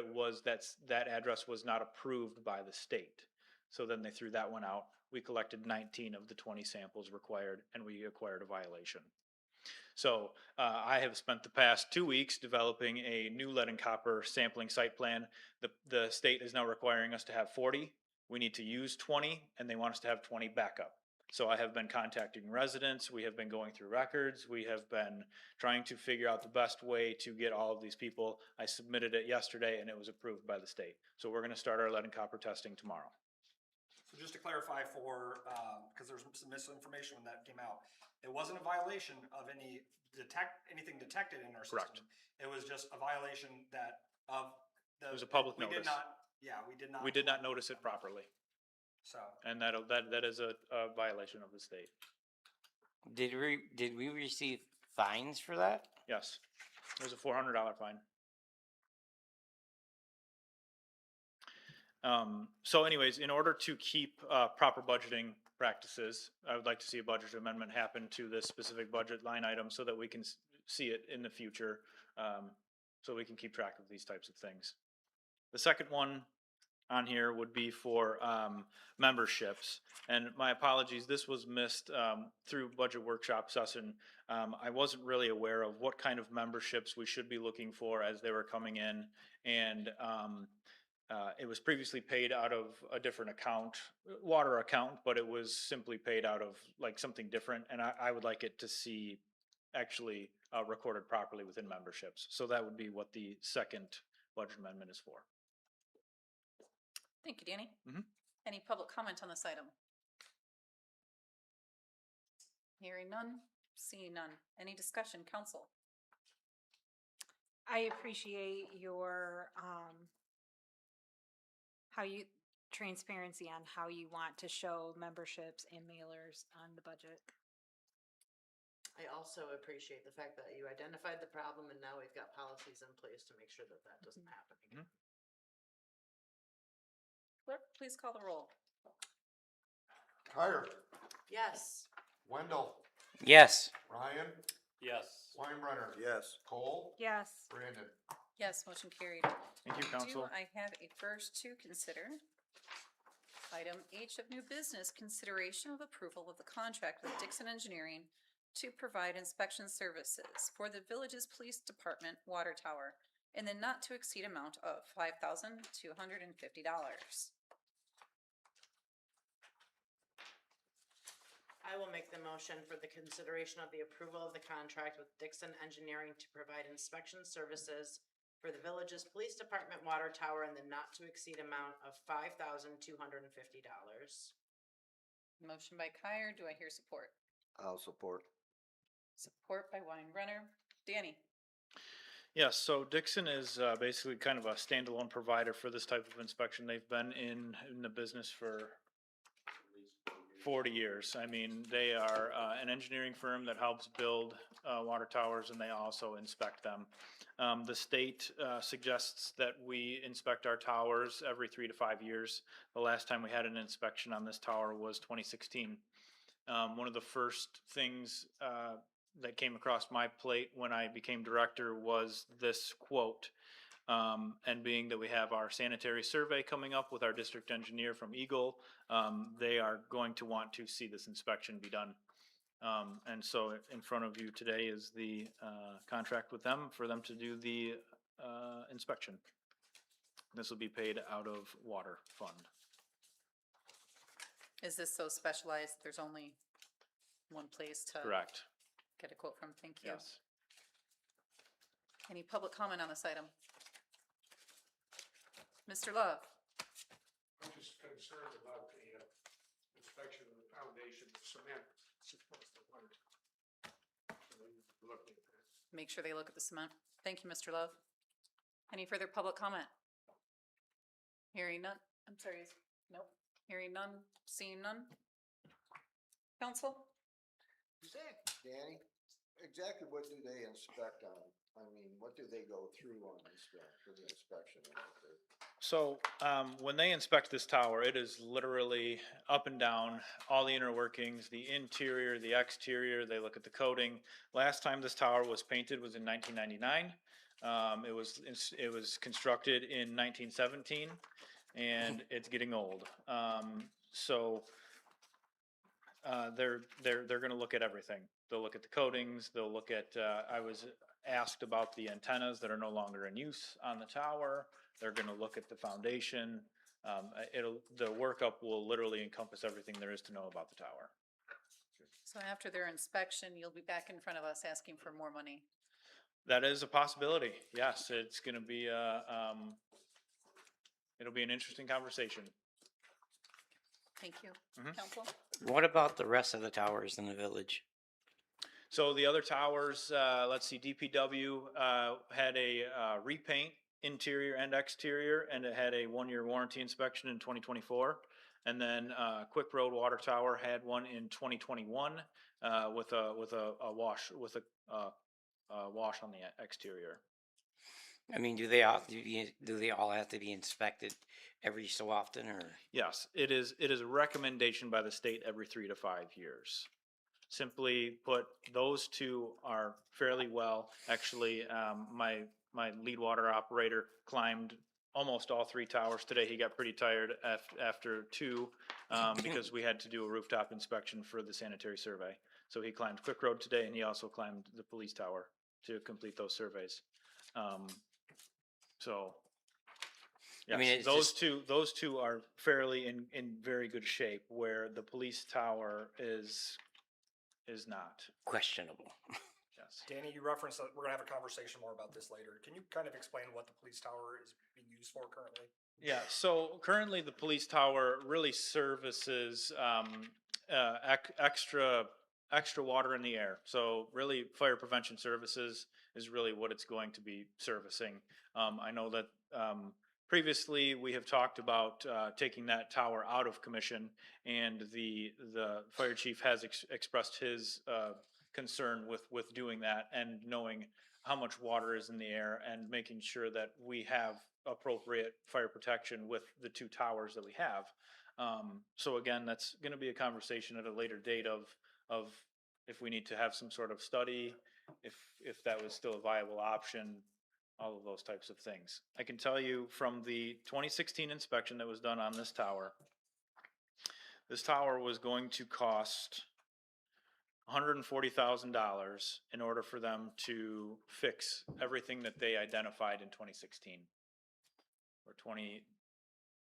that address was not approved by the state. So then they threw that one out. We collected 19 of the 20 samples required, and we acquired a violation. So I have spent the past 2 weeks developing a new lead and copper sampling site plan. The state is now requiring us to have 40. We need to use 20, and they want us to have 20 backup. So I have been contacting residents. We have been going through records. We have been trying to figure out the best way to get all of these people. I submitted it yesterday, and it was approved by the state. So we're going to start our lead and copper testing tomorrow. So just to clarify because there was some misinformation when that came out, it wasn't a violation of anything detected in our system. Correct. It was just a violation It was a public notice. We did not notice it properly. So. And that is a violation of the state. Did we receive fines for that? Yes, it was a $400 fine. So anyways, in order to keep proper budgeting practices, I would like to see a budget amendment happen to this specific budget line item so that we can see it in the future, so we can keep track of these types of things. The second one on here would be for memberships. And my apologies, this was missed through budget workshop session. I wasn't really aware of what kind of memberships we should be looking for as they were coming in. And it was previously paid out of a different account, water account, but it was simply paid out of like something different. And I would like it to see actually recorded properly within memberships. So that would be what the second budget amendment is for. Thank you, Danny. Mhm. Any public comment on this item? Hearing none, seeing none. Any discussion, council? I appreciate your, transparency on how you want to show memberships and mailers on the budget. I also appreciate the fact that you identified the problem and now we've got policies in place to make sure that that doesn't happen again. Clerk, please call the roll. Kyer, Yes. Wendell, Yes. Ryan, Yes. Weinbrenner, Yes. Cole, Yes. Brandon. Yes, motion carried. Thank you, council. Do I have a first to consider? Item H of new business, consideration of approval of the contract with Dixon Engineering to provide inspection services for the village's police department water tower in the not to exceed amount of $5,250. I will make the motion for the consideration of the approval of the contract with Dixon Engineering to provide inspection services for the village's police department water tower in the not to exceed amount of $5,250. Motion by Kyer, do I hear support? I'll support. Support by Weinbrenner. Danny? Yes, so Dixon is basically kind of a standalone provider for this type of inspection. They've been in the business for 40 years. I mean, they are an engineering firm that helps build water towers, and they also inspect them. The state suggests that we inspect our towers every 3 to 5 years. The last time we had an inspection on this tower was 2016. One of the first things that came across my plate when I became director was this quote. And being that we have our sanitary survey coming up with our district engineer from Eagle, they are going to want to see this inspection be done. And so in front of you today is the contract with them for them to do the inspection. This will be paid out of water fund. Is this so specialized, there's only one place to Correct. get a quote from? Thank you. Yes. Any public comment on this item? Mr. Love? I'm just concerned about the inspection of the foundation of cement supports the water. So we look at that. Make sure they look at the cement. Thank you, Mr. Love. Any further public comment? Hearing none, I'm sorry, nope. Hearing none, seeing none. Council? Danny, exactly what do they inspect on? I mean, what do they go through on for the inspection? So when they inspect this tower, it is literally up and down, all the inner workings, the interior, the exterior. They look at the coating. Last time this tower was painted was in 1999. It was constructed in 1917, and it's getting old. So they're going to look at everything. They'll look at the coatings. They'll look at. I was asked about the antennas that are no longer in use on the tower. They're going to look at the foundation. The workup will literally encompass everything there is to know about the tower. So after their inspection, you'll be back in front of us asking for more money. That is a possibility. Yes, it's going to be it'll be an interesting conversation. Thank you. Mhm. Council? What about the rest of the towers in the village? So the other towers, let's see, DPW had a repaint, interior and exterior, and it had a 1-year warranty inspection in 2024. And then Quick Road Water Tower had one in 2021 with a wash wash on the exterior. I mean, do they all have to be inspected every so often, or? Yes, it is a recommendation by the state every 3 to 5 years. Simply put, those two are fairly well. Actually, my lead water operator climbed almost all 3 towers today. He got pretty tired after 2 because we had to do a rooftop inspection for the sanitary survey. So he climbed Quick Road today, and he also climbed the police tower to complete those surveys. So, yes, I mean, it's those two are fairly in very good shape, where the police tower is not. Questionable. Yes. Danny, you referenced that we're gonna have a conversation more about this later. Can you kind of explain what the police tower is being used for currently? Yeah, so currently the police tower really services extra extra water in the air. So really, fire prevention services is really what it's going to be servicing. I know that previously we have talked about taking that tower out of commission, and the fire chief has expressed his concern with doing that and knowing how much water is in the air and making sure that we have appropriate fire protection with the two towers that we have. So again, that's going to be a conversation at a later date of if we need to have some sort of study, if that was still a viable option, all of those types of things. I can tell you from the 2016 inspection that was done on this tower was going to cost $140,000 in order for them to fix everything that they identified in 2016. Or 20,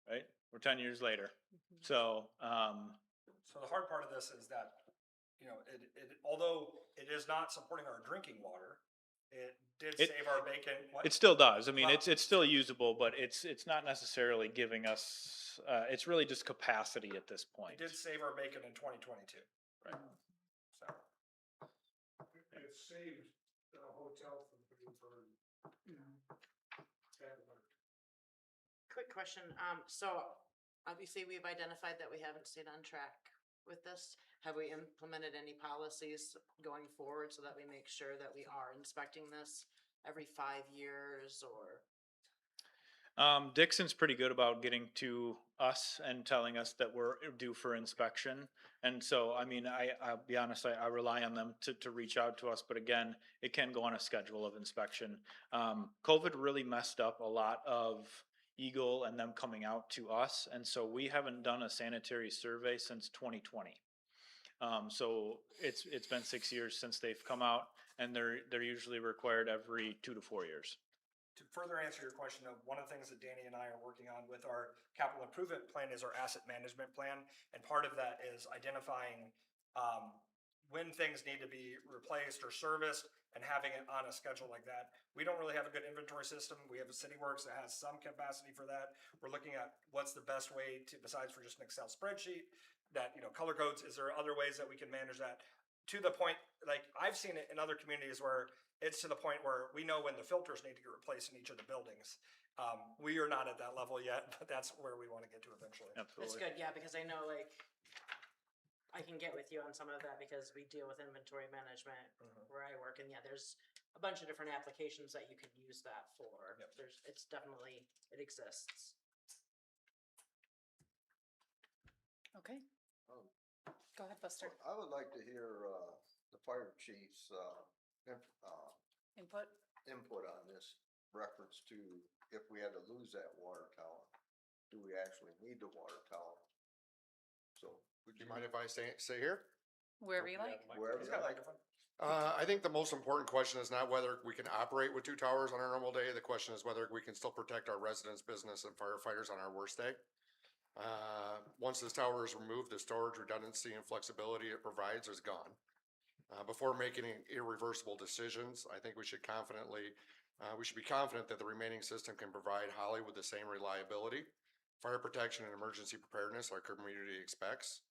right? We're 10 years later. So, So the hard part of this is that, you know, although it is not supporting our drinking water, it did save our bacon. What? it still does. I mean, it's still usable, but it's not necessarily giving us, it's really just capacity at this point. It did save our bacon in 2022. Right. So. It saved the hotel from being burned. Quick question, so obviously we've identified that we haven't stayed on track with this. Have we implemented any policies going forward so that we make sure that we are inspecting this every 5 years or? Dixon's pretty good about getting to us and telling us that we're due for inspection. And so, I mean, I'll be honest, I rely on them to reach out to us, but again, it can go on a schedule of inspection. COVID really messed up a lot of Eagle and them coming out to us. And so we haven't done a sanitary survey since 2020. So it's been 6 years since they've come out, and they're usually required every 2 to 4 years. To further answer your question, one of the things that Danny and I are working on with our capital improvement plan is our asset management plan. And part of that is identifying when things need to be replaced or serviced and having it on a schedule like that. We don't really have a good inventory system. We have a CityWorks that has some capacity for that. We're looking at what's the best way to, besides for just an Excel spreadsheet, that, you know, color codes, is there other ways that we can manage that? To the point, like I've seen it in other communities where it's to the point where we know when the filters need to get replaced in each of the buildings. We are not at that level yet, but that's where we want to get to eventually. It's good, yeah, because I know like, I can get with you on some of that because we deal with inventory management where I work, and yeah, there's a bunch of different applications that you could use that for. Yep. It's definitely, it exists. Okay. Go ahead, Buster. I would like to hear, the fire chief's, Input? on this reference to if we had to lose that water tower, do we actually need the water tower? So, Would you mind if I say here? Wherever you like. wherever He's you got a like. microphone. I think the most important question is not whether we can operate with two towers on a normal day. The question is whether we can still protect our residents, business, and firefighters on our worst day. Once this tower is removed, the storage redundancy and flexibility it provides is gone. Before making irreversible decisions, I think we should be confident that the remaining system can provide Holly with the same reliability, fire protection, and emergency preparedness our community expects.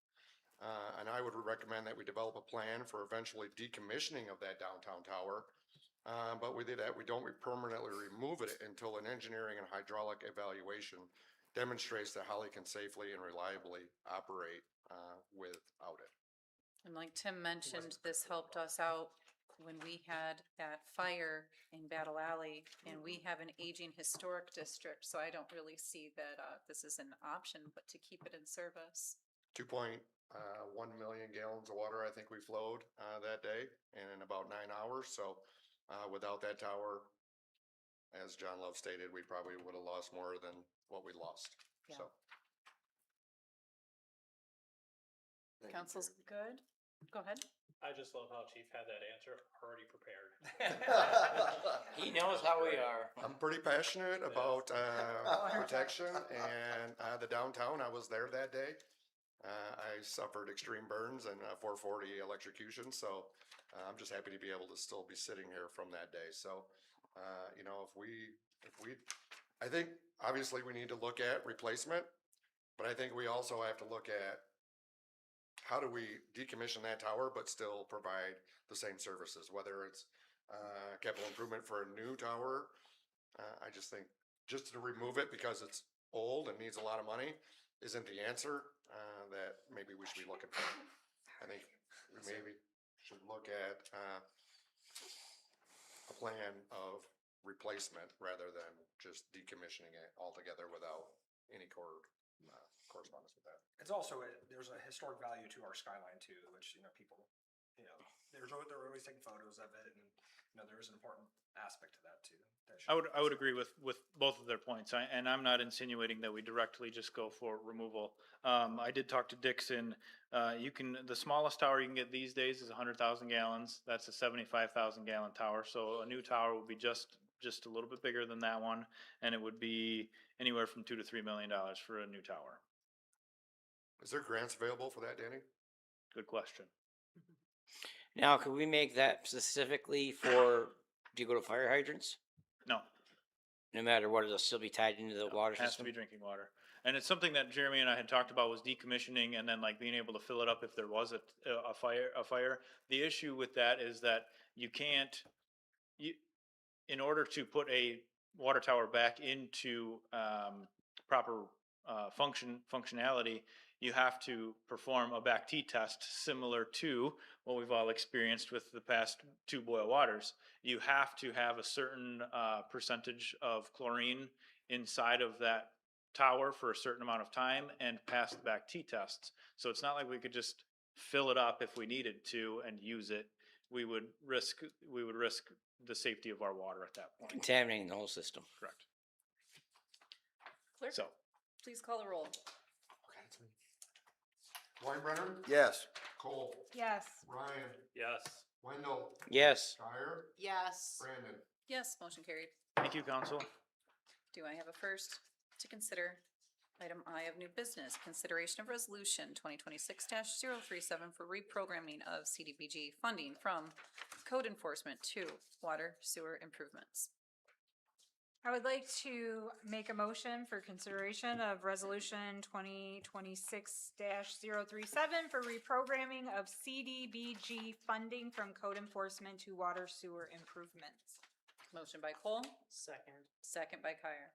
And I would recommend that we develop a plan for eventually decommissioning of that downtown tower. But with that, we don't permanently remove it until an engineering and hydraulic evaluation demonstrates that Holly can safely and reliably operate without it. And like Tim mentioned, this helped us out when we had that fire in Battle Alley, and we have an aging historic district, so I don't really see that this is an option, but to keep it in service. 2.1 million gallons of water, I think we flowed that day in about 9 hours. So without that tower, as John Love stated, we probably would have lost more than what we lost. Yeah. So Council's good? Go ahead. I just love how Chief had that answer already prepared. He knows how we are. I'm pretty passionate about protection and the downtown. I was there that day. I suffered extreme burns and 440 electrocution. So I'm just happy to be able to still be sitting here from that day. So, you know, I think obviously we need to look at replacement, but I think we also have to look at how do we decommission that tower but still provide the same services, whether it's capital improvement for a new tower. I just think just to remove it because it's old and needs a lot of money isn't the answer that maybe we should be looking for. I think we maybe should look at a plan of replacement rather than just decommissioning it altogether without any correspondence with that. It's also, there's a historic value to our skyline too, which, people, they're always taking photos of it, and, there is an important aspect to that too. that should I be would agree with both of their points, and I'm not insinuating that we directly just go for removal. I did talk to Dixon, the smallest tower you can get these days is 100,000 gallons, that's a 75,000 gallon tower, so a new tower would be just a little bit bigger than that one, and it would be anywhere from $2 to $3 million for a new tower. Is there grants available for that, Danny? Good question. Now, could we make that specifically for, do you go to fire hydrants? No. No matter what, it'll still be tied into the water It has to system? be drinking water. And it's something that Jeremy and I had talked about was decommissioning and then like being able to fill it up if there was a fire. The issue with that is that you can't, in order to put a water tower back into proper functionality, you have to perform a back-T test similar to what we've all experienced with the past two boil waters. You have to have a certain percentage of chlorine inside of that tower for a certain amount of time and pass the back-T tests. So it's not like we could just fill it up if we needed to and use it. We would risk the safety of our water at that point. Contaminating the whole system. Correct. Clerk, So, please call the roll. Weinbrenner? Yes. Cole? Yes. Ryan? Yes. Wendell? Yes. Dyer? Yes. Brandon? Yes, motion carried. thank you, council. Do I have a first to consider? Item I of new business, consideration of resolution 2026-037 for reprogramming of CDBG funding from code enforcement to water sewer improvements. I would like to make a motion for consideration of resolution 2026-037 for reprogramming of CDBG funding from code enforcement to water sewer improvements. Motion by Cole, Second. second by Kyer.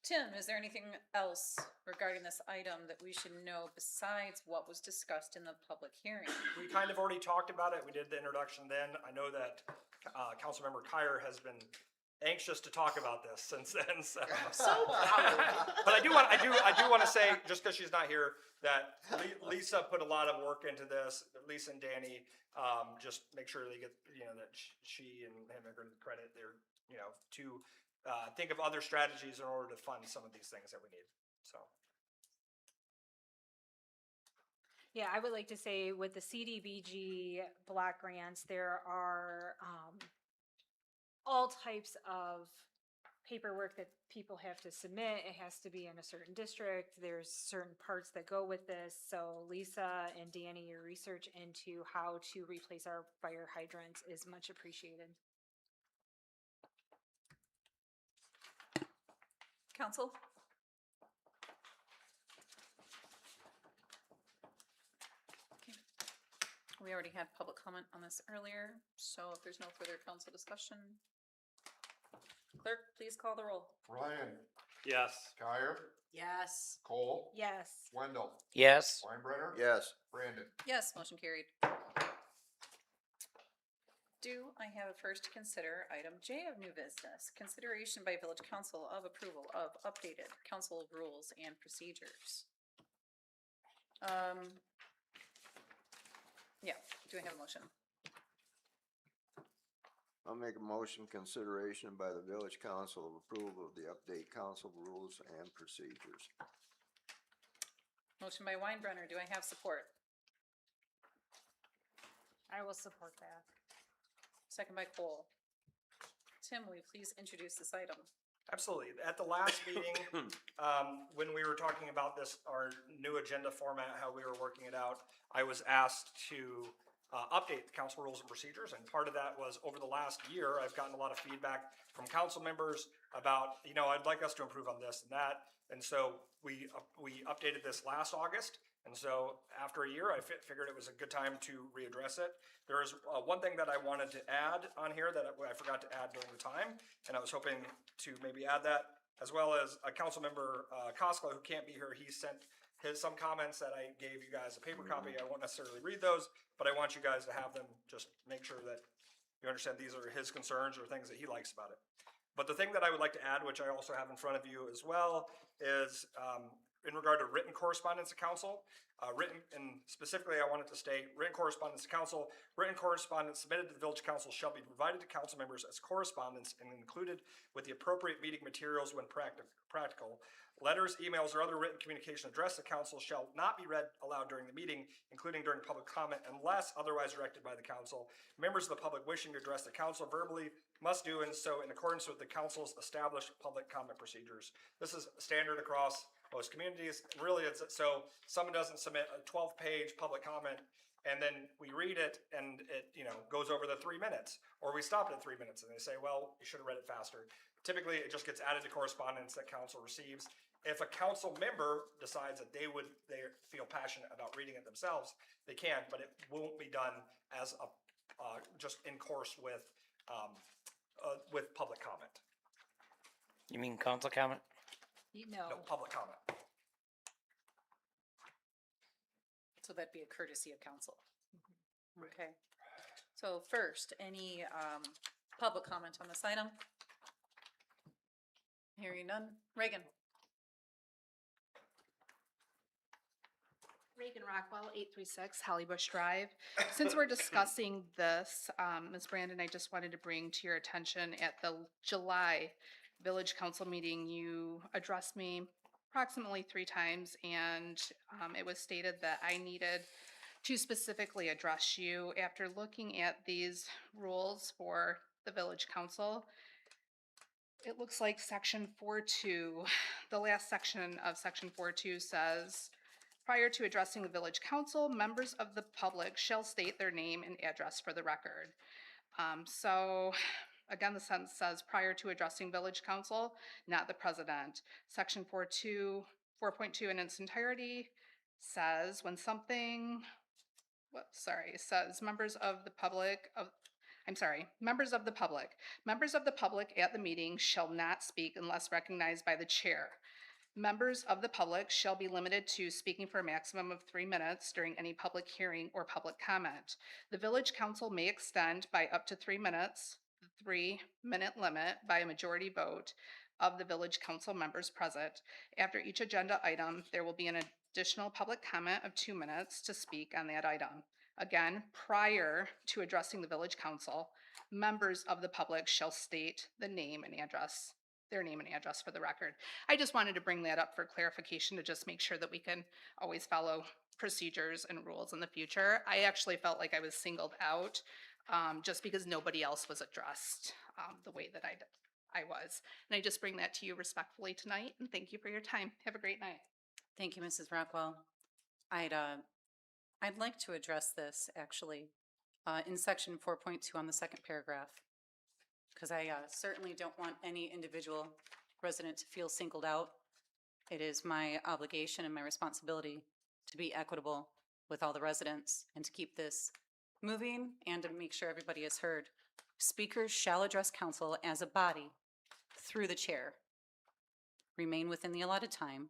Tim, is there anything else regarding this item that we should know besides what was discussed in the public hearing? We kind of already talked about it. We did the introduction then. I know that Councilmember Kyer has been anxious to talk about this since then. So proud. but I do want to say, just because she's not here, that Lisa put a lot of work into this. Lisa and Danny, just make sure they get that she and him are getting credit. They're to think of other strategies in order to fund some of these things that we need. So. Yeah, I would like to say with the CDBG block grants, there are all types of paperwork that people have to submit. It has to be in a certain district. There's certain parts that go with this. So Lisa and Danny, your research into how to replace our fire hydrants is much appreciated. Council? Okay. We already had public comment on this earlier, so if there's no further council discussion. Clerk, please call the roll. Ryan? Yes. Kyer? Yes. Cole? Yes. Wendell? Yes. Weinbrenner? Yes. Brandon? Yes, motion carried. Do I have a first to consider item J of new business, consideration by village council of approval of updated council rules and procedures? Yeah, do I have a motion? I'll make a motion consideration by the village council of approval of the update council rules and procedures. Motion by Weinbrenner, do I have support? I will support that. Second by Cole. Tim, will you please introduce this item? Absolutely. At the last meeting, when we were talking about this, our new agenda format, how we were working it out, I was asked to update the council rules and procedures. And part of that was over the last year, I've gotten a lot of feedback from council members about, I'd like us to improve on this and that. And so we updated this last August. And so after a year, I figured it was a good time to readdress it. There is one thing that I wanted to add on here that I forgot to add during the time, and I was hoping to maybe add that, as well as a council member, Coskla, who can't be here. He sent some comments that I gave you guys a paper copy. I won't necessarily read those, but I want you guys to have them. Just make sure that you understand these are his concerns or things that he likes about it. But the thing that I would like to add, which I also have in front of you as well, is in regard to written correspondence to council. And specifically, I wanted to state, written correspondence to council, written correspondence submitted to the village council shall be provided to council members as correspondence and included with the appropriate meeting materials when practical. Letters, emails, or other written communication addressed to council shall not be read aloud during the meeting, including during public comment, unless otherwise directed by the council. Members of the public wishing to address the council verbally must do and so in accordance with the council's established public comment procedures. This is standard across most communities. Really, it's so someone doesn't submit a 12-page public comment and then we read it and it, goes over the 3 minutes, or we stopped at 3 minutes and they say, well, you should have read it faster. Typically, it just gets added to correspondence that council receives. If a council member decides that they feel passionate about reading it themselves, they can, but it won't be done as a just in course with public comment. You mean council comment? No, public comment. So that'd be a courtesy of council. Okay. So first, any public comment on this item? Hearing none. Reagan? Reagan Rockwell, 836 Holly Bush Drive. Since we're discussing this, Ms. Brandon, I just wanted to bring to your attention at the July Village Council meeting, you addressed me approximately 3 times, and it was stated that I needed to specifically address you. After looking at these rules for the Village Council, it looks like section 4.2, the last section of section 4.2 says, prior to addressing the Village Council, members of the public shall state their name and address for the record. So again, the sentence says prior to addressing Village Council, not the president. Section 4.2 in its entirety says when something, says members of the public members of the public at the meeting shall not speak unless recognized by the chair. Members of the public shall be limited to speaking for a maximum of 3 minutes during any public hearing or public comment. The Village Council may extend by up to 3 minutes, the 3-minute limit by a majority vote of the Village Council members present. After each agenda item, there will be an additional public comment of 2 minutes to speak on that item. Again, prior to addressing the Village Council, members of the public shall state the name and address, their name and address for the record. I just wanted to bring that up for clarification to just make sure that we can always follow procedures and rules in the future. I actually felt like I was singled out just because nobody else was addressed the way that I was. And I just bring that to you respectfully tonight, and thank you for your time. Have a great night. Thank you, Mrs. Rockwell. I'd like to address this actually in section 4.2 on the second paragraph, because I certainly don't want any individual resident to feel singled out. It is my obligation and my responsibility to be equitable with all the residents and to keep this moving and to make sure everybody is heard. Speakers shall address council as a body through the chair, remain within the allotted time,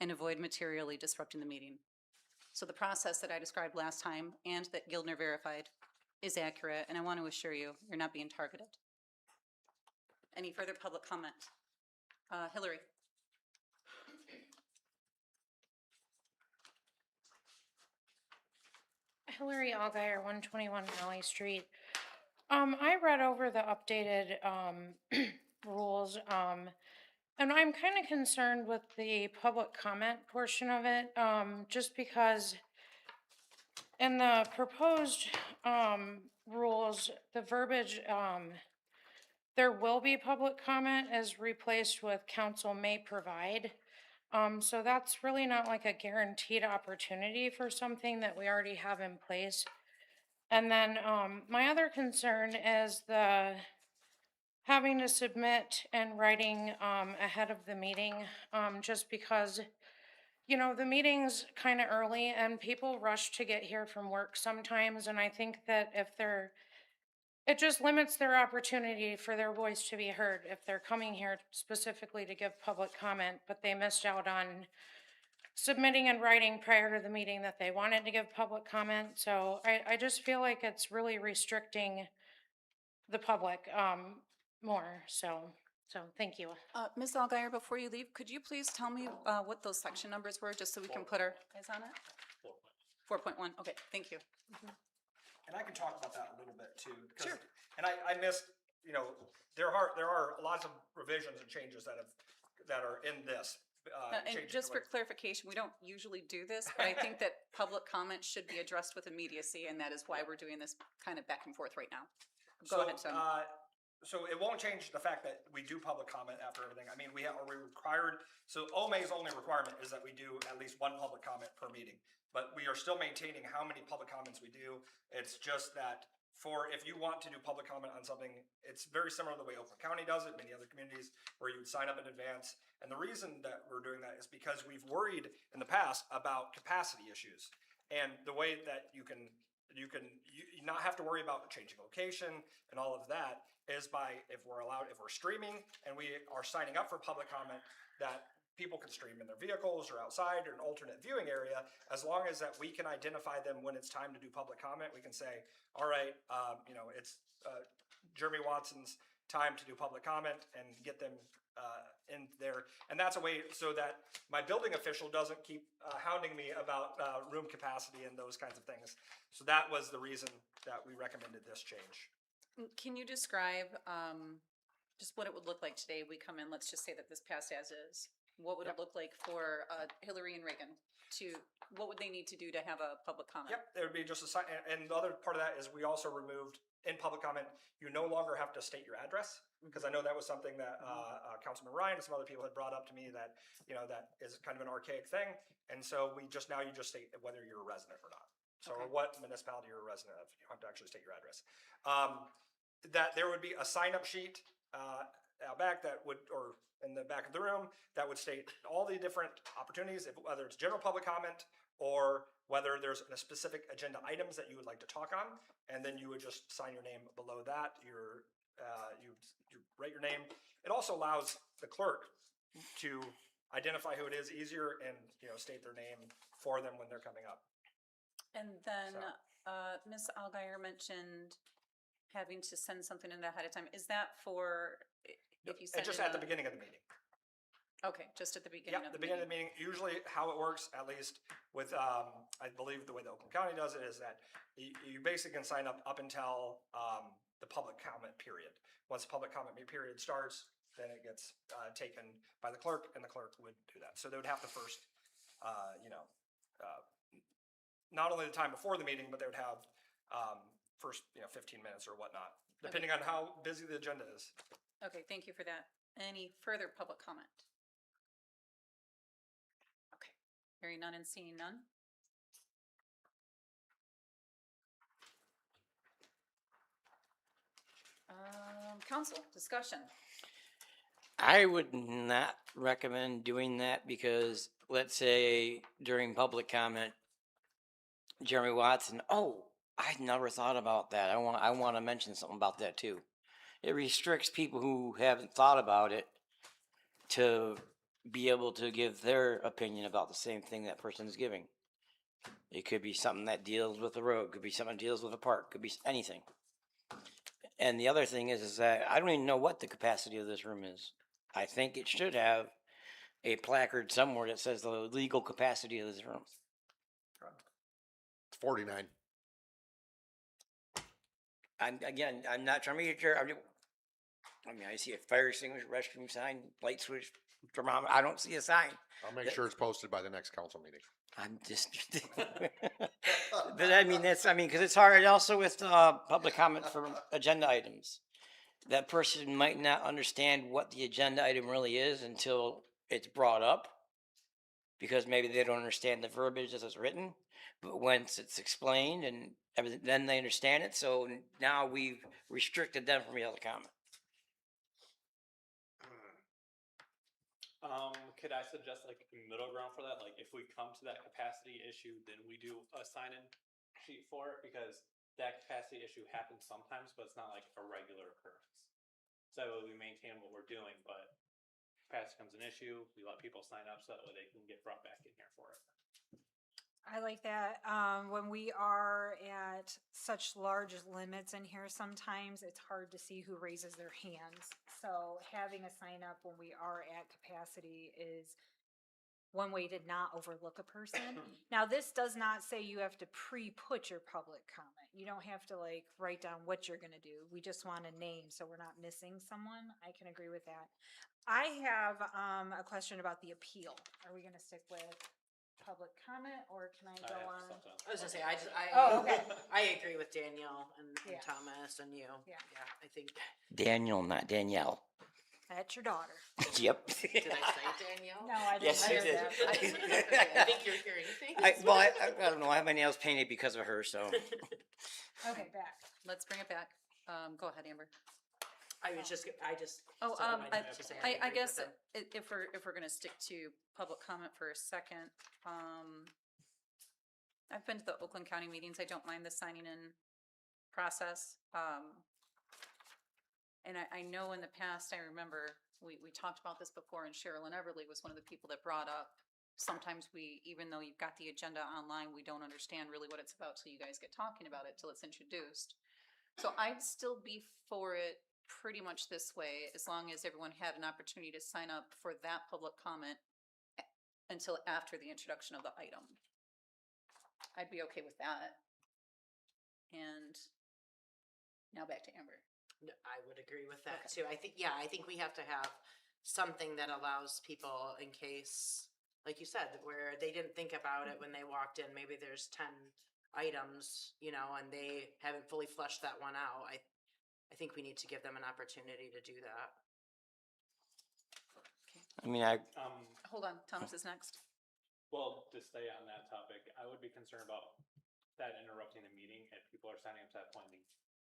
and avoid materially disrupting the meeting. So the process that I described last time and that Gildner verified is accurate, and I want to assure you, you're not being targeted. Any further public comment? Hillary. Hillary Allgaier, 121 Valley Street. I read over the updated rules, and I'm kind of concerned with the public comment portion of it, just because in the proposed rules, the verbiage, there will be public comment is replaced with council may provide. So that's really not like a guaranteed opportunity for something that we already have in place. And then my other concern is the having to submit and writing ahead of the meeting, just because you know, the meeting's kind of early and people rush to get here from work sometimes. And I think that if they're, it just limits their opportunity for their voice to be heard if they're coming here specifically to give public comment, but they missed out on submitting in writing prior to the meeting that they wanted to give public comment. So I just feel like it's really restricting the public, more. So thank you. Ms. Algier, before you leave, could you please tell me, what those section numbers were, just so we can put our eyes on it? 4.1, okay, thank you. And I can talk about that a little bit too. 'Cause- Sure. And I missed, you know, there are lots of revisions and changes that are in this. And changing just the for clarification, we don't usually do this, but I think that public comment should be addressed with immediacy, and that is why we're doing this kind of back and forth right now. Go ahead, Tim. So it won't change the fact that we do public comment after everything. I mean, are we required, so OMA's only requirement is that we do at least one public comment per meeting. But we are still maintaining how many public comments we do. It's just that if you want to do public comment on something, it's very similar to the way Oakland County does it, many other communities, where you would sign up in advance. And the reason that we're doing that is because we've worried in the past about capacity issues. And the way that you not have to worry about changing location and all of that is if we're streaming and we are signing up for public comment, that people can stream in their vehicles or outside or an alternate viewing area, as long as that we can identify them when it's time to do public comment. We can say, all right, it's Jeremy Watson's time to do public comment, and get them in there. And that's a way so that my building official doesn't keep hounding me about room capacity and those kinds of things. So that was the reason that we recommended this change. Can you describe, just what it would look like today? We come in, let's just say that this passed as is. What would it look like for Hillary and Reagan what would they need to do to have a public comment? Yep, there would be just a sign, and the other part of that is we also removed, in public comment, you no longer have to state your address, because I know that was something that Councilman Ryan and some other people had brought up to me that, that is kind of an archaic thing. And so you just state whether you're a resident or not. So Okay. what municipality you're a resident of, you don't have to actually state your address. That there would be a sign-up sheet out back or in the back of the room, that would state all the different opportunities, whether it's general public comment or whether there's a specific agenda items that you would like to talk on, and then you would just sign your name below that. You write your name. It also allows the clerk to identify who it is easier and state their name for them when they're coming up. And then, Ms. Algier mentioned having to send something in ahead of time. Is that for, if you send It's just in at the beginning of the meeting. Okay, just at the beginning Yeah, of the beginning of the meeting. Usually how it works, at least with, I believe the way that Oakland County does it, is that you basically can sign up until the public comment period. Once the public comment period starts, then it gets taken by the clerk, and the clerk would do that. So they would have to first, not only the time before the meeting, but they would have first 15 minutes or whatnot, depending on how busy the agenda is. Okay, thank you for that. Any further public comment? Okay, hearing none and seeing none. Council, discussion. I would not recommend doing that because let's say during public comment, Jeremy Watson, oh, I never thought about that. I want to mention something about that too. It restricts people who haven't thought about it to be able to give their opinion about the same thing that person is giving. It could be something that deals with the road, could be something that deals with a park, could be anything. And the other thing is that I don't even know what the capacity of this room is. I think it should have a placard somewhere that says the legal capacity of this room. It's 49. I'm not trying to be a jerk. I see a fire extinguisher, restroom sign, light switch, thermometer. I don't see a sign. I'll make sure it's posted by the next council meeting. I'm just, but because it's hard also with public comment for agenda items. That person might not understand what the agenda item really is until it's brought up, because maybe they don't understand the verbiage as it's written. But once it's explained and everything, then they understand it. So now we've restricted them from being able to comment. Could I suggest like a middle ground for that? Like if we come to that capacity issue, then we do a sign-in sheet for it because that capacity issue happens sometimes, but it's not like a regular occurrence. So we maintain what we're doing, but capacity becomes an issue, we let people sign up so that way they can get brought back in here for it. I like that. When we are at such large limits in here, sometimes it's hard to see who raises their hands. So having a sign up when we are at capacity is one way to not overlook a person. Now, this does not say you have to pre-put your public comment. You don't have to like write down what you're gonna do. We just want a name, so we're not missing someone. I can agree with that. I have, a question about the appeal. Are we gonna stick with public comment or can I go on? I was gonna say, Oh, okay. I agree with Danielle and Yeah. Thomas and you. Yeah. Yeah, I think, Daniel, not Danielle. That's your daughter. Yep. did I say Danielle? No, I didn't Yes, you hear did. that. I think you're hearing things. I don't know, I have my nails painted because of her, so. Okay, back. Let's bring it back. Go ahead, Amber. I just. Oh, said what I needed to say. I agree with guess it. if we're gonna stick to public comment for a second, I've been to the Oakland County meetings. I don't mind the signing in process. And I know in the past, I remember we talked about this before and Sherilyn Everly was one of the people that brought up, sometimes we, even though you've got the agenda online, we don't understand really what it's about till you guys get talking about it, till it's introduced. So I'd still be for it pretty much this way, as long as everyone had an opportunity to sign up for that public comment until after the introduction of the item. I'd be okay with that. And now back to Amber. No, I would agree with that too. I think we have to have something that allows people in case, like you said, where they didn't think about it when they walked in, maybe there's 10 items, and they haven't fully fleshed that one out. I think we need to give them an opportunity to do that. I mean, Hold on, Thomas is next. Well, to stay on that topic, I would be concerned about that interrupting the meeting if people are signing up to that point and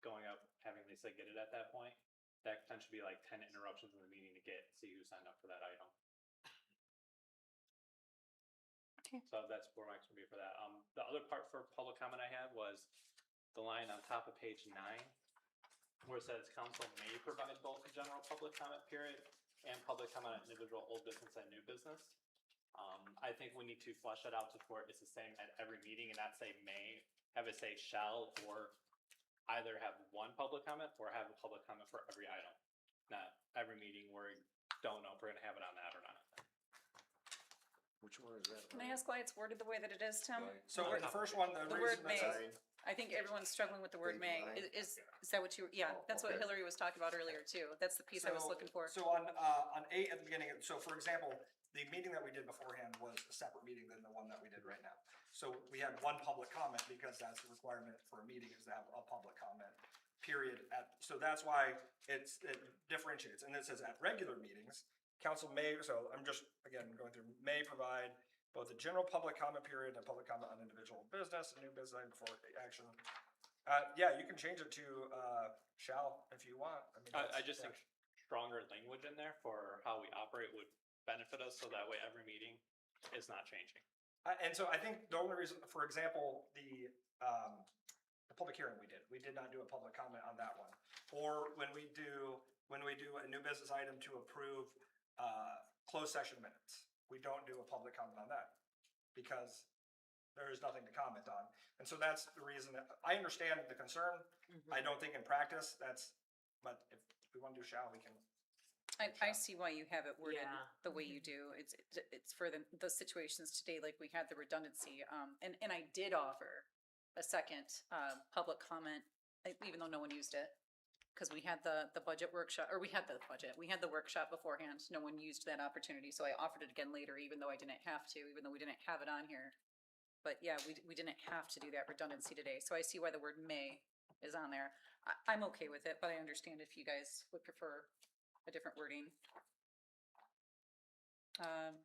going up, having Lisa get it at that point. That could potentially be like 10 interruptions in the meeting to see who signed up for that item. Okay. So that's where my concern would be for that. The other part for public comment I had was the line on top of page 9, where it says council may provide both a general public comment period and public comment on individual old business and new business. I think we need to flesh that out to where it's the same at every meeting and not say may, have it say shall, or either have one public comment or have a public comment for every item. Not every meeting where we don't know if we're gonna have it on that or not. Which one is that? Can I ask why it's worded the way that it is, Tim? So the first one, the The word reason may. that's, I think everyone's struggling with the word Page may. 9. Is that what you, yeah, that's what okay. Hillary was talking about earlier too. That's the piece I was looking for. So on 8 at the beginning, so for example, the meeting that we did beforehand was a separate meeting than the one that we did right now. So we had one public comment because that's the requirement for a meeting is to have a public comment, period. So that's why it differentiates. And it says at regular meetings, council may, so I'm just, again, going through, may provide both a general public comment period and a public comment on individual business and new business item before action. Yeah, you can change it to shall if you want. I mean, I just think stronger language in there for how we operate would benefit us, so that way every meeting is not changing. And so I think the only reason, for example, the public hearing we did not do a public comment on that one. Or when we do a new business item to approve closed session minutes, we don't do a public comment on that because there is nothing to comment on. And so that's the reason that I understand the concern. I don't think in practice but if we want to do shall, we can. I see why you have it worded Yeah. the way you do. It's for the situations today, like we had the redundancy. And I did offer a second public comment, even though no one used it. Because we had the budget workshop, or we had the workshop beforehand. No one used that opportunity, so I offered it again later, even though I didn't have to, even though we didn't have it on here. But yeah, we didn't have to do that redundancy today, so I see why the word may is on there. I'm okay with it, but I understand if you guys would prefer a different wording.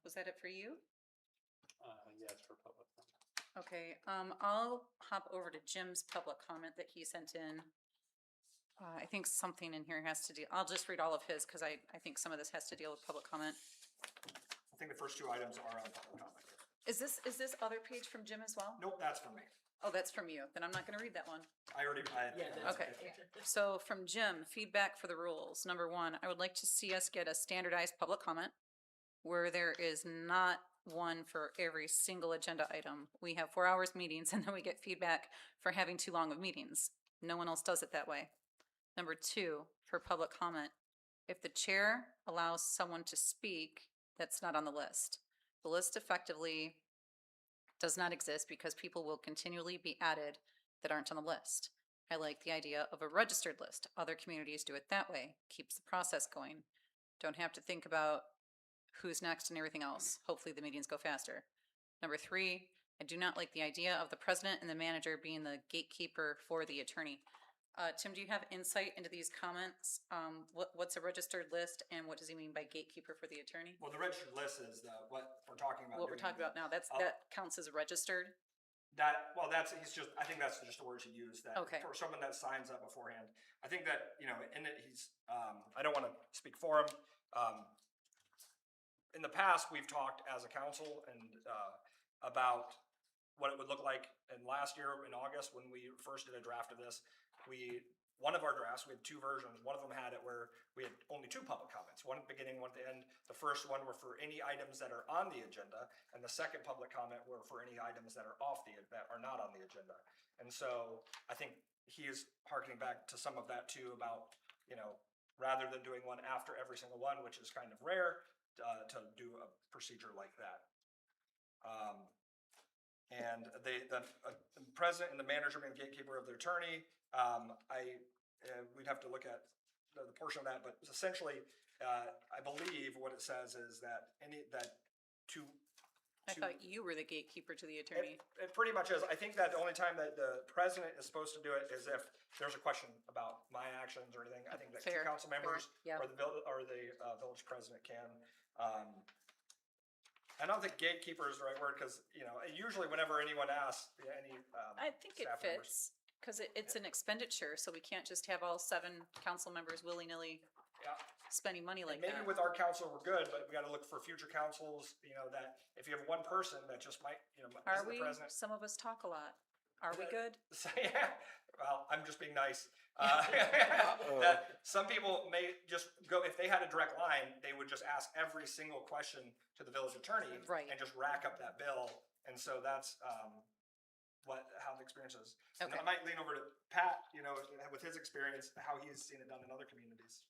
Was that it for you? Yes, for public comment. Okay, I'll hop over to Jim's public comment that he sent in. I think something in here has to do, I'll just read all of his because I think some of this has to deal with public comment. think the first two items are on public comment. Is this other page from Jim as well? Nope, that's from me. Oh, that's from you. Then I'm not gonna read that one. that's Okay, so from Jim, feedback for the rules. Number one, I would like to see us get a standardized public comment where there is not one for every single agenda item. We have 4 hours meetings and then we get feedback for having too long of meetings. No one else does it that way. Number two, for public comment, if the chair allows someone to speak, that's not on the list. The list effectively does not exist because people will continually be added that aren't on the list. I like the idea of a registered list. Other communities do it that way, keeps the process going. Don't have to think about who's next and everything else. Hopefully the meetings go faster. Number three, I do not like the idea of the president and the manager being the gatekeeper for the attorney. Tim, do you have insight into these comments? What's a registered list and what does he mean by gatekeeper for the attorney? Well, the registered list is what we're talking about. What we're talking about now, that counts as registered? He's just, I think that's just the words he used, that Okay. for someone that signs up beforehand. I think that, in it, he's, I don't want to speak for him. In the past, we've talked as a council and, about what it would look like. And last year in August, when we first did a draft of this, one of our drafts, we had two versions. One of them had it where we had only 2 public comments, one at the beginning, one at the end. The first one were for any items that are on the agenda, and the second public comment were for any items that are that are not on the agenda. And so I think he is harkening back to some of that too about, rather than doing one after every single one, which is kind of rare, to do a procedure like that. And the president and the manager being gatekeeper of the attorney, we'd have to look at the portion of that, but essentially, I believe what it says is that I thought you were the gatekeeper to the attorney. it pretty much is. I think that the only time that the president is supposed to do it is if there's a question about my actions or anything. I think that 2 Fair, council members yeah. or the village president can. I don't think gatekeeper is the right word because, usually whenever anyone asks, I think it staff members. fits, because it's an expenditure, so we can't just have all 7 council members willy-nilly Yeah. spending money like And maybe that. with our council, we're good, but we gotta look for future councils, that if you have one person that just might, Are isn't we? the president. Some of us talk a lot. Are we good? So, yeah, well, I'm just being nice. That some people may just go, if they had a direct line, they would just ask every single question to the village attorney. Right. And just rack up that bill. And so that's, how the experience is. And I Okay. might lean over to Pat, with his experience, how he's seen it done in other communities.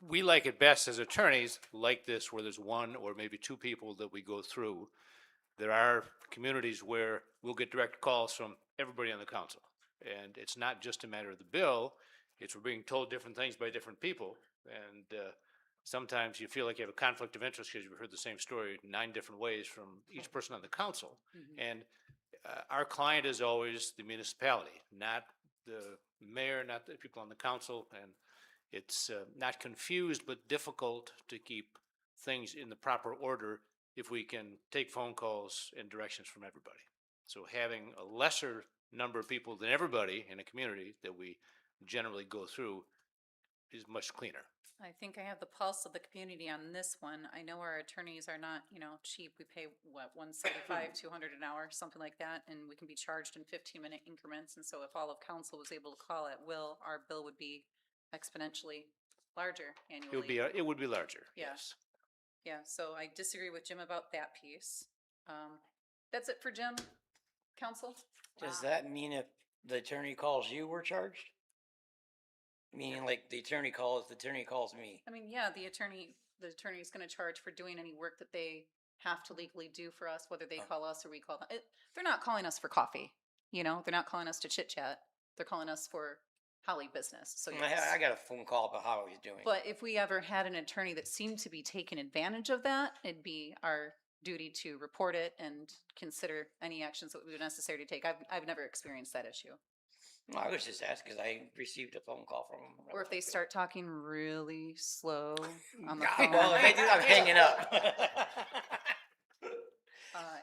We like it best as attorneys like this, where there's 1 or maybe 2 people that we go through. There are communities where we'll get direct calls from everybody on the council. And it's not just a matter of the bill, it's we're being told different things by different people. And sometimes you feel like you have a conflict of interest because you've heard the same story 9 different ways from each person on the council. And our client is always the municipality, not the mayor, not the people on the council. And it's not confused, but difficult to keep things in the proper order if we can take phone calls and directions from everybody. So having a lesser number of people than everybody in a community that we generally go through is much cleaner. I think I have the pulse of the community on this one. I know our attorneys are not, cheap. We pay, what, $175, $200 an hour, something like that, and we can be charged in 15-minute increments. And so if all of council was able to call at will, our bill would be exponentially larger annually. It would be larger, Yeah. yes. Yeah, so I disagree with Jim about that piece. That's it for Jim, council? Does that mean if the attorney calls you, we're charged? Meaning like the attorney calls me. I mean, yeah, the attorney is gonna charge for doing any work that they have to legally do for us, whether they call us or we call them. They're not calling us for coffee, they're not calling us to chit chat. They're calling us for Holly business, so yes. I got a phone call about how he's doing. But if we ever had an attorney that seemed to be taking advantage of that, it'd be our duty to report it and consider any actions that would be necessary to take. I've never experienced that issue. No, I was just asking because I received a phone call from him. Or if they start talking really slow on the I phone. know, if they do, I'm hanging up.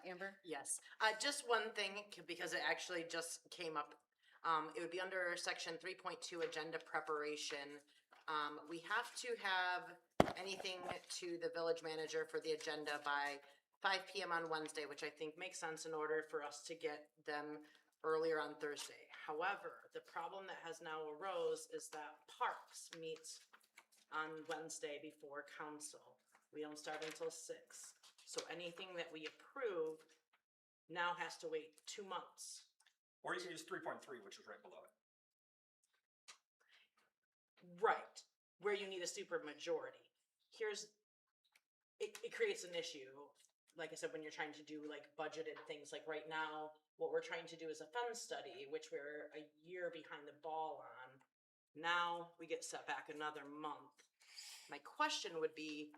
Amber? Yes, just one thing, because it actually just came up. It would be under section 3.2, agenda preparation. We have to have anything to the village manager for the agenda by 5 PM on Wednesday, which I think makes sense in order for us to get them earlier on Thursday. However, the problem that has now arose is that Parks meets on Wednesday before council. We don't start until 6. So anything that we approve now has to wait 2 months. Or you can use 3.3, which is right below it. Right, where you need a super majority. It creates an issue. Like I said, when you're trying to do like budgeted things, like right now, what we're trying to do is a fund study, which we're a year behind the ball on. Now we get set back another month. My question would be,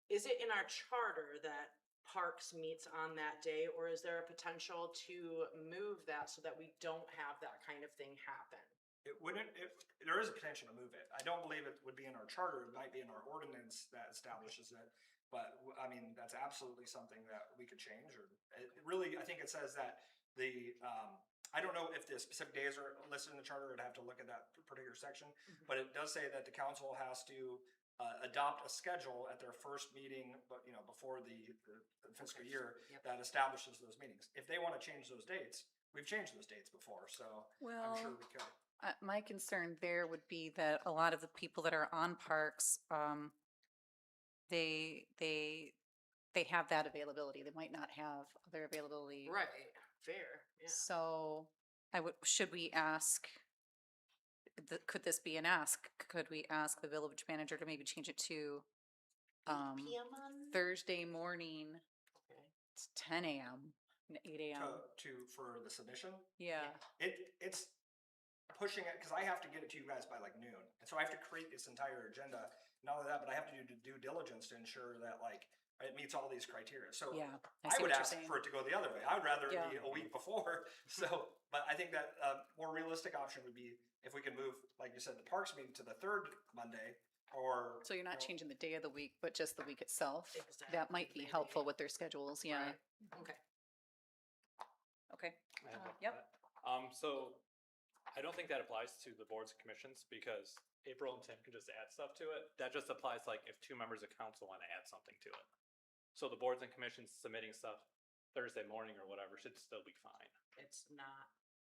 is it in our charter that Parks meets on that day, or is there a potential to move that so that we don't have that kind of thing happen? There is a potential to move it. I don't believe it would be in our charter. It might be in our ordinance that establishes it. But I mean, that's absolutely something that we could change, or really, I think it says that I don't know if the specific days are listed in the charter. I'd have to look at that particular section, but it does say that the council has to adopt a schedule at their first meeting, but before the fiscal year that establishes those meetings. If they want to change those dates, we've changed those dates before, so I'm sure we could. My concern there would be that a lot of the people that are on parks, they have that availability. They might not have other availability. Right, fair, yeah. So should we ask, could this be an ask? Could we ask the village manager to maybe change it to 8 PM on? Thursday morning, Okay. it's 10 a.m. and 8 a.m. For the submission? Yeah. It's pushing it, because I have to get it to you guys by like noon. And so I have to create this entire agenda, not only that, but I have to do due diligence to ensure that like it meets all these criteria. So Yeah, I I see would what you're ask saying. for it to go the other way. I would rather it Yeah. be a week before. So, but I think that a more realistic option would be if we could move, like you said, the parks meeting to the third Monday, or. So you're not changing the day of the week, but just the week itself? Exactly, That might be maybe. helpful with their schedules, yeah. Right. Okay. Okay. I have Yep. that. So I don't think that applies to the boards and commissions because April and Tim can just add stuff to it. That just applies like if 2 members of council want to add something to it. So the boards and commissions submitting stuff Thursday morning or whatever should still be fine. It's not.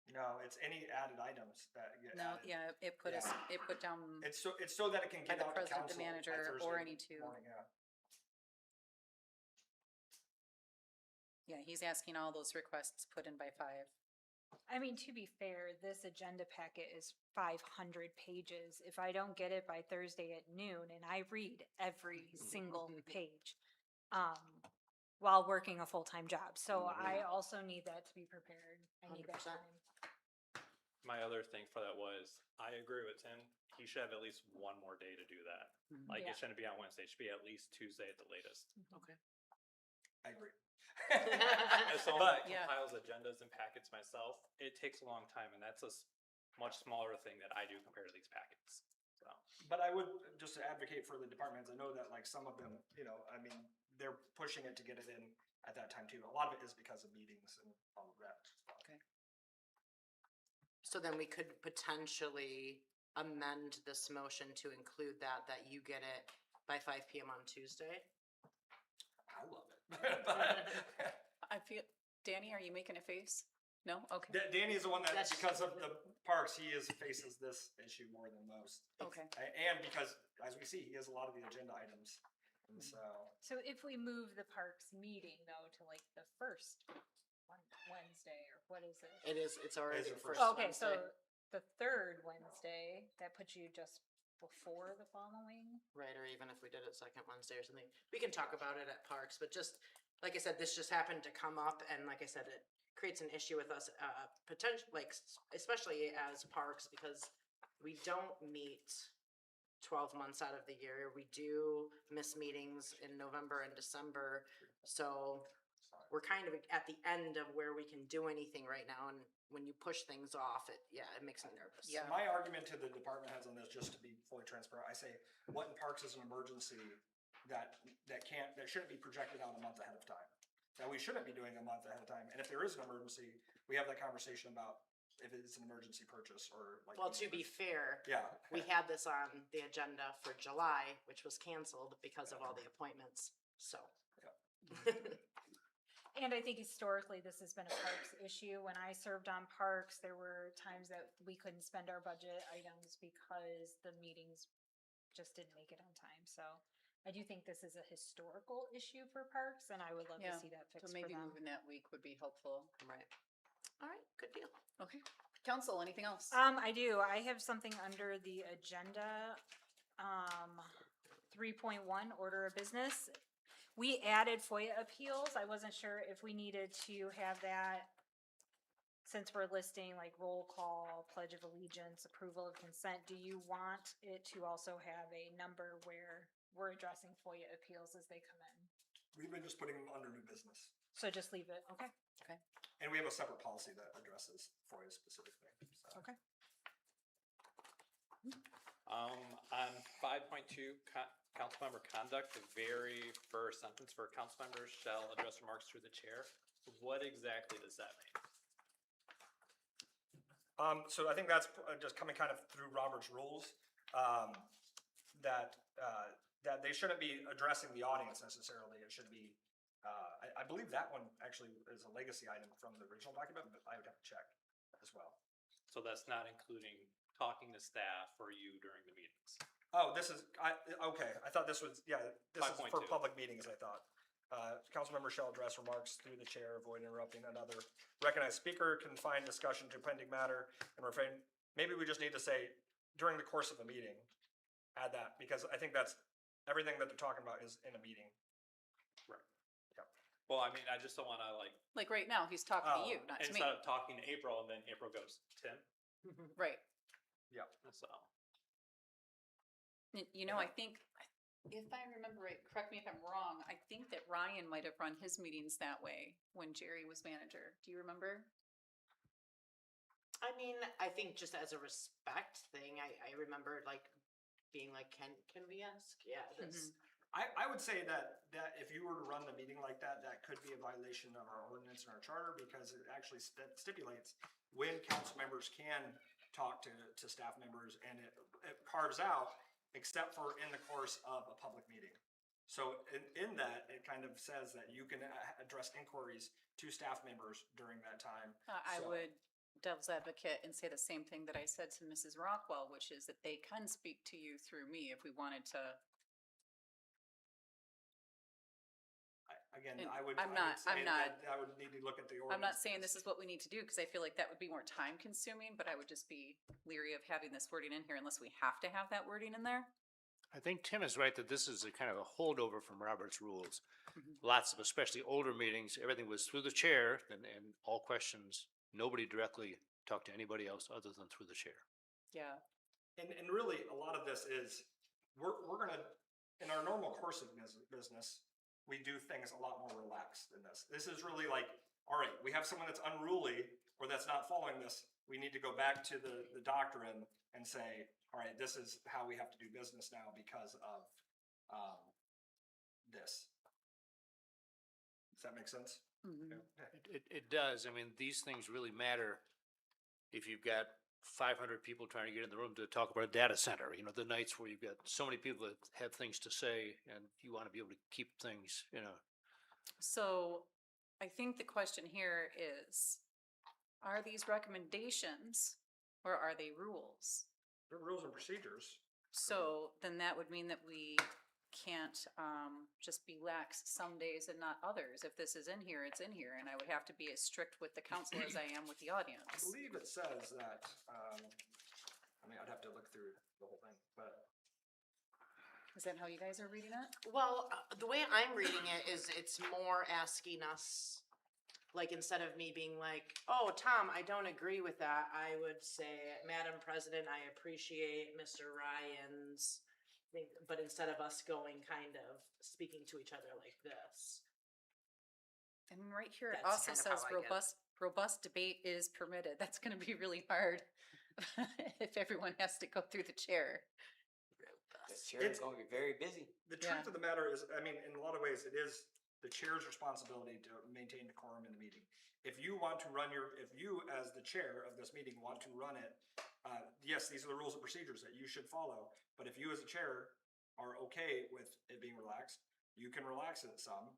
No, it's any added items that get No, added. yeah, it put us, it put down It's so that it can by get the out to president, council the by manager, or Thursday any two. morning, yeah. Yeah, he's asking all those requests put in by 5. I mean, to be fair, this agenda packet is 500 pages. If I don't get it by Thursday at noon, and I read every single page, while working a full-time job, so I also need that to be prepared. I need that 100%. time. My other thing for that was, I agree with Tim. He should have at least one more day to do that. Like Yeah. it shouldn't be on Wednesday. It should be at least Tuesday at the latest. Okay. I agree. As someone that Yeah. compiles agendas and packets myself, it takes a long time, and that's a much smaller thing that I do compared to these packets. So But I would just advocate for the departments. I know that like some of them, I mean, they're pushing it to get it in at that time too. A lot of it is because of meetings and all of that. Okay. So then we could potentially amend this motion to include that you get it by 5 PM on Tuesday? I love it. I feel, Danny, are you making a face? No? Okay. Danny is the one that, That's- because of the parks, faces this issue more than most. Okay. And because, as we see, he has a lot of the agenda items. And so, So if we move the parks meeting though to like the first Wednesday, or what is it? It's already It's the the first first Okay, Wednesday. so the third Wednesday, that puts you just before the following? Right, or even if we did it second Wednesday or something. We can talk about it at Parks, but just, like I said, this just happened to come up, and like I said, it creates an issue with us, especially as Parks, because we don't meet 12 months out of the year. We do miss meetings in November and December, so we're kind of at the end of where we can do anything right now, and when you push things off, it makes me nervous. Yeah. my argument to the department heads on this, just to be fully transparent, I say, what in parks is an emergency that shouldn't be projected out a month ahead of time? That we shouldn't be doing a month ahead of time. And if there is an emergency, we have that conversation about if it's an emergency purchase or like. Well, to be fair, Yeah. we had this on the agenda for July, which was canceled because of all the appointments, so. And I think historically, this has been a parks issue. When I served on parks, there were times that we couldn't spend our budget items because the meetings just didn't make it on time. So I do think this is a historical issue for parks, and I would love to Yeah, see that So fixed for maybe them. moving that week would be helpful. Right. All right, good deal. Okay. Council, anything else? I do. I have something under the agenda. 3.1, order of business. We added FOIA appeals. I wasn't sure if we needed to have that since we're listing like roll call, pledge of allegiance, approval of consent. Do you want it to also have a number where we're addressing FOIA appeals as they come in? We've been just putting them under new business. So just leave it, okay? Okay. And we have a separate policy that addresses FOIA specifically. So. Okay. On 5.2, council member conduct, the very first sentence for council members shall address remarks through the chair. What exactly does that mean? So I think that's just coming kind of through Robert's rules, that they shouldn't be addressing the audience necessarily. It should be, I believe that one actually is a legacy item from the original document, but I would have to check as well. So that's not including talking to staff or you during the meetings. Oh, this is, okay, I thought this was, yeah, this is for 5.2. public meetings, I thought. Council members shall address remarks through the chair, avoid interrupting another. Recognized speaker, confine discussion to pending matter, and refrain. Maybe we just need to say during the course of a meeting, add that, because I think that's, everything that they're talking about is in a meeting. Right. Well, I mean, I just don't want to Like right now, he's talking to you, not to me. instead of talking to April and then April goes, Tim. Right. Yeah. So. You know, I think, if I remember right, correct me if I'm wrong, I think that Ryan might have run his meetings that way when Jerry was manager. Do you remember? I mean, I think just as a respect thing, I remember like being like, can we ask? Yeah, this. I would say that if you were to run the meeting like that, that could be a violation of our ordinance and our charter, because it actually stipulates when council members can talk to staff members, and it carves out, except for in the course of a public meeting. So in that, it kind of says that you can address inquiries to staff members during that time. I So- would devil's advocate and say the same thing that I said to Mrs. Rockwell, which is that they can speak to you through me if we wanted to. Again, And I would I'm say not- that I would need to look at the ordinance. I'm not saying this is what we need to do, because I feel like that would be more time consuming, but I would just be leery of having this wording in here unless we have to have that wording in there. I think Tim is right that this is a kind of a holdover from Robert's rules. Lots of, especially older meetings, everything was through the chair and all questions, nobody directly talked to anybody else other than through the chair. Yeah. And really, a lot of this is, we're gonna, in our normal course of business, we do things a lot more relaxed than this. This is really like, all right, we have someone that's unruly or that's not following this. We need to go back to the doctrine and say, all right, this is how we have to do business now because of this. Does that make sense? It does. I mean, these things really matter if you've got 500 people trying to get in the room to talk about a data center, you know, the nights where you've got so many people that have things to say and you want to be able to keep things, you know. So I think the question here is, are these recommendations or are they rules? They're rules and procedures. So then that would mean that we can't just be lax some days and not others. If this is in here, it's in here, and I would have to be as strict with the council as I am with the I audience. believe it says that, I mean, I'd have to look through the whole thing, but. Is that how you guys are reading it? Well, the way I'm reading it is it's more asking us, like, instead of me being like, oh, Tom, I don't agree with that, I would say, Madam President, I appreciate Mr. Ryan's thing, but instead of us going kind of speaking to each other like this. And right here, it That's also kind of says how I get it. robust debate is permitted. That's gonna be really hard if everyone has to go through the chair. The chair is going to be very busy. The truth of the matter is, I mean, in a lot of ways, it is the chair's responsibility to maintain decorum in the meeting. if you want to run if you as the chair of this meeting want to run it, yes, these are the rules and procedures that you should follow. But if you as a chair are okay with it being relaxed, you can relax it some.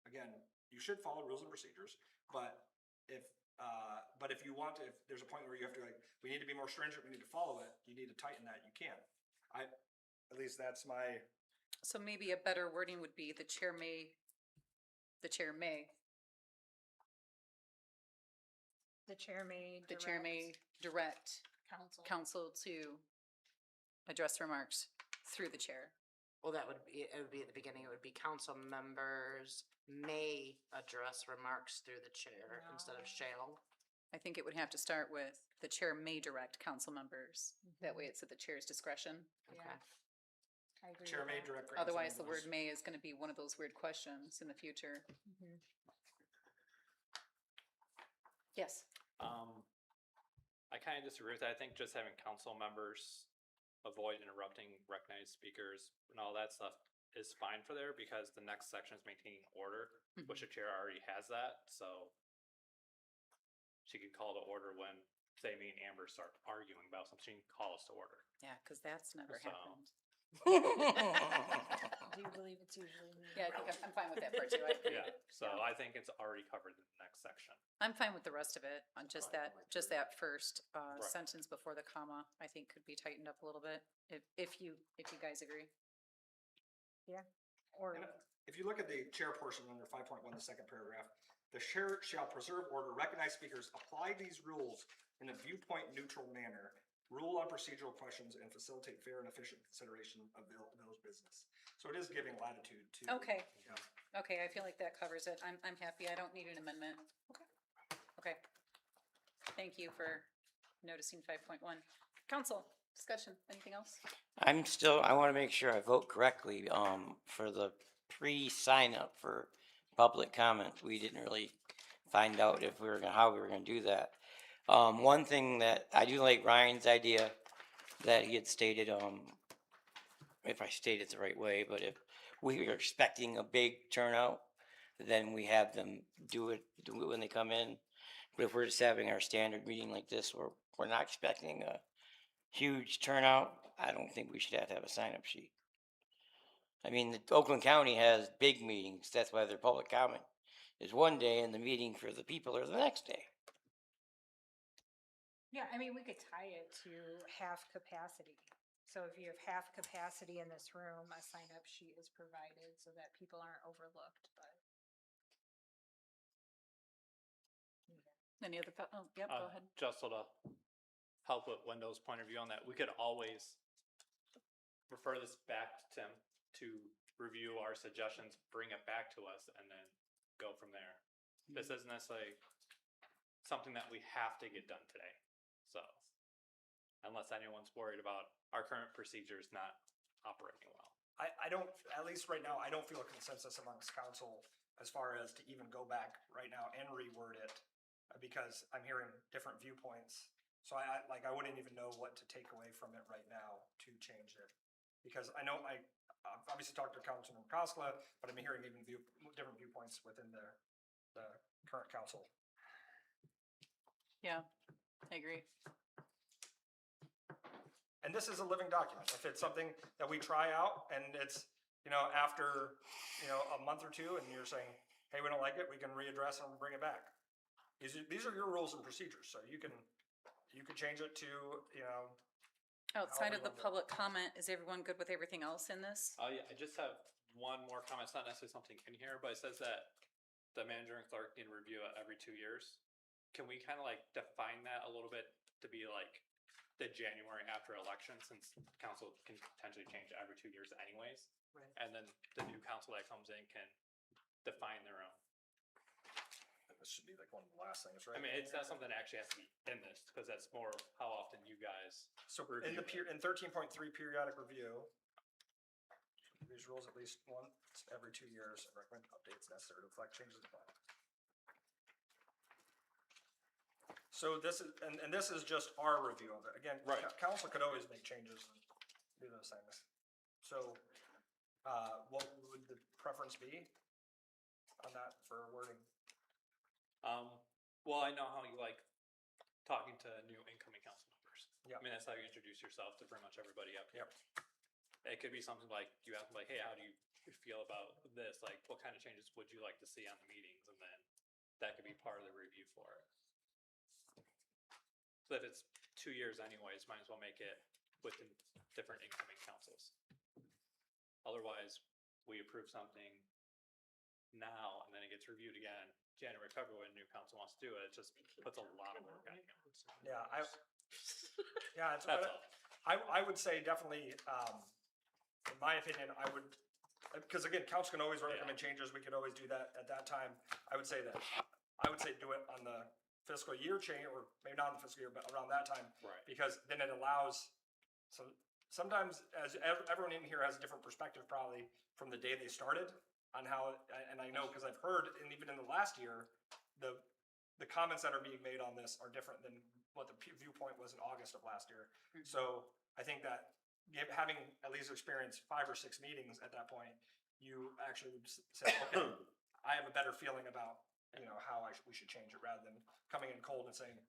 Again, you should follow rules and procedures, but if you want to, if there's a point where you have to we need to be more stringent, we need to follow it, you need to tighten that, you can. At least that's my. So maybe a better wording would be the chair may. The chair may direct council. council to address remarks through the chair. Well, it would be at the beginning, it would be council members may address remarks through the chair instead of shall. I think it would have to start with the chair may direct council members. That way it's at the chair's discretion. Okay. I agree Chair with may that. direct. Otherwise, the council word may is gonna be one of those weird questions in the future. Mhm. Yes. I kind of disagree with that. I think just having council members avoid interrupting recognized speakers and all that stuff is fine for there, because the next section is maintaining order, which the chair already has that, so she can call to order when, say, me and Amber start arguing about something, she can call us to order. Yeah, cause that's never So- happened. Do you believe it's usually me? Yeah, I think I'm fine with that part too. I agree. Yeah, so I think it's already covered in the next section. I'm fine with the rest of it, on just that first, Right. sentence before the comma, I think could be tightened up a little bit, if you guys agree. Or, And if you look at the chair portion under 5.1, the second paragraph, the chair shall preserve order, recognize speakers, apply these rules in a viewpoint neutral manner, rule on procedural questions, and facilitate fair and efficient consideration of those business. So it is giving latitude to. Okay. Yeah. Okay, I feel like that covers it. I'm happy. I don't need an amendment. Okay. Thank you for noticing 5.1. Council, discussion, anything else? I want to make sure I vote correctly, for the pre-sign up for public comment. We didn't really find out if how we were gonna do that. One thing that I do like Ryan's idea that he had stated, if I state it the right way, but if we are expecting a big turnout, then we have them do it when they come in. But if we're just having our standard meeting like this, where we're not expecting a huge turnout, I don't think we should have to have a sign-up sheet. I mean, Oakland County has big meetings, that's why their public comment is one day and the meeting for the people are the next day. yeah, I mean, we could tie it to half capacity. So if you have half capacity in this room, a sign-up sheet is provided so that people aren't overlooked, but. Any other, yep, go ahead. Just so to help with Wendell's point of view on that, we could always refer this back to Tim to review our suggestions, bring it back to us, and then go from there. This isn't necessarily something that we have to get done today, so. Unless anyone's worried about our current procedures not operating well. I don't, at least right now, I don't feel a consensus amongst council as far as to even go back right now and reword it, because I'm hearing different viewpoints. So I wouldn't even know what to take away from it right now to change it. Because I know I've obviously talked to Councilman Koskela, but I'm hearing even different viewpoints within the current council. Yeah, I agree. And this is a living document. If it's something that we try out and it's, after, a month or two and you're saying, hey, we don't like it, we can readdress and bring it back. These are your rules and procedures, so you can change it to, Outside however of the you want to do it. public comment, is everyone good with everything else in this? Oh yeah, I just have one more comment. It's not necessarily something in here, but it says that the manager and clerk need to review it every 2 years. Can we kind of define that a little bit to be the January after election, since council can potentially change every 2 years anyways? Right. And then the new council that comes in can define their own. This should be one of the last things, right? I mean, it's not something that actually has to be in this, because that's more how often you guys. So review in 13.3 periodic review, these rules at least once every 2 years and recommend updates necessary to reflect changes in the plan. So this is, and this is just our review of it. Again, Right. Council could always make changes and do those things. So, what would the preference be on that for wording? Well, I know how you like talking to new incoming council members. Yeah. I mean, that's how you introduce yourself to pretty much everybody up here. Yep. It could be something like, you ask them like, hey, how do you feel about this? Like, what kind of changes would you like to see on the meetings? And then that could be part of the review for it. So if it's 2 years anyways, might as well make it with the different incoming councils. Otherwise, we approve something now and then it gets reviewed again January, February, when a new council wants to do it. It just puts a lot of work on you. Yeah, it's, That's all. I would say definitely, in my opinion, I would, because again, council can always recommend changes, we could always do that at that time. I would say do it on the fiscal year change, or maybe not in the fiscal year, but around that time. Right. Because then it allows, sometimes as everyone in here has a different perspective probably from the day they started on how, and I know because I've heard, and even in the last year, the comments that are being made on this are different than what the viewpoint was in August of last year. So I think that having at least experienced 5 or 6 meetings at that point, you actually would say, okay, I have a better feeling about, how we should change it, rather than coming in cold and saying,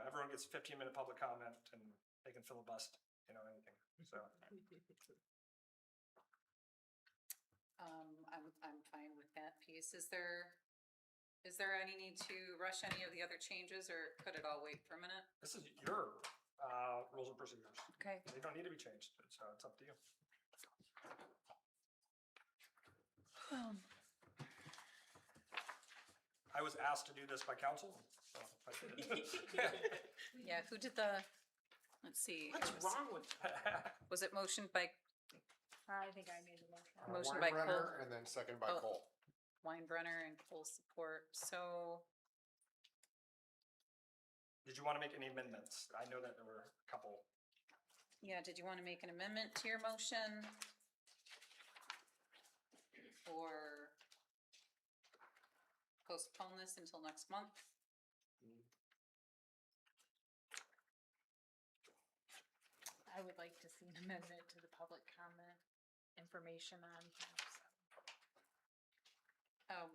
everyone gets a 15-minute public comment and they can filibust, anything. So. I'm fine with that piece. Is there any need to rush any of the other changes, or could it all wait for a minute? This is your rules and procedures. Okay. They don't need to be changed, so it's up to you. I was asked to do this by council, so I did it. Yeah, who did let's see. What's wrong with Was it motioned by, I think I made the motion. motion by Cole? And then second by Oh. Cole. Weinbrenner and Cole support, so, Did you want to make any amendments? I know that there were a couple. yeah, did you want to make an amendment to your motion? Or postpone this until next month? I would like to see an amendment to the public comment information on here.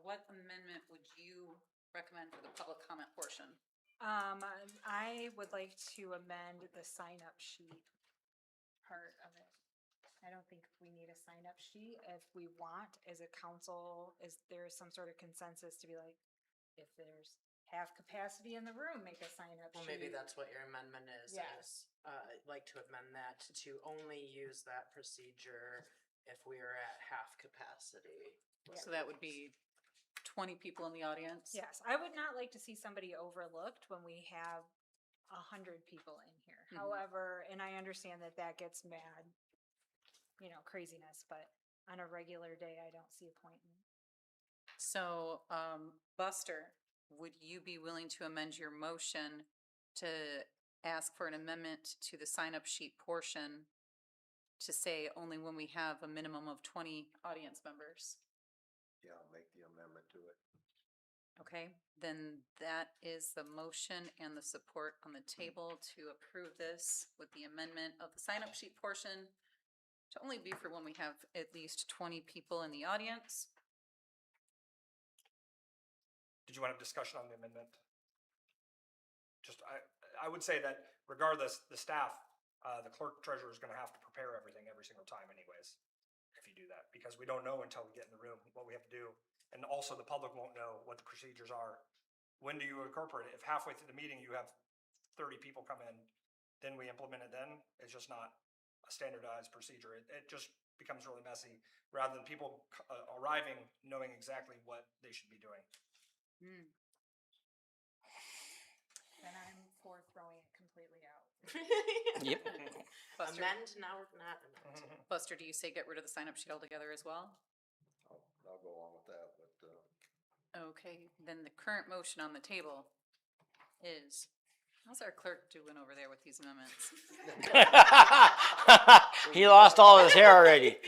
What amendment would you recommend for the public comment portion? I would like to amend the sign-up sheet part of it. I don't think we need a sign-up sheet. If we want, as a council, is there some sort of consensus to be like, if there's half capacity in the room, make a sign-up sheet? Well, maybe that's what your amendment is. Yes. I'd like to amend that to only use that procedure if we are at half capacity. So that would be 20 people in the audience? Yes, I would not like to see somebody overlooked when we have 100 people in here. Mhm. However, and I understand that that gets mad, craziness, but on a regular day, I don't see a point in. So, Buster, would you be willing to amend your motion to ask for an amendment to the sign-up sheet portion to say only when we have a minimum of 20 audience members? Yeah, I'll make the amendment to it. Okay, then that is the motion and the support on the table to approve this with the amendment of the sign-up sheet portion to only be for when we have at least 20 people in the audience. Did you want to have discussion on the amendment? Just, I would say that regardless, the staff, the clerk treasurer is going to have to prepare everything every single time anyways, if you do that, because we don't know until we get in the room what we have to do. And also the public won't know what the procedures are. When do you incorporate it? If halfway through the meeting you have 30 people come in, then we implement it then? It's just not a standardized procedure. It just becomes really messy rather than people arriving knowing exactly what they should be doing. Then I'm for throwing it completely out. Yep. Buster, Amend, now we're not amend. Buster, do you say get rid of the sign-up sheet altogether as well? I'll go along with that, but, Okay, then the current motion on the table is, how's our clerk doing over there with these amendments? He lost all his hair already.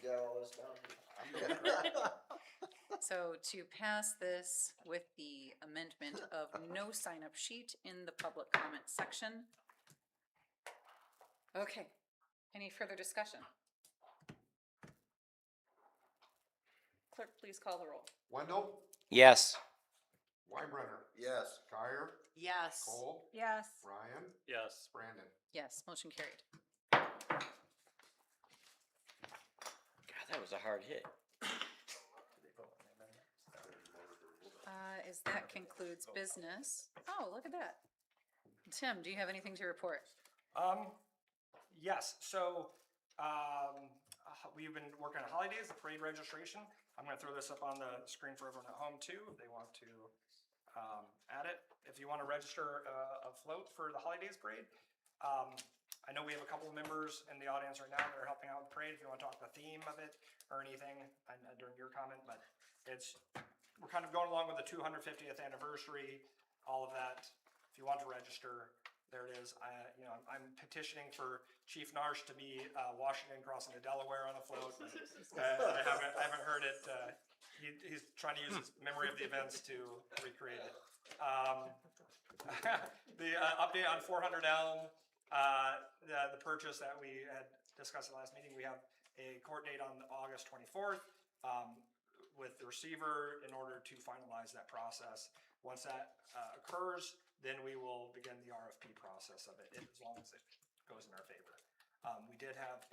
you got all this down? So to pass this with the amendment of no sign-up sheet in the public comment section. Okay, any further discussion? Clerk, please call the roll. Wendell, Yes. Weinbrenner, Yes. Kyer, Yes. Cole, Yes. Ryan, Yes. Brandon. Yes, motion carried. God, that was a hard hit. As that concludes business. Oh, look at that. Tim, do you have anything to report? Yes, so, we've been working on holidays, the parade registration. I'm gonna throw this up on the screen for everyone at home too, if they want to, add it. If you wanna register a float for the holidays parade, I know we have a couple of members in the audience right now that are helping out with the parade, if you wanna talk the theme of it or anything, during your comment, but we're kind of going along with the 250th anniversary, all of that. If you want to register, there it is. I'm petitioning for Chief Narsh to be Washington crossing to Delaware on a float. I haven't heard it. He's trying to use his memory of the events to recreate it. The update on 400 Elm, the purchase that we had discussed at the last meeting, we have a court date on August 24th. With the receiver in order to finalize that process. Once that occurs, then we will begin the RFP process of it, as long as it goes in our favor. We did have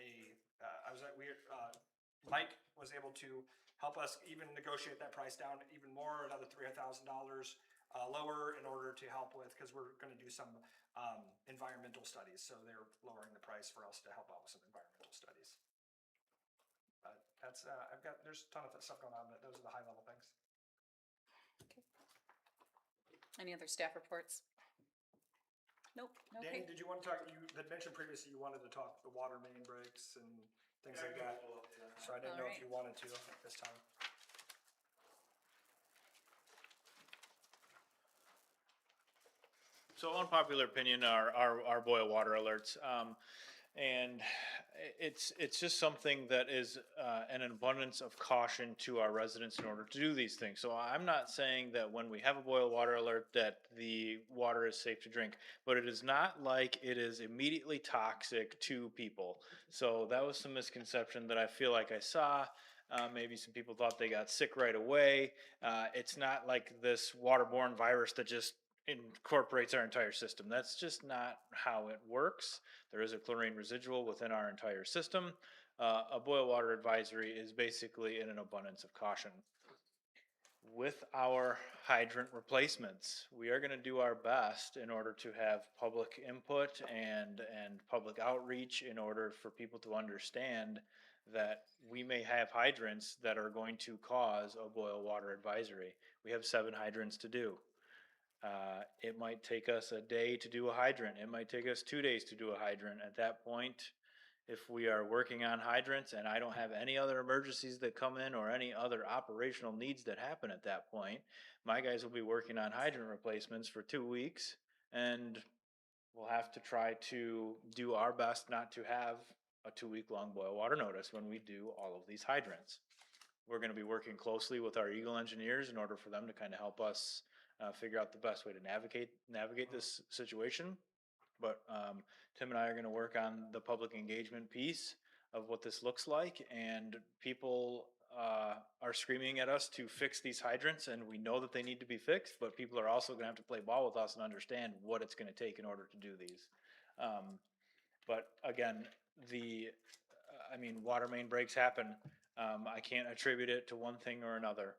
Mike was able to help us even negotiate that price down even more, another $3,000 lower in order to help with, because we're going to do some environmental studies. So they're lowering the price for us to help out with some environmental studies. That's, there's a ton of stuff going on, but those are the high level things. Any other staff reports? Nope. Danny, Okay. did you want to talk, you had mentioned previously you wanted to talk the water main breaks and things like that. So I didn't know if you wanted to at this time. So unpopular opinion are boil water alerts. And it's just something that is an abundance of caution to our residents in order to do these things. So I'm not saying that when we have a boil water alert that the water is safe to drink, but it is not like it is immediately toxic to people. So that was some misconception that I feel like I saw. Maybe some people thought they got sick right away. It's not like this waterborne virus that just incorporates our entire system. That's just not how it works. There is a chlorine residual within our entire system. A boil water advisory is basically in an abundance of caution. With our hydrant replacements, we are going to do our best in order to have public input and public outreach in order for people to understand that we may have hydrants that are going to cause a boil water advisory. We have 7 hydrants to do. It might take us a day to do a hydrant. It might take us 2 days to do a hydrant. At that point, if we are working on hydrants and I don't have any other emergencies that come in or any other operational needs that happen at that point, my guys will be working on hydrant replacements for 2 weeks, and we'll have to try to do our best not to have a 2-week-long boil water notice when we do all of these hydrants. We're going to be working closely with our Eagle engineers in order for them to kind of help us figure out the best way to navigate this situation. But Tim and I are going to work on the public engagement piece of what this looks like, and people are screaming at us to fix these hydrants, and we know that they need to be fixed, but people are also going to have to play ball with us and understand what it's going to take in order to do these. But again, water main breaks happen. I can't attribute it to one thing or another.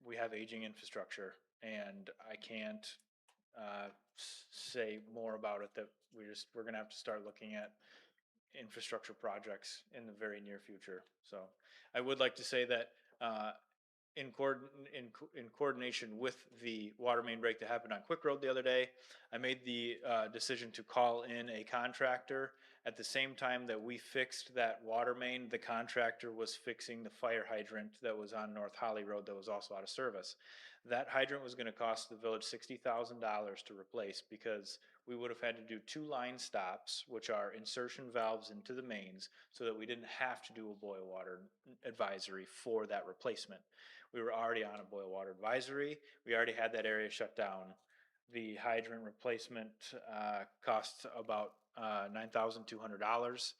We have aging infrastructure, and I can't say more about it. That we're going to have to start looking at infrastructure projects in the very near future. So I would like to say that in coordination with the water main break that happened on Quick Road the other day, I made the decision to call in a contractor. At the same time that we fixed that water main, the contractor was fixing the fire hydrant that was on North Holly Road that was also out of service. That hydrant was going to cost the village $60,000 to replace, because we would have had to do 2 line stops, which are insertion valves into the mains, so that we didn't have to do a boil water advisory for that replacement. We were already on a boil water advisory. We already had that area shut down. The hydrant replacement cost about $9,200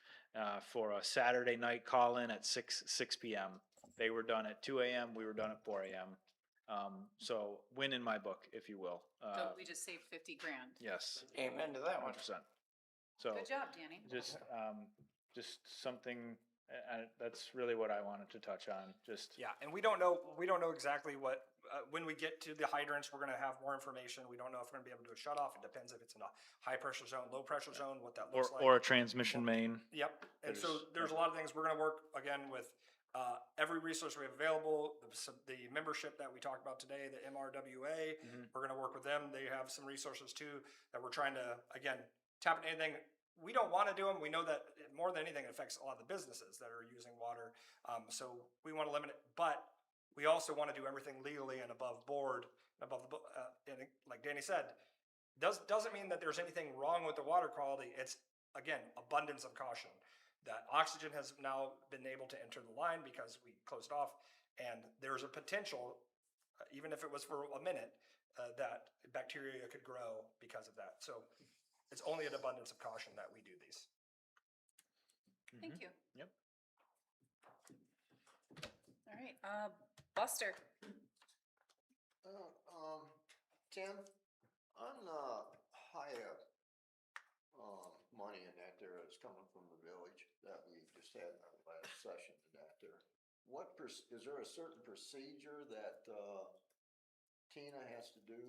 for a Saturday night call-in at 6 p.m. They were done at 2 a.m. We were done at 4 a.m. So win in my book, if you will. So we just saved 50 grand. Yes. Amen to that one. 100%. So Good job, Danny. just something, that's really what I wanted to touch on, just. Yeah, and we don't know exactly what, when we get to the hydrants, we're gonna have more information. We don't know if we're gonna be able to do a shut off. It depends if it's in a high pressure zone, low pressure zone, what that looks like. Or a transmission main. Yep, and so there's a lot of things, we're gonna work again with, every resource we have available, the membership that we talked about today, the MRWA, we're gonna work with them, they have some resources too, that we're trying to, again, tap into anything. We don't wanna do them, we know that more than anything, it affects a lot of the businesses that are using water, so we wanna limit it, but we also wanna do everything legally and above board, above the, and like Danny said, doesn't mean that there's anything wrong with the water quality, it's, again, abundance of caution. That oxygen has now been able to enter the line because we closed off, and there's a potential, even if it was for a minute, that bacteria could grow because of that. So it's only an abundance of caution that we do these. Thank you. Yep. All right, Buster. Tim, on, Haya, money in that there is coming from the village that we just had in our last session in that there. Is there a certain procedure that, Tina has to do,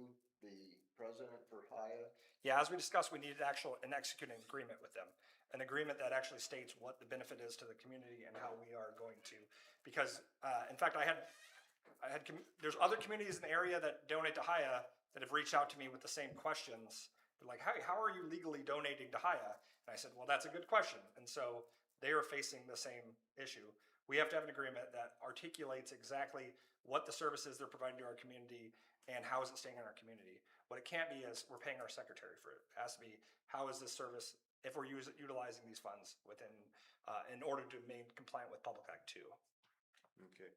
the president for Haya? Yeah, as we discussed, we needed an executing agreement with them. An agreement that actually states what the benefit is to the community and how we are going to, because, in fact, there's other communities in the area that donate to Haya that have reached out to me with the same questions. They're like, hey, how are you legally donating to Haya? And I said, well, that's a good question. And so they are facing the same issue. We have to have an agreement that articulates exactly what the services they're providing to our community and how is it staying in our community. What it can't be is we're paying our secretary for it. It has to be, how is this service, if we're utilizing these funds within, in order to remain compliant with Public Act 2. Okay.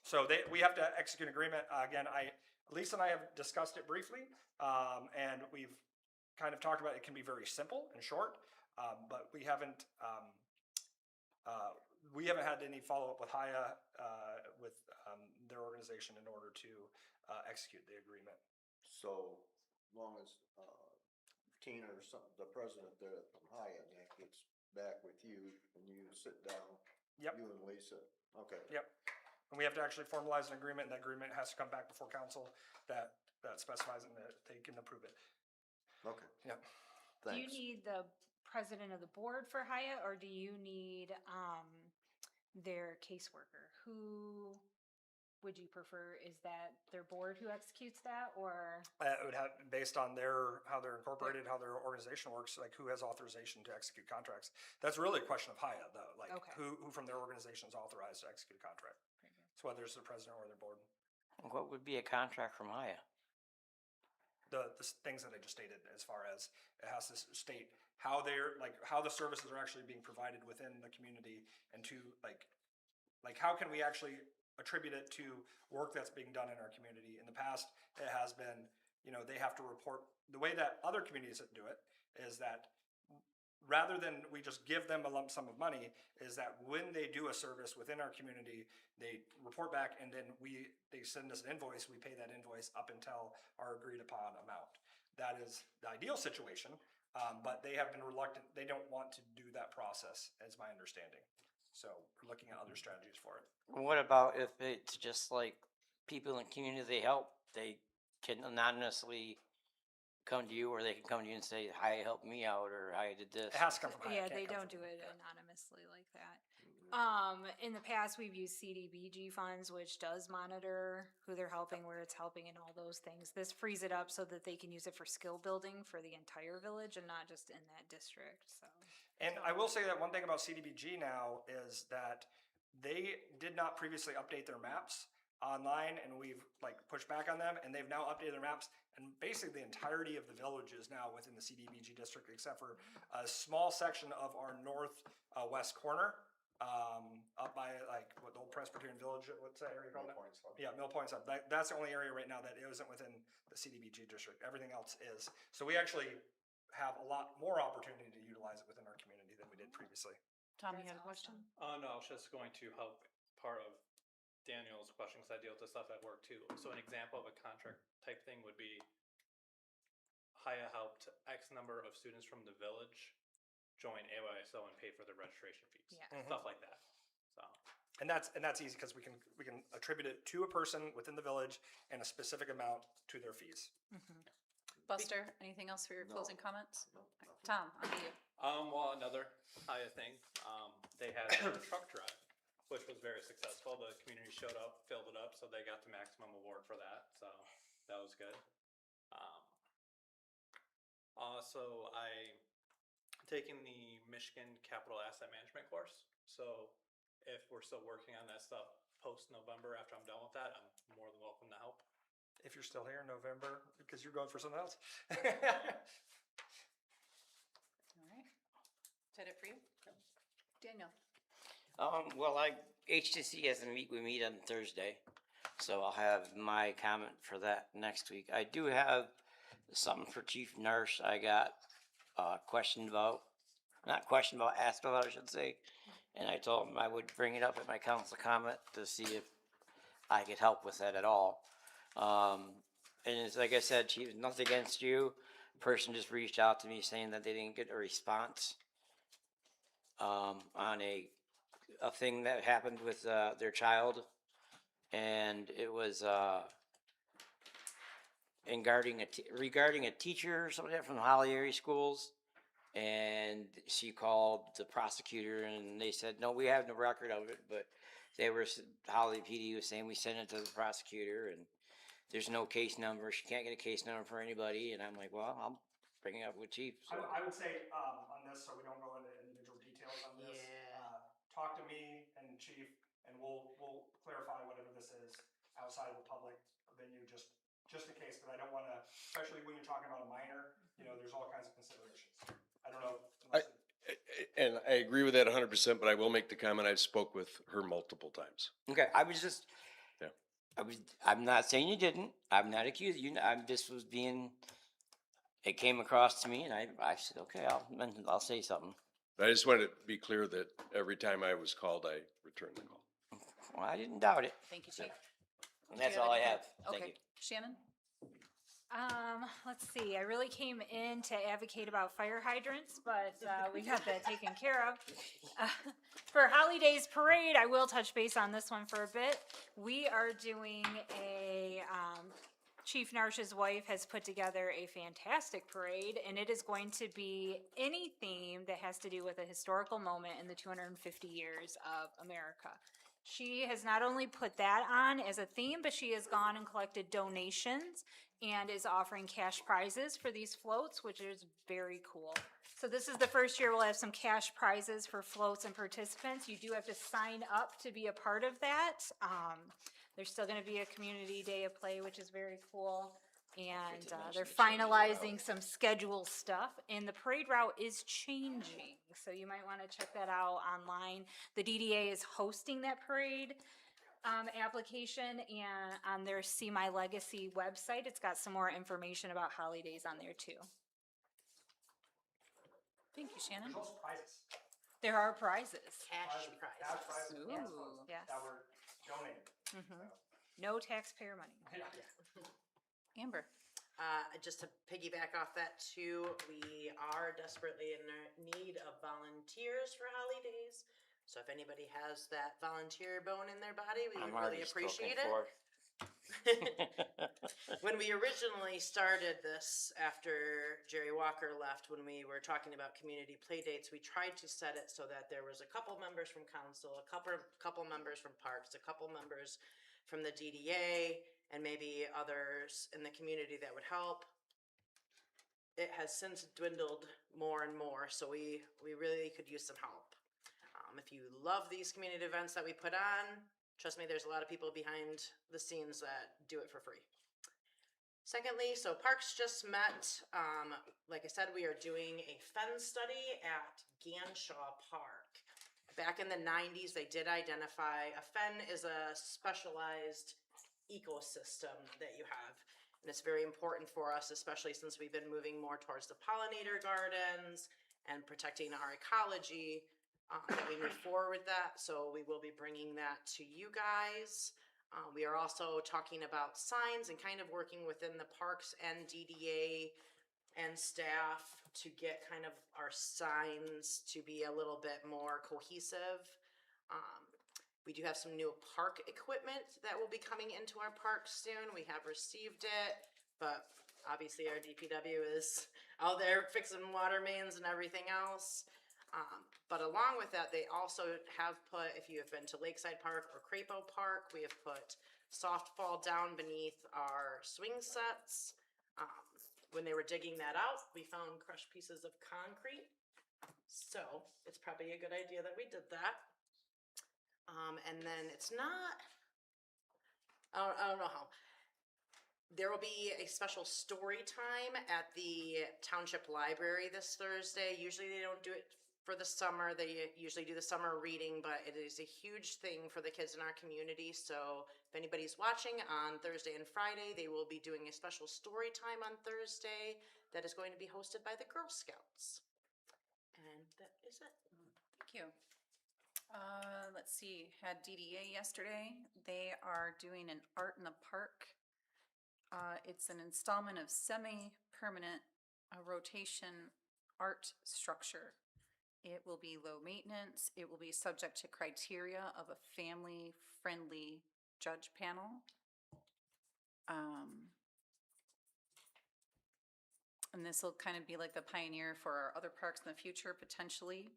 So we have to execute an agreement. Again, Lisa and I have discussed it briefly, and we've kind of talked about it can be very simple and short, but we haven't had any follow-up with Haya, with their organization in order to execute the agreement. So long as, Tina or the president there from Haya, Nick, gets back with you and you sit down. Yep. You and Lisa, okay. Yep. And we have to actually formalize an agreement, and that agreement has to come back before council that specifies and that they can approve it. Okay. Yep. Do you Thanks. need the president of the board for Haya, or do you need, their caseworker? Who would you prefer? Is that their board who executes that, or? It would have, based on how they're incorporated, how their organization works, like who has authorization to execute contracts. That's really a question of Haya, though, like Okay. who from their organization is authorized to execute a contract. So whether it's the president or their board. What would be a contract from Haya? The things that I just stated, as far as it has to state how how the services are actually being provided within the community, and to like how can we actually attribute it to work that's being done in our community. In the past, it has been, they have to report, the way that other communities do it is that rather than we just give them a lump sum of money, is that when they do a service within our community, they report back, and then they send us an invoice, we pay that invoice up until our agreed upon amount. That is the ideal situation, but they have been reluctant, they don't want to do that process, is my understanding. So we're looking at other strategies for it. What about if it's just like people in the community they help, they can anonymously come to you, or they can come to you and say, hi, help me out, or I did this? It has to come from Haya. Yeah, It can't they come don't from- do it anonymously like that. Mm-hmm. In the past, we've used CDBG funds, which does monitor who they're helping, where it's helping, and all those things. This frees it up so that they can use it for skill building for the entire village and not just in that district, so. And I will say that one thing about CDBG now is that they did not previously update their maps online, and we've pushed back on them, and they've now updated their maps, and basically the entirety of the village is now within the CDBG district, except for a small section of our west corner, up by what the old Presbyterian Village, what's that area called? Yeah, Mill Point Sub. That's the only area right now that isn't within the CDBG district. Everything else is. So we actually have a lot more opportunity to utilize it within our community than we did previously. Tom, you had a question? No, I was just going to help part of Daniel's question, because I deal with this stuff at work too. So an example of a contract type thing would be Haya helped X number of students from the village join AYSO and pay for their registration fees, Yeah. stuff like that. So. And that's easy because we can attribute it to a person within the village and a specific amount to their fees. Buster, anything else for your closing comments? Tom, on to you. Well, another Haya thing, they had their truck drive, which was very successful. The community showed up, filled it up, so they got the maximum award for that. So that was good. Also, I taking the Michigan Capital Asset Management course. So if we're still working on that stuff post-November, after I'm done with that, I'm more than welcome to help. If you're still here in November, because you're going for something else. All right. Is that it for you? Daniel? Well, HTC has a we meet on Thursday, so I'll have my comment for that next week. I do have something for Chief Nurse. I got asked about, I should say. And I told him I would bring it up at my council comment to see if I could help with that at all. And it's like I said, Chief, nothing against you. A person just reached out to me saying that they didn't get a response on a thing that happened with their child. And it was regarding a teacher or something from the Holly area schools. And she called the prosecutor and they said, no, we have no record of it, but Holly PD was saying we sent it to the prosecutor and there's no case number. She can't get a case number for anybody. And I'm like, well, I'll bring it up with Chief. So. I would say, on this, so we don't go into individual details on this. Talk to me and Chief, and we'll clarify whatever this is outside of the public venue, just in case, because I don't want to, especially when you're talking about a minor, there's all kinds of considerations. I don't know. And I agree with that 100%, but I will make the comment, I've spoke with her multiple times. Okay, I'm not saying you didn't. I'm not accusing you. It came across to me and I said, okay, I'll say something. I just wanted to be clear that every time I was called, I returned the call. Well, I didn't doubt it. Thank you, Chief. And that's all I have. Thank Okay. you. Shannon? Let's see, I really came in to advocate about fire hydrants, but, we got that taken care of. For Holidays Parade, I will touch base on this one for a bit. We are doing Chief Narsh's wife has put together a fantastic parade, and it is going to be any theme that has to do with a historical moment in the 250 years of America. She has not only put that on as a theme, but she has gone and collected donations and is offering cash prizes for these floats, which is very cool. So this is the first year we'll have some cash prizes for floats and participants. You do have to sign up to be a part of that. There's still going to be a community day of play, which is very cool. And they're finalizing some schedule stuff, and the parade route is changing. So you might want to check that out online. The DDA is hosting that parade application, and on their See My Legacy website, it's got some more information about holidays on there too. Thank you, Shannon. There's also prizes. There are prizes. Cash Cash prizes. Ooh. Yes. That were donated. No taxpayer money. Amber? Just to piggyback off that too, we are desperately in need of volunteers for holidays. So if anybody has that volunteer bone in their body, we would really appreciate it. When we originally started this, after Jerry Walker left, when we were talking about community play dates, we tried to set it so that there was a couple members from council, a couple members from parks, a couple members from the DDA, and maybe others in the community that would help. It has since dwindled more and more, so we really could use some help. If you love these community events that we put on, trust me, there's a lot of people behind the scenes that do it for free. Secondly, so Parks just met. Like I said, we are doing a fen study at Ganshaw Park. Back in the 90s, they did identify a fen is a specialized ecosystem that you have. And it's very important for us, especially since we've been moving more towards the pollinator gardens and protecting our ecology. that we move forward with that, so we will be bringing that to you guys. We are also talking about signs and kind of working within the parks and DDA and staff to get kind of our signs to be a little bit more cohesive. We do have some new park equipment that will be coming into our parks soon. We have received it, but obviously our DPW is out there fixing water mains and everything else. But along with that, they also have put, if you have been to Lakeside Park or Crapo Park, we have put softball down beneath our swing sets. When they were digging that out, we found crushed pieces of concrete. So it's probably a good idea that we did that. And then it's not, I don't know how. There will be a special story time at the Township Library this Thursday. Usually they don't do it for the summer. They usually do the summer reading, but it is a huge thing for the kids in our community. So if anybody's watching on Thursday and Friday, they will be doing a special story time on Thursday that is going to be hosted by the Girl Scouts. And that is it. Thank you. Let's see, had DDA yesterday. They are doing an Art in the Park. It's an installment of semi-permanent rotation art structure. It will be low maintenance. It will be subject to criteria of a family-friendly judge panel. And this will kind of be like the pioneer for our other parks in the future, potentially.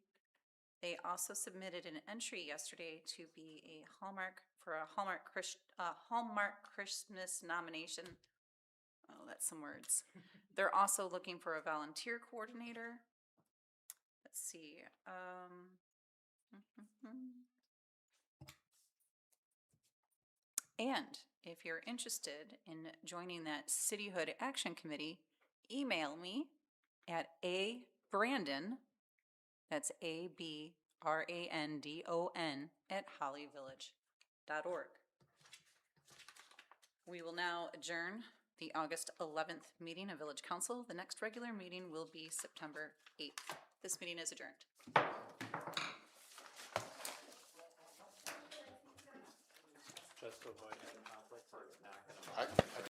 They also submitted an entry yesterday to be a Hallmark Christmas nomination. Oh, that's some words. They're also looking for a volunteer coordinator. Let's see. And if you're interested in joining that Cityhood Action Committee, email me at abrandon, that's ABRANDON @hollyvillage.org. We will now adjourn the August 11th meeting of Village Council. The next regular meeting will be September 8th. This meeting is adjourned. Just to avoid any conflict, we're not gonna.